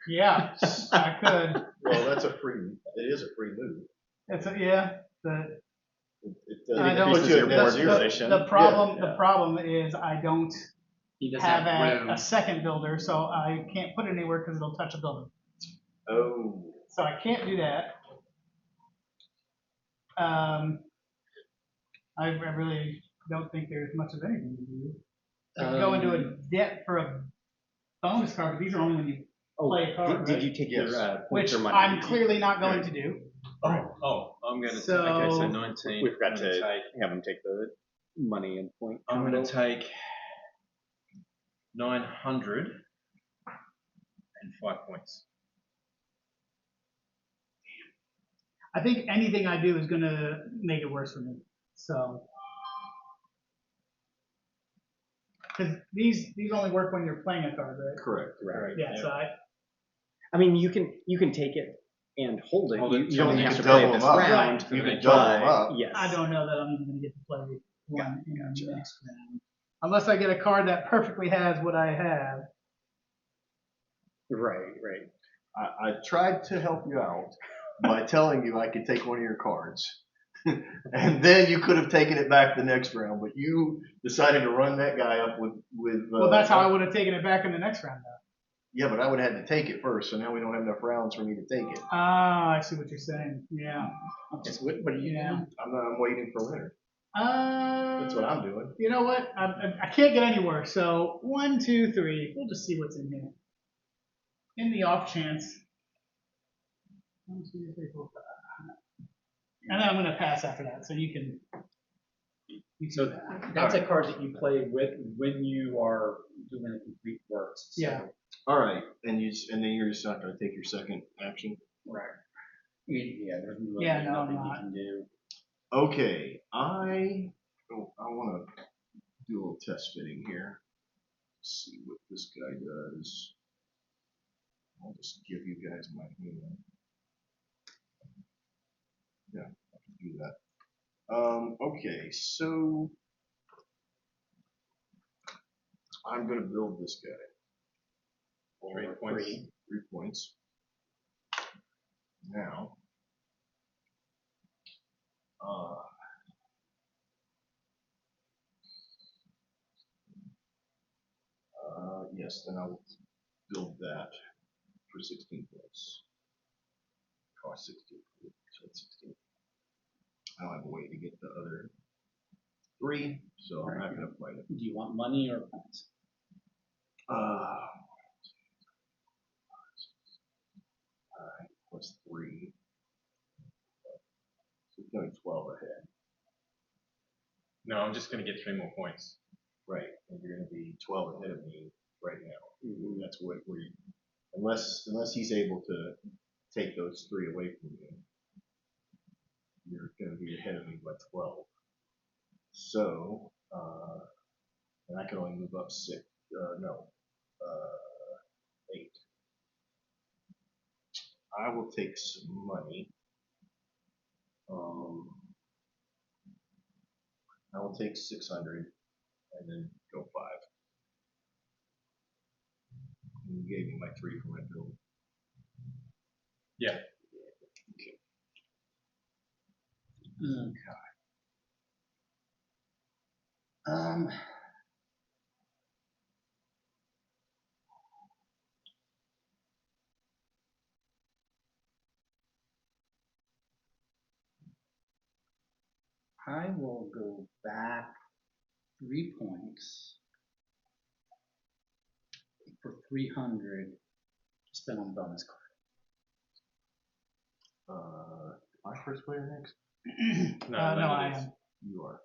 Yeah, I could. Well, it is a free move. It I know puts increases you your at net board zero. position. The problem, Yeah. the problem is I don't He doesn't have have room. a second builder, so I can't put it anywhere because it'll touch a building. Oh. So I can't do that. I really don't think there's much of anything to do. I can go into a debt for a bonus card, but these are only when you play a card, Did right? you take Yes. your Which points or money? I'm clearly not going to do. I'm going to So- take. Okay, so 19. We've got I'm gonna to take. have them take the money and point. I'm going to take 900 and 5 points. I think anything I do is going to make it worse for me. So, because these only work when you're playing a card, right? Correct. Right. Yeah. So I mean, you can take it and hold it. Hold it, You so don't you have can to play double it this them up. round. You can Right. double them But, up. yes. I don't know that I'm even going to get to play one in the next round. Unless I get a card that perfectly has what I have. Right, right. I tried to help you out by telling you I could take one of your cards. And then you could have taken it back the next round, but you decided to run that guy up with. Well, that's how I would have taken it back in the next round, though. Yeah, but I would have had to take it first, so now we don't have enough rounds for me to take it. Ah, I see what you're saying. Yeah. Okay, so what are you Yeah. doing? I'm waiting for Leonard. That's That's what I'm doing. You know what? I can't get anywhere. So 1, 2, 3. We'll just see what's in here. In the off chance. 1, 2, 3, 4, 5. And then I'm going to pass after that, so you can. So that's a card that you play with when you are doing a complete works. So, Yeah. All right, and then you're just not going to take your second action. right. Yeah, there's really Yeah, no, nothing I'm you not. can do. Okay, I want to do a little test fitting here. See what this guy does. I'll just give you guys my hand. Yeah, I can do that. Okay, so I'm gonna build this guy. 3 points. 3 points. Now, yes, then I'll build that for 16 points. Cost 16, so it's 16. I don't have a way to get the other 3, so I'm not gonna fight it. Do you want money or points? Alright, plus 3. So it's going 12 ahead. No, I'm just going to get 3 more points. Right, and you're gonna be 12 ahead of me right now. That's what unless he's able to take those 3 away from you, you're gonna be ahead of me by 12. So, and I can only move up 6. No, 8. I will take some money. I will take 600 and then go 5. And you gave me my 3 for my build. Yeah. Okay. I will go back 3 points for 300 spent on bonus card. Am I first player next? No, Leonard I is. am. You are.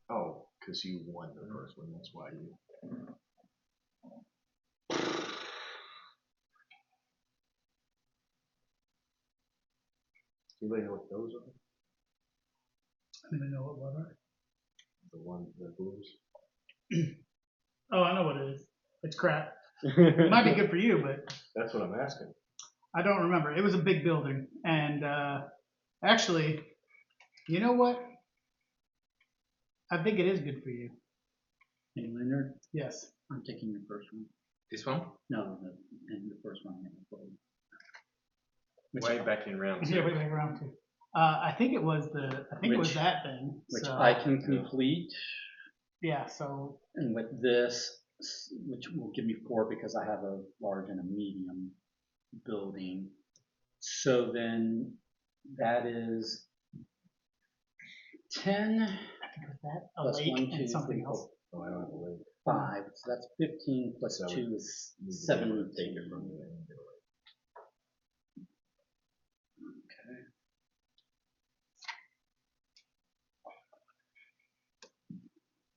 Oh, because you won the first one. That's why you. Anybody know what those are? I don't even know what are. The blues. Oh, I know what it is. It's crap. It might be good for you, but That's what I'm asking. I don't remember. It was a big building, and actually, you know what? I think it is good for you. Hey, Leonard, Yes. I'm taking your first one. This one? No, and the first one I'm going to play. Way back in round 2. Yeah, wait, around 2. I think it was it was Which- that thing. Which so, I can complete. Yeah. So And with this, which will give me 4 because I have a large and a medium building. So then that is 10 I think it was that a plus lake 1, 2, and something 3, else. 4, 5. So that's 15 plus 2 is 17. Okay.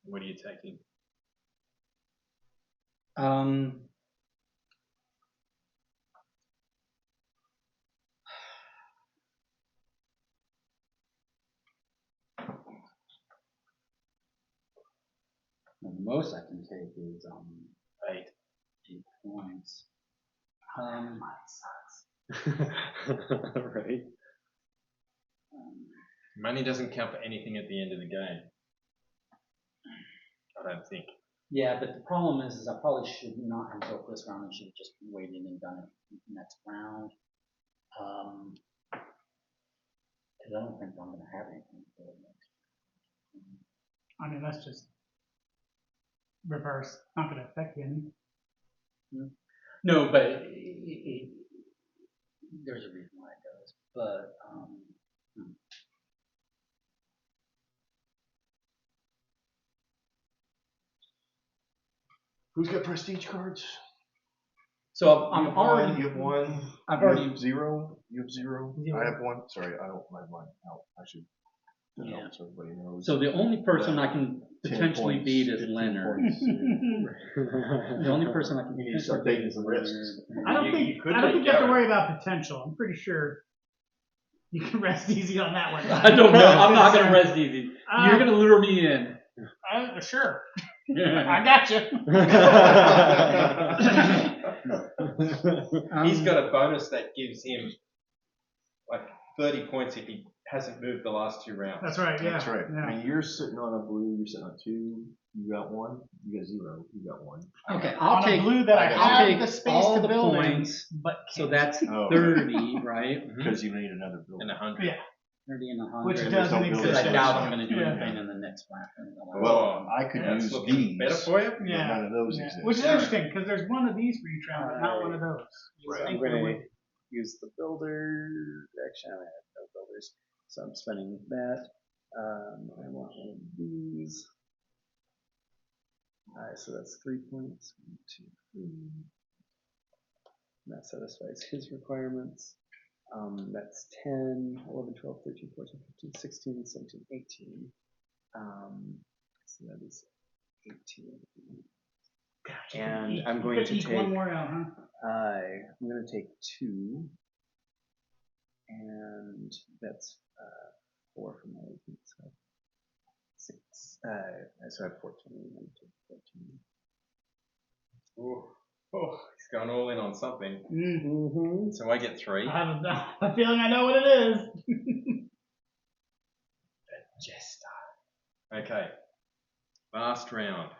What are you taking? The most I can take is 8. 8 points. Right. Money doesn't count for anything at the end of the game. I don't think. Yeah, but the problem is I probably should not have built this round. I should have just waited and done it next round. Because I don't think I'm going to have anything for the next. I mean, that's just reverse. Not going to affect you any. No, but there's a reason why it does. But Who's got prestige cards? so You have one. You have one. I've You already have zero. You have zero. Zero. I have one. Sorry, I don't have mine out. I should. Yeah. So everybody knows. So the only person I can 10 potentially points, beat is 15 Leonard. points. The only person I can You need to start taking some risks. I don't You think could I don't take think you have to Gavin. worry about potential. I'm pretty sure you can rest easy on that one. I don't know. I'm not going to rest easy. You're going to lure me in. Sure. I got you. He's got a bonus that gives him like 30 points if he hasn't moved the last 2 rounds. That's right. Yeah. That's right. Yeah. I mean, you're sitting on a blue. You're sitting on 2. You got 1. You got 0. You got 1. Okay, On I'll a take blue that I I'll have take the space all to the build points. in, but So can't. that's Oh. 30, right? Because you need another building. And 100. Yeah. 30 and 100. Which There's doesn't no building Because exist. I on doubt this I'm going to do Yeah. anything in the next round. Well, I could That's use looking these. better for you. but Yeah. None of those Yeah. exist. Which is interesting because there's one of these for each round, but not one of those. You Right. would I'm think there going would to use the builder. Actually, I have no builders, so I'm spending that. I want one of these. Alright, so that's 3 points. 1, 2, 3. And that satisfies his requirements. That's 10, 11, 12, 13, 14, 15, 16, 17, 18. So that is 18. And I'm going to eke take. one more out, huh? I'm going to take 2. And that's 4 from my agent, so 6. So I have 14. I'm going to take 14. Ooh. Oh, he's going all in on something. Mm. So I get 3. I have a feeling I know what it is. Jester. Okay. Last round.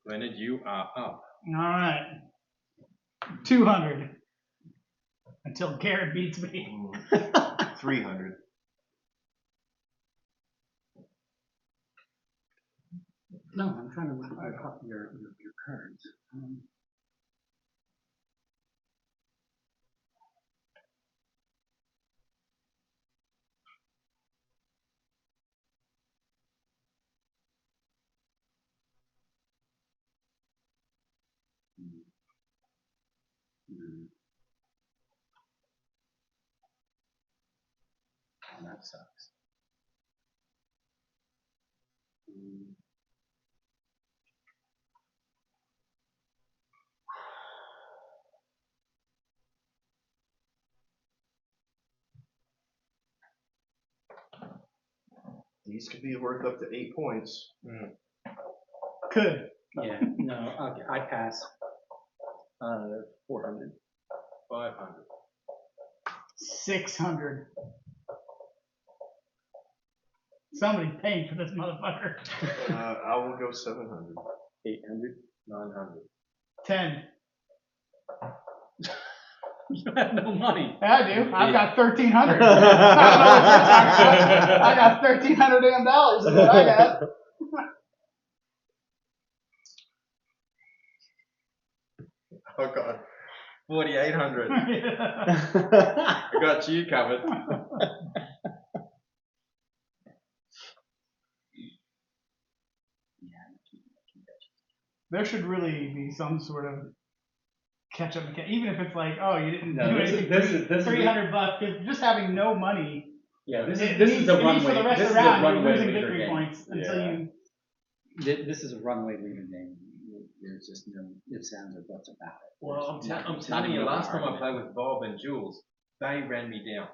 Leonard, you are up. All right. 200. Until Garrett beats me. 300. No, I'm trying to copy your cards. Oh, that sucks. These could be worth up to 8 points. Could. Yeah, no, okay, I pass. 400. 500. 600. Somebody paid for this motherfucker. I will go 700. 800. 900. 10. You have no money. Yeah, I do. I've got 1,300. I got 1,300 damn dollars is what I got. Oh God. 4,800. I got you covered. There should really be some sort of catch up mechanic, even if it's like, oh, you didn't No, do this is- anything. this is- this is- $300, because just having no money. Yeah, this it is means- a it means runway. for the rest This of is the a round, you're runway losing leader victory game. points until Yeah. you. This is a runway leader game. There's just no ifs, ands, or buts about it. Well, I'm Not telling you, even last time I argument. played with Bob and Jules, they ran me down.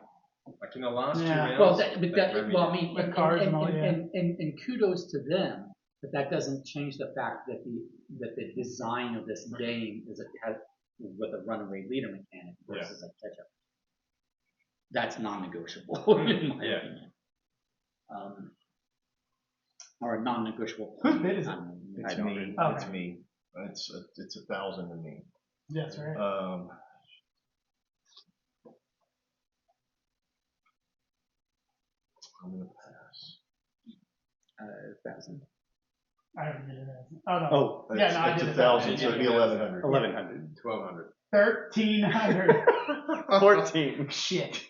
Like in the last 2 Yeah. rounds. Well, they ran me I down. mean, With cards and all, yeah. and kudos to them, but that doesn't change the fact that the design of this game is with a runaway leader mechanic versus a catch-up. That's non-negotiable in my Yeah. opinion. Or a non-negotiable. Whose bid is it? It's don't me. know. It's me. It's 1,000 to me. That's right. I'm gonna pass. 1,000. I already did it. Oh no. Oh, Yeah, no, I It's did it. 1,000, so it'd be 1,100. 1,100. 1,200. 1,300. 14. Shit.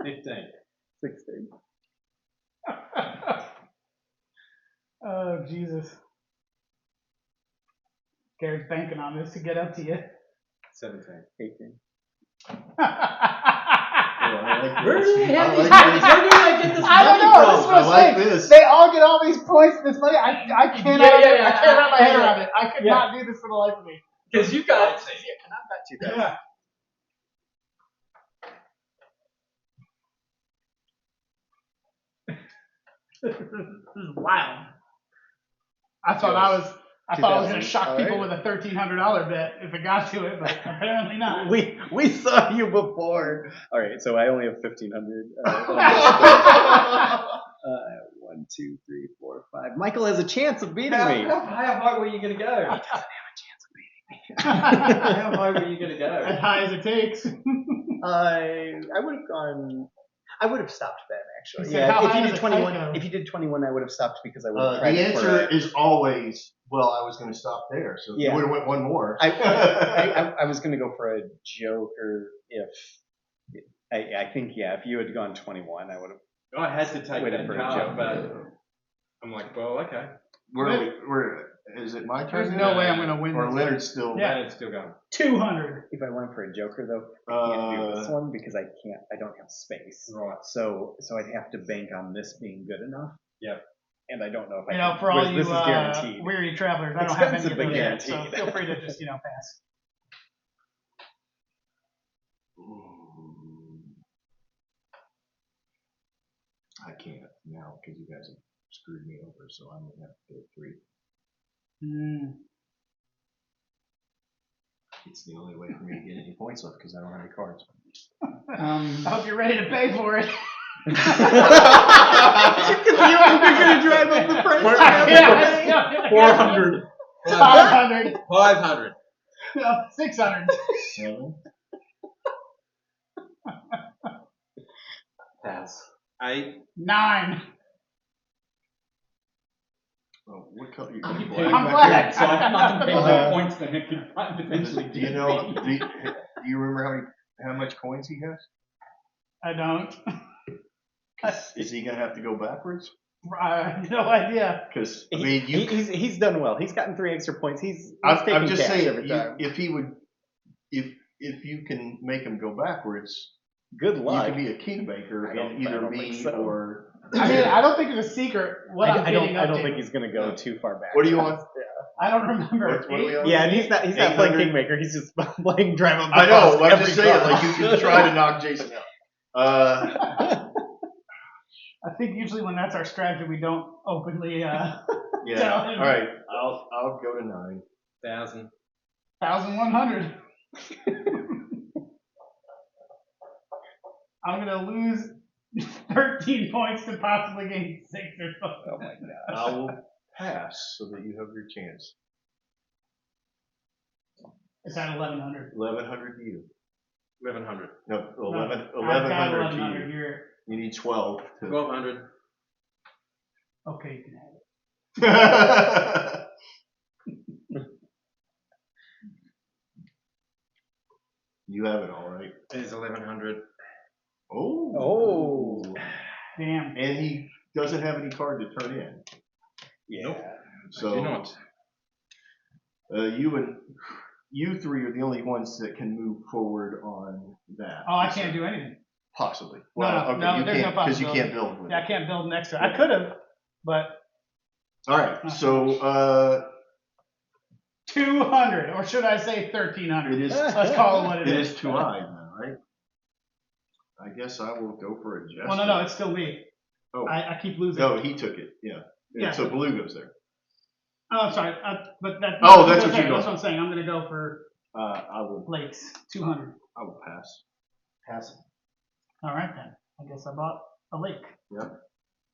15. 16. Oh Jesus. Gary's banking on this to get up to you. 17. 18. Oh, I like Where this. do they have I these like money? this. Where do I get this I don't money know. from? This is what I I'm like saying. this. They all get all these points for this money. I cannot. Yeah, I can't wrap my head yeah. around it. I could Yeah. not do this for the life of me. Because you got. Yeah. This is wild. I thought I was going to 2,000. shock people Alright. with a $1,300 bet if it got to it, but apparently not. We saw you before. All right, so I only have 1,500. 1, 2, 3, 4, 5. Michael has a chance of beating me. How high were you going to go? He doesn't have a chance of beating me. How high were you going to As go? high as it takes. I would have gone. I would have stopped then, actually. He said, how Yeah, if high you does did a kite 21, go? if you did 21, I would have stopped because I would have The tried answer is always, well, I was going to stop there, so Yeah. you would have went one more. I was going to go for a joker if I think if you had gone 21, I would have. I had to take Waiting that for a card, joke. but I'm like, well, okay. Is it my turn? There's now? no way I'm going to win Or this. Leonard's still. Yeah. And it's still going. 200. If I went for a joker though, I can't do this one because I don't have space. Right. So I'd have to bank on this being good enough. Yep. And I don't know if I You know, can, for all whereas you this is guaranteed. weary travelers, I don't have any Expensive, of but those yet, so guaranteed. feel free to just, pass. I can't now because you guys have screwed me over, so I'm gonna have to go 3. It's the only way for me to get any points left because I don't have any cards. I hope you're ready to pay for it. Because you're going to drive up the price. 400. 500. 500. No, 600. 7. Pass. 8. 9. Oh, what color are you? I'm black. So I contemplate more points than it could potentially Do you know? Do you remember how much coins he has? I don't. Is he gonna have to go backwards? I have no idea. Because I mean, He's done well. He's gotten 3 extra points. He's I'm taking just cash saying, every time. if he would, if you can make him go backwards, Good you luck. can be a kingmaker in either don't me think so. or. I mean, I don't think it's a secret what I'm I getting up don't to. think he's going to go too far back. What do you want? I don't remember. What are we on? Yeah, and he's not playing 800. Kingmaker. He's just playing drive up the I know. cost I'm every just saying, car. like you can try to knock Jason out. I think usually when that's our strategy, we don't openly Yeah. tell him. All right. I'll go to 9. 1,000. 1,100. I'm gonna lose 13 points to possibly gain 6 or something. Oh my god. I will pass so that you have your chance. It's at 1,100. 1,100 to you. 1,100. No, I've got 1,100 to 1,100 you. here. You need 12 to. 1,200. Okay, you can have it. You have it all right. There's 1,100. Oh. Damn. And he doesn't have any card to turn in. Yeah. Nope. So I do not. you 3 are the only ones that can move forward on that. Oh, I can't do anything. Possibly. No, Okay, no, you there's no can't because you possibility. can't build with Yeah, I it. can't build an extra. I could have, but All right. So 200, or should I say 1,300? it is. Let's call it what It it is 2 eyes now, right? I guess I will go for a gesture. Well, no, it's still me. Oh. I keep losing. No, he took it. Yeah. Yeah. So blue goes there. Oh, sorry. But that. Oh, that's what you That's go. what I'm saying. I'm gonna go for. I will lakes, 200. I will pass. Pass. All right then. I guess I bought a lake.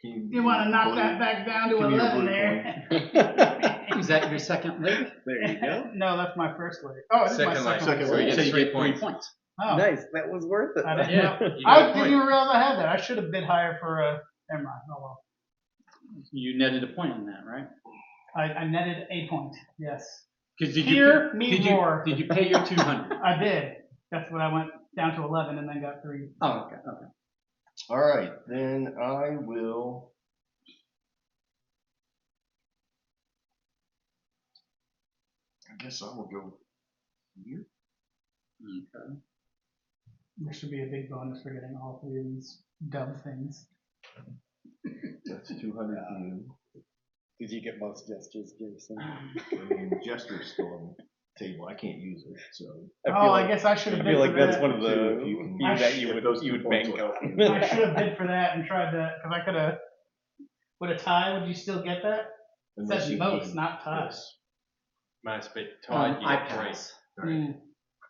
Can You want to knock blue- that back down to give me your 11 blue there? Is that your second lake? There you go. No, that's my first lake. Oh, it's my Second lake. second Second lake. lake. So you Three get 3 points. points. Oh, Nice. That was worth it. I didn't Yeah, know. you got a I didn't point. even realize I had that. I should have bid higher for never mind. Oh well. You netted a point on that, right? I netted a point. Yes. Because Hear me did roar. you pay your 200? I did. That's when I went down to 11 and then got 3. Oh, okay, okay. All right, then I will. I guess I will go here. Okay. There should be a big bonus for getting all 3 of these dub things. That's 200 for you. Did you get most gestures, Jason? I mean, Jester's still on the table. I can't use it, so. I guess I should have I bid feel like for that's that. one of the Two, if you can- few that you If would those you 2 would points bank were- on. I should have bid for that and tried that because I could have. With a tie, would you still get that? It Unless says you most, need- not ties. Yes. Most, but tied, you I get 3. pass. Mm.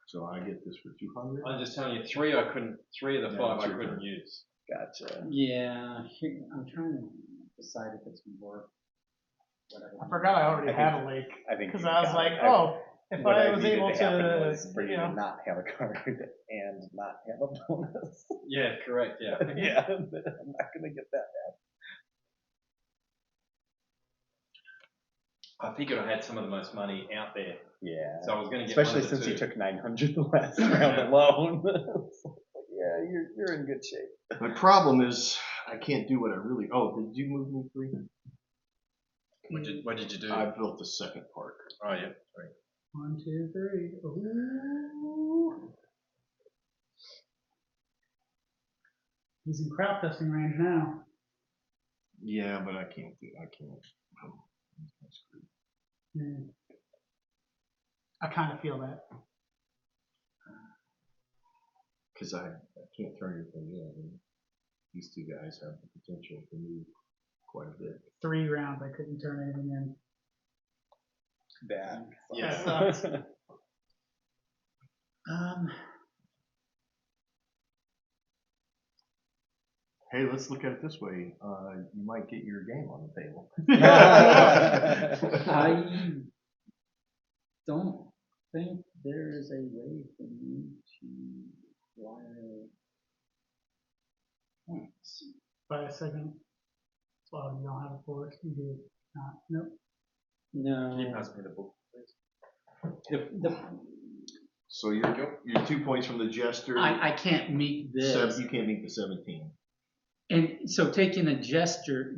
So I get this for 200. I'm just telling you, 3 I couldn't, 3 of the Yeah, 5 it's I your couldn't turn. use. Gotcha. Yeah, I'm trying to decide if it's going to work. Whatever. I forgot I already I had think- a lake I think because you I was got like, it. oh, if What I was needed able to happen to, was for you to not have a card and not have a bonus. Yeah, correct, yeah. Yeah, but I'm not gonna get that. I figured I had some of the most money out there, Yeah. so I was going to get Especially one of the since 2. you took 900 the last round alone. Yeah, you're in good shape. My problem is I can't do what I really. Oh, did you move me 3? What did you do? I built the second part. Oh, yeah, 3. 1, 2, 3. Ooh. He's in crop dusting range now. Yeah, but I can't do. I can't. Oh, I'm screwed. Mm. I kind of feel that. Because I can't turn anything in. And these 2 guys have the potential to move quite a bit. 3 rounds, I couldn't turn anything in. Bad. That sucks. Hey, let's look at it this way. You might get your game on the table. I don't think there is a way for me to wire points. By a second. Well, you don't have a forest. You do not. Nope. Can you No. pass me the book, please? So you're 2 points from the jester. I can't meet this. You can't meet the 17. And so taking a jester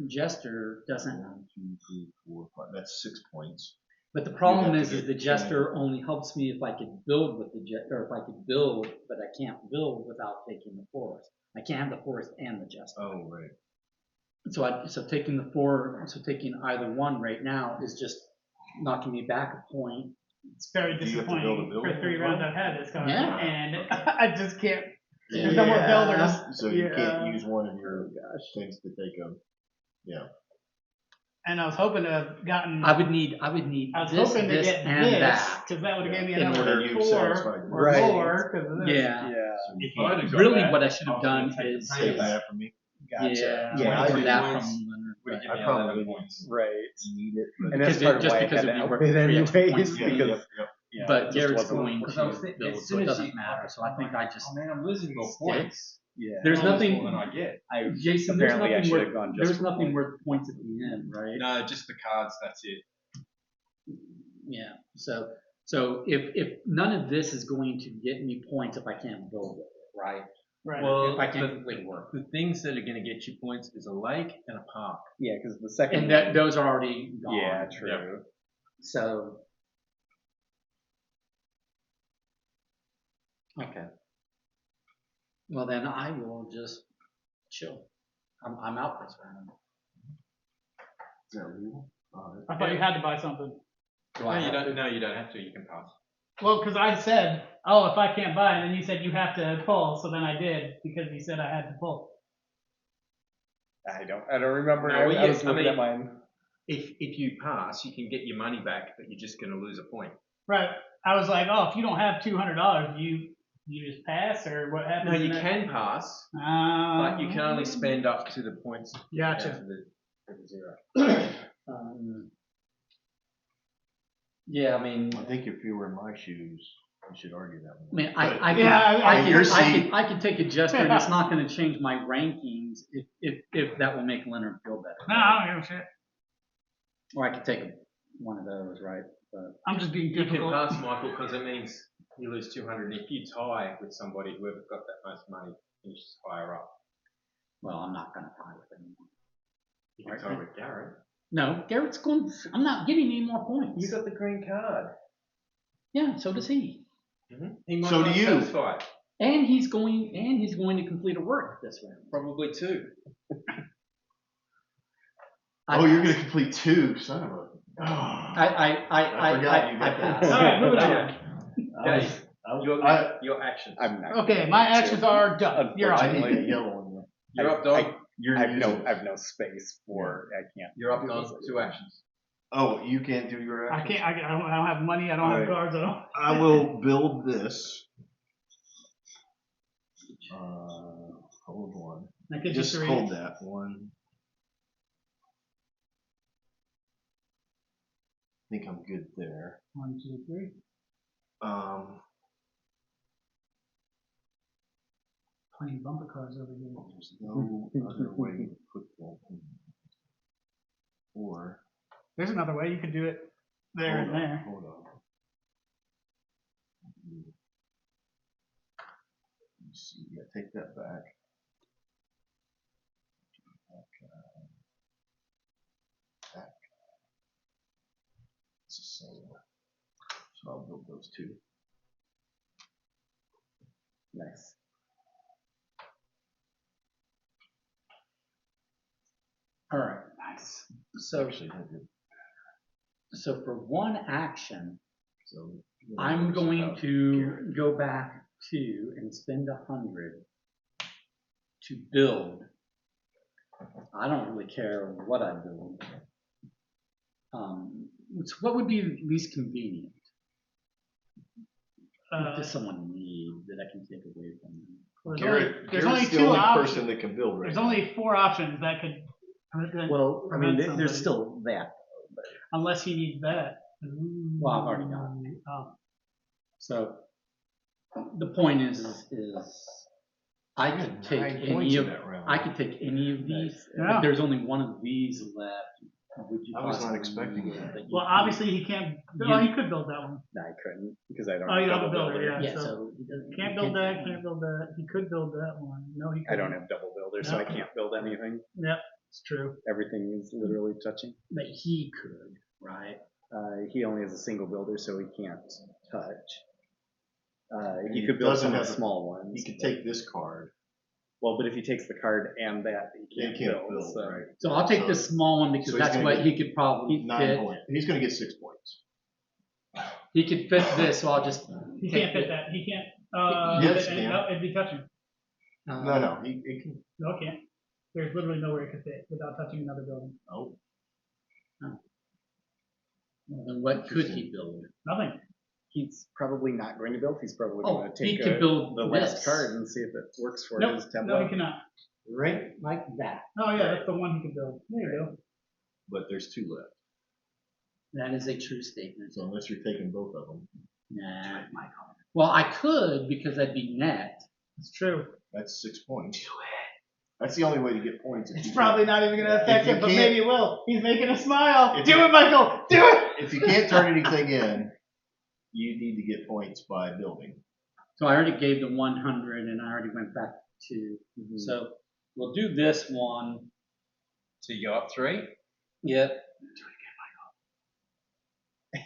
doesn't. 1, 2, 3, 4, 5. That's 6 points. But the problem have is to the get jester only helps me if I could build with the jester, or if I could build, but I can't build without taking the forest. I can't have the forest and the jester. Oh, right. So taking taking either one right now is just knocking me back a point. It's very Do you have to build a disappointing building for 3 as rounds well? I've had this going, Yeah. and I just can't. There's no more builders. So you Yeah. can't use one of your things to take a. Yeah. And I was hoping to have gotten. I would need I was this, hoping to this, get and this that. because that would have Yeah. given me In another order to 4 satisfy or you. Right. more because of this. Yeah. Yeah. If I'd have got Really, that, what I should I have was done gonna take is the Take paper. that from me. yeah, Yeah, I I for did that once. from Leonard. Would have but- given I me probably 11 wouldn't. points. Right. Need it. But And that's Because part just of why because I of had you to work outbid 3 extra anyways, points yeah, because yep. yeah, but it just Garrett's wasn't- going Because I was to thinking, build, as so soon it as doesn't you- matter. So I think I just Oh man, I'm losing more stick. points. Yeah. There's I lose nothing- more than I get. Jason, Apparently I there's should nothing have gone worth, just there's for nothing one. worth points at the end, right? No, just the cards. That's it. Yeah. So if none of this is going to get me points if I can't build with it, right? Right. If I can't complete work. The things that are going to get you points is a lake and a park. Yeah, because the second And that one- those are already gone. yeah, true. So okay. Well then I will just chill. I'm out this round. Is that legal? All right. I thought you had to buy something. Do I No, you have don't. to? No, you don't have to. You can pass. Well, because I said, oh, if I can't buy, and then you said you have to pull, so then I did because you said I had to pull. I don't remember. No, I well, was I looking mean- at mine. If you pass, you can get your money back, but you're just going to lose a point. Right. I was like, oh, if you don't have $200, you just pass, or what happens? No, you can pass, but you can only spend up to the points. Gotcha. down to the zero. Yeah, I mean, I think if you were in my shoes, you should argue that one. I mean, I could take a gesture, and it's not going to change my rankings if that will make Leonard feel better. No, I don't give a shit. Or I could take one of those, right? But I'm just being You can difficult. pass, Michael, because it means you lose 200. And if you tie with somebody, whoever's got that most money finishes higher up. well, I'm not going to tie with anyone. You can tie with Garrett. No, Garrett's going. I'm not getting any more points. You got the green card. Yeah, so does he. He might So not do you. satisfy. And he's going to complete a work this round. Probably two. Oh, you're going to complete 2, son of a. I forgot you got that. passed. All right, moving on. Okay. Your actions. I'm not. Okay, my actions are done. You're I on. need that yellow one. You're up, Don. You're I have using. I have no space for. I can't. You're up, Don. 2 actions. Oh, you can't do your I actions? can't. I don't have money. I don't have Alright. cards. I don't. I will build this. Hold on. That gets you Just 3. hold that one. I think I'm good there. 1, 2, 3. Plenty of bumper cars over here. There's no other way to put that in. Or There's another way. You could do it there and there. Hold on. Let's see. Yeah, take that back. Back. It's the same. So I'll build those 2. Nice. All right, nice. So, Actually, I did. so for one action, So I'm going to go back to and spend 100 to build. I don't really care what I build. So what would be least convenient? What does someone need that I can take away from them? There's only Garrett's the 2 only options. person that can build right There's now. only 4 options that could. Well, I mean, prevent there's somebody. still that. Unless he needs that. Well, I've already got it. Oh. So the point is I could take 9 any points in of that round. I could take any of these. Yeah. If there's only one of these left, would you I was not possibly expecting need that. you Well, could- obviously he can't. Oh, he could build that one. No, I couldn't because I don't. Oh, you have don't have a double builder, yeah. Yeah, so so he doesn't- Can't he build that. Can't build that. He could build that one. No, he. I Couldn't. don't have double builder, so I can't build anything. Yep, it's true. Everything is literally touching. But he could, right? He only has a single builder, so he can't touch. He He could build doesn't some of have the a- small ones. He could take this card. Well, but if he takes the card and that, he can't, build. So. right? So I'll take So- this small one because so he's that's gonna what get he could probably 9 fit. points. He's going to get 6 points. He could fit this, so I'll just He take can't fit that. He can't. Yes, and, he can. no, it'd be touching. No, he can. No, it can't. There's literally nowhere it could fit without touching another building. Oh, Then what could he build? Nothing. He's probably not going to build. He's probably Oh, going to he take could build the this. last card and see if it works for Nope. his tablet. No, he cannot. Right like that. Oh yeah, that's the one he could build. There you go. but there's 2 left. That is a true statement. So unless you're taking both of them, Nah. Well, I could because that'd be net. It's true. that's 6 points. That's the only way to get points. If It's you probably not even going to affect If you him, but can't- maybe it will. He's making a smile. If Do you- it, Michael. Do it. If you can't turn anything in, you need to get points by building. So I already gave the 100 and I already went back to. So we'll do this one. So you go up 3. Yep.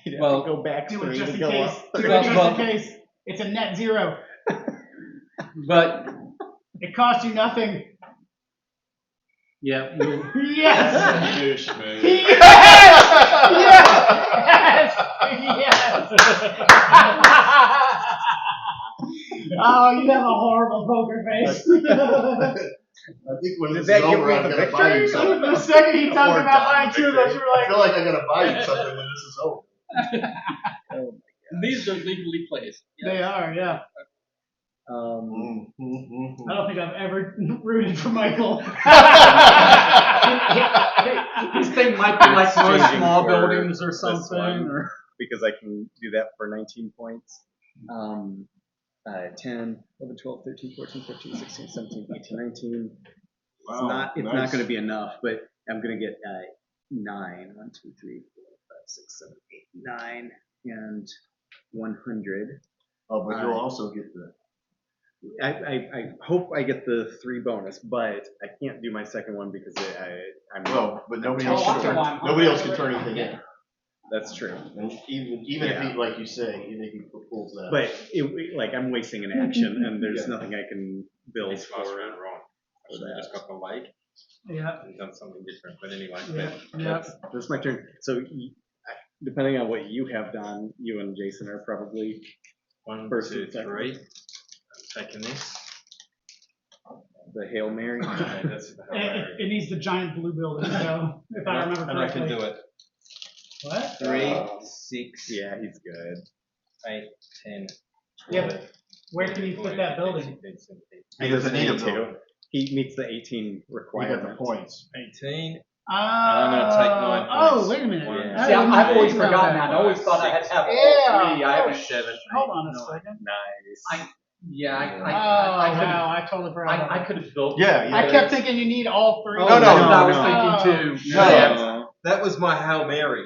You'd have Well, to go back Do it 3 just to in go case. up. Do it Well, just in case. It's a net 0. But It costs you nothing. yeah, we'll, Yes. Douche, man. Yes. Yes. Oh, you have a horrible poker face. I think when Did this that is give over, me I'm the going to buy you victory? something. The second you talked Or about Don buying 2 of those, you were I like, feel like I'm going to buy you something when this is over. these are legally placed. They are, yeah. Um, I don't think I've ever rooted for Michael. These things might be like most Exchanging small for buildings or this something. one. Or because I can do that for 19 points. 10, 11, 12, 13, 14, 15, 16, 17, 18, 19. Wow, It's nice. not going to be enough, but I'm going to get 9. 1, 2, 3, 4, 5, 6, 7, 8, 9, and 100. Oh, but you'll also get the. I hope I get the 3 bonus, but I can't do my second one because I'm. Well, but nobody Oh, else can that's turn. the one. Nobody else can turn anything in. That's true. And even if he, like you say, even if he pulls that. But like I'm wasting an action, and there's Yeah. nothing I can build This last for. round wrong. I should have just got the lake Yeah, and done something different. But anyway, yeah, yeah. That's my turn. So depending on what you have done, you and Jason are probably 1, First 2, and second. 3. I'm taking this. the Hail Mary. Okay, that's the It needs the giant blue building, so if I remember And I can correctly. do it. What? 3, 6, Yeah, he's good. 8, 10, Yeah, 12. Where can you fit that building? He doesn't need a to. building. He meets the 18 You requirement. got the points. 18. I'm gonna take 9 Oh, points. wait a minute. One, I see, didn't I've always think about forgotten that. that. I always thought I had to have all Yeah. three. I haven't. 7, 8, Hold on a No. second. Nice. Yeah, Oh, I could wow, I totally forgot. I could have built. Yeah, I yeah. kept thinking you need all 3. Oh, No, no, That's what I was no. thinking too. No. That was my Hail Mary.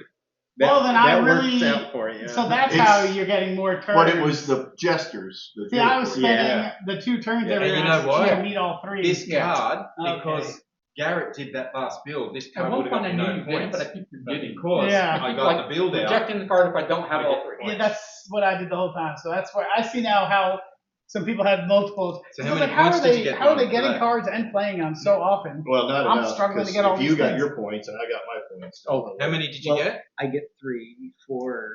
Well, then I that really- works out for you. So that's It's- how you're getting more turns. But it was the jesters. That See, did I it was for you. spending Yeah. the 2 turns Yeah, every and you round know what? to meet all 3. This Yeah. card, Okay. because Garrett did that last build, this At card one would point have I got knew no you did, points. but I keep But forgetting. because Yeah. I got Like, the build out, Rejecting the card if I don't have I all get 3. Yeah, that's what I did the whole time. So that's where I see now how some people had multiples. So I how was many like, how points are did they? you get How are they on getting today? cards and playing them so often? Well, not I'm enough, struggling to 'cause get all if these you got things. your points and I got my points. Oh, How many did you Well, get? I get 3 for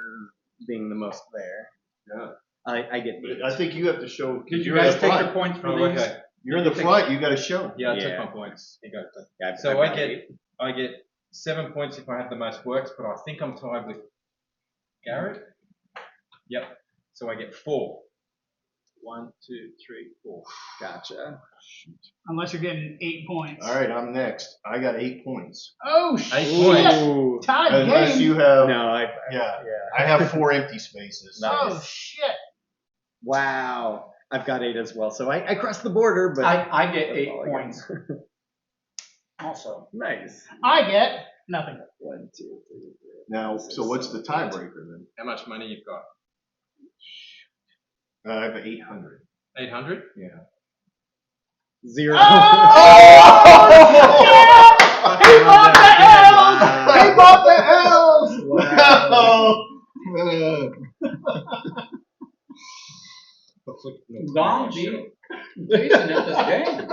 being the most there. Yeah. I get 8. I think you have to show. Did you you're in guys the take front. your points for Oh, these? okay. You're in the front. You got to show. Yeah, I Yeah. took my points. You go. Yeah, So I've I got get 8. 7 points if I have the most works, but I think I'm tied with Garrett. Yep. So I get 4. 1, 2, 3, 4. Gotcha. Unless you're getting 8 points. All right, I'm next. I got 8 points. Oh 8 shit! points. Ooh. Tied Unless game. you have. No, Yeah. yeah. I have 4 empty spaces. Oh shit! Wow. I've got 8 as well, so I crossed the border, but I get that's 8 all I got. points. Also. Nice. I get nothing. 1, 2, 3, 4. Now, so what's the tiebreaker then? How much money you've got? I have 800. 800? Yeah. 0. Oh, He bought the L's! Wow. He bought the L's! Don beat Jason at this game.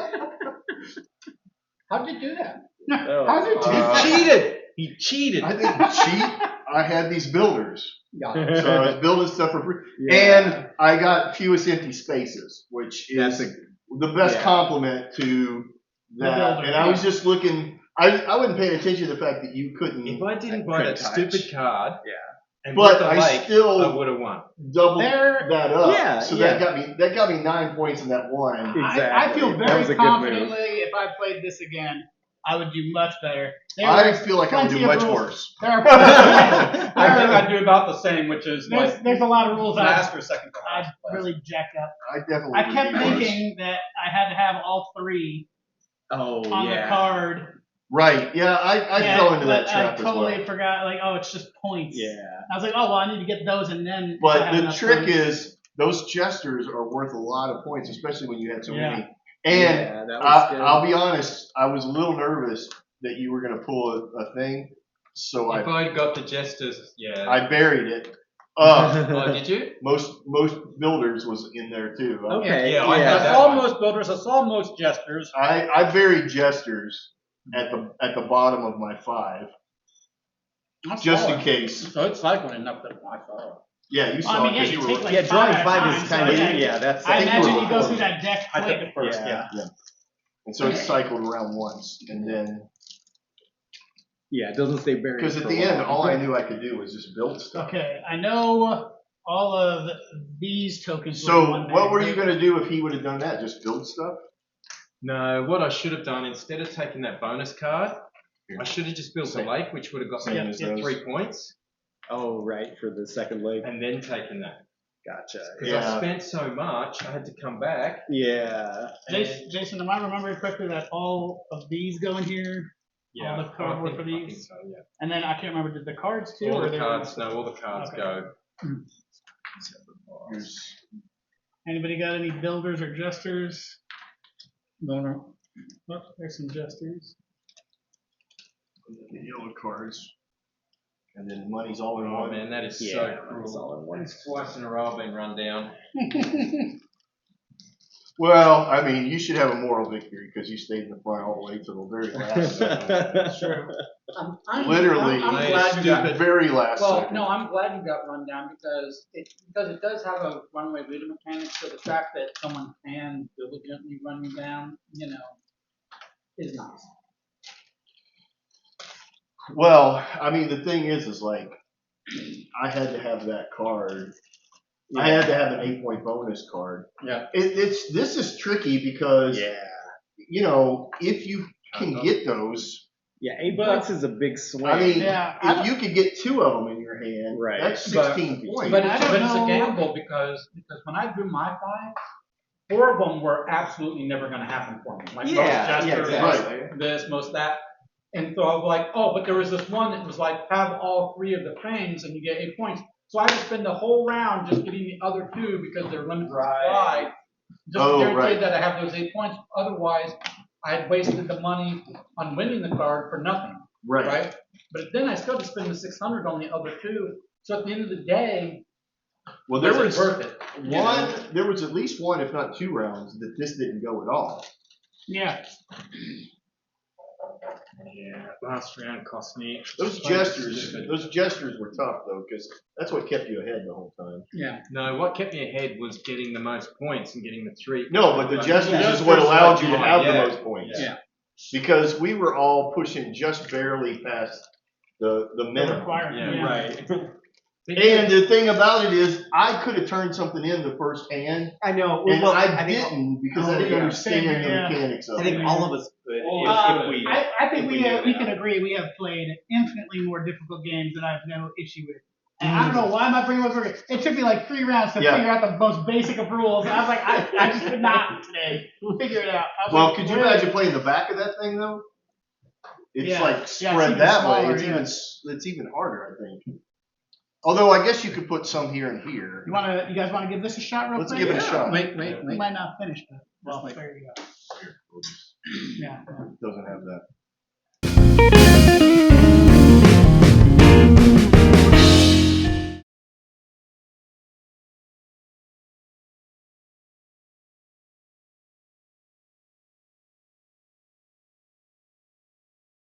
How'd you do that? How's it Uh, He cheated! He cheated! I didn't cheat. I had these builders. Got it. So I was building stuff for free. Yeah. And I got fewest empty spaces, which That's is the best yeah. compliment to that. builder, And I was just looking, I wasn't paying attention to the fact that you couldn't If I didn't I buy that couldn't touch. stupid card, Yeah. and But bought the I lake, still- I would have won. double There- that up. Yeah, So yeah. that got me 9 points in that one. I feel Exactly. That very was a good move. confidently if I played this again, I would do much better. There I were feel like I would do plenty of much rules. worse. There are I think I'd do about the same, which is like there's a lot of rules last or second to I last. really jacked up. I definitely I would kept be worse. thinking that I had to have all 3 Oh, on yeah. the card. Right. Yeah, I Yeah, fell into that but trap I totally as well. forgot, like, oh, it's just points. Yeah. I was like, oh, well, I need to get those and then. I But have the enough trick points. is those jesters are worth a lot of points, especially when you had so Yeah. many. And Yeah, that was good. I'll be honest, I was a little nervous that you were going to pull a thing, so If I'd got the jesters, yeah. I buried it. Oh, did you? Most builders was in there too. Okay. Yeah, I I had that saw one. most builders, I saw most jesters. I buried jesters at the bottom of my 5, I just saw in it. case. So it's cycling enough that I saw it. Yeah, you Well, I saw mean, it yeah, 'cause you you take were. like Yeah, drawing 5 at a 5 time, is kind of, so, yeah, that's. I think you imagine were you go close. through that deck I quick. took it first, Yeah. yeah. And so it cycled around once, and then Yeah, it doesn't stay buried. because at for the a end, while. all I knew I could do was just build stuff. Okay, I know all of these tokens. were So one what bag. were you gonna do if he would have done that? Just build stuff? No, what I should have done, instead of taking that bonus card, I should have just built the lake, which would have got Same me as those. 3 points, Oh, right, for the second leg. and then taken that. Gotcha. Because Yeah. I spent so much, I had to come back. Yeah. Jason, am I remembering correctly that all of these go in here? Yeah, the cardboard I for think these? so, yeah. And then I can't remember, did the cards too? All or the they were- cards, no, all the cards Okay. go. Here's Anybody got any builders or jesters? No. Oh, there's some jesters. the yellow cards. And then money's all in Oh one. man, that is Yeah, so that's all cruel. in one. It's twice in a row I've been run down. Well, I mean, you should have a moral victory because you stayed in the front all the way to the very last second. Sure. Literally, I'm I glad you got. the very last Well, second. no, I'm glad you got run down because it does have a runaway leader mechanic. So the fact that someone can diligently run you down, is nice. Well, I mean, the thing is like, I had to have that card. I had to have an 8-point bonus card. Yeah. This is tricky because, if you can get those, Yeah, 8 points is a big swing. I mean, Yeah, I if you could get 2 of them in your hand, Right. that's 16 points. But I it's, don't but it's a know. gamble because when I drew my 5, 4 of them were absolutely never going to happen for me. Like most gestures, exactly. this, most that. And so I was like, oh, but there was this one that was like, have all 3 of the things and you get 8 points. So I had to spend the whole round just getting the other 2 because they're limited supply. Just Oh, guaranteed right. that I have those 8 points. Otherwise, I had wasted the money on winning the card for nothing. Right? But then I still had to spend the 600 on the other 2. So at the end of the day, Well, there was was it worth it? there was at least 1, if not 2 rounds that this didn't go at all. Yeah. Yeah, last round cost me. Those gestures were tough though, because that's what kept you ahead the whole time. Yeah. No, what kept me ahead was getting the most points and getting the 3. No, but the gestures Yeah. is what allowed you to Yeah, have yeah. the most points. Yeah. Because we were all pushing just barely past the minimum. Requirement. Yeah, right. And the thing about it is, I could have turned something in the first hand, I know. and Well, I think, didn't because I didn't yeah. understand the Yeah. mechanics of I it. think all of us could if we. I think if we knew can that. agree we have played infinitely more difficult games that I have no issue with. And I don't know why my brain was working. It took me like 3 rounds to Yeah. figure out the most basic of rules. I was like, I just could not today figure it out. I was Well, like, could you really? imagine playing the back of that thing though? It's Yeah. like Yeah, spread it's that even way. smaller, It's even harder, I think. Although I guess you could put some here and here. You guys want to give this a shot real Let's quick? give it a shot. Wait. We might not finish, but Well, there you go. Yeah. It doesn't have that.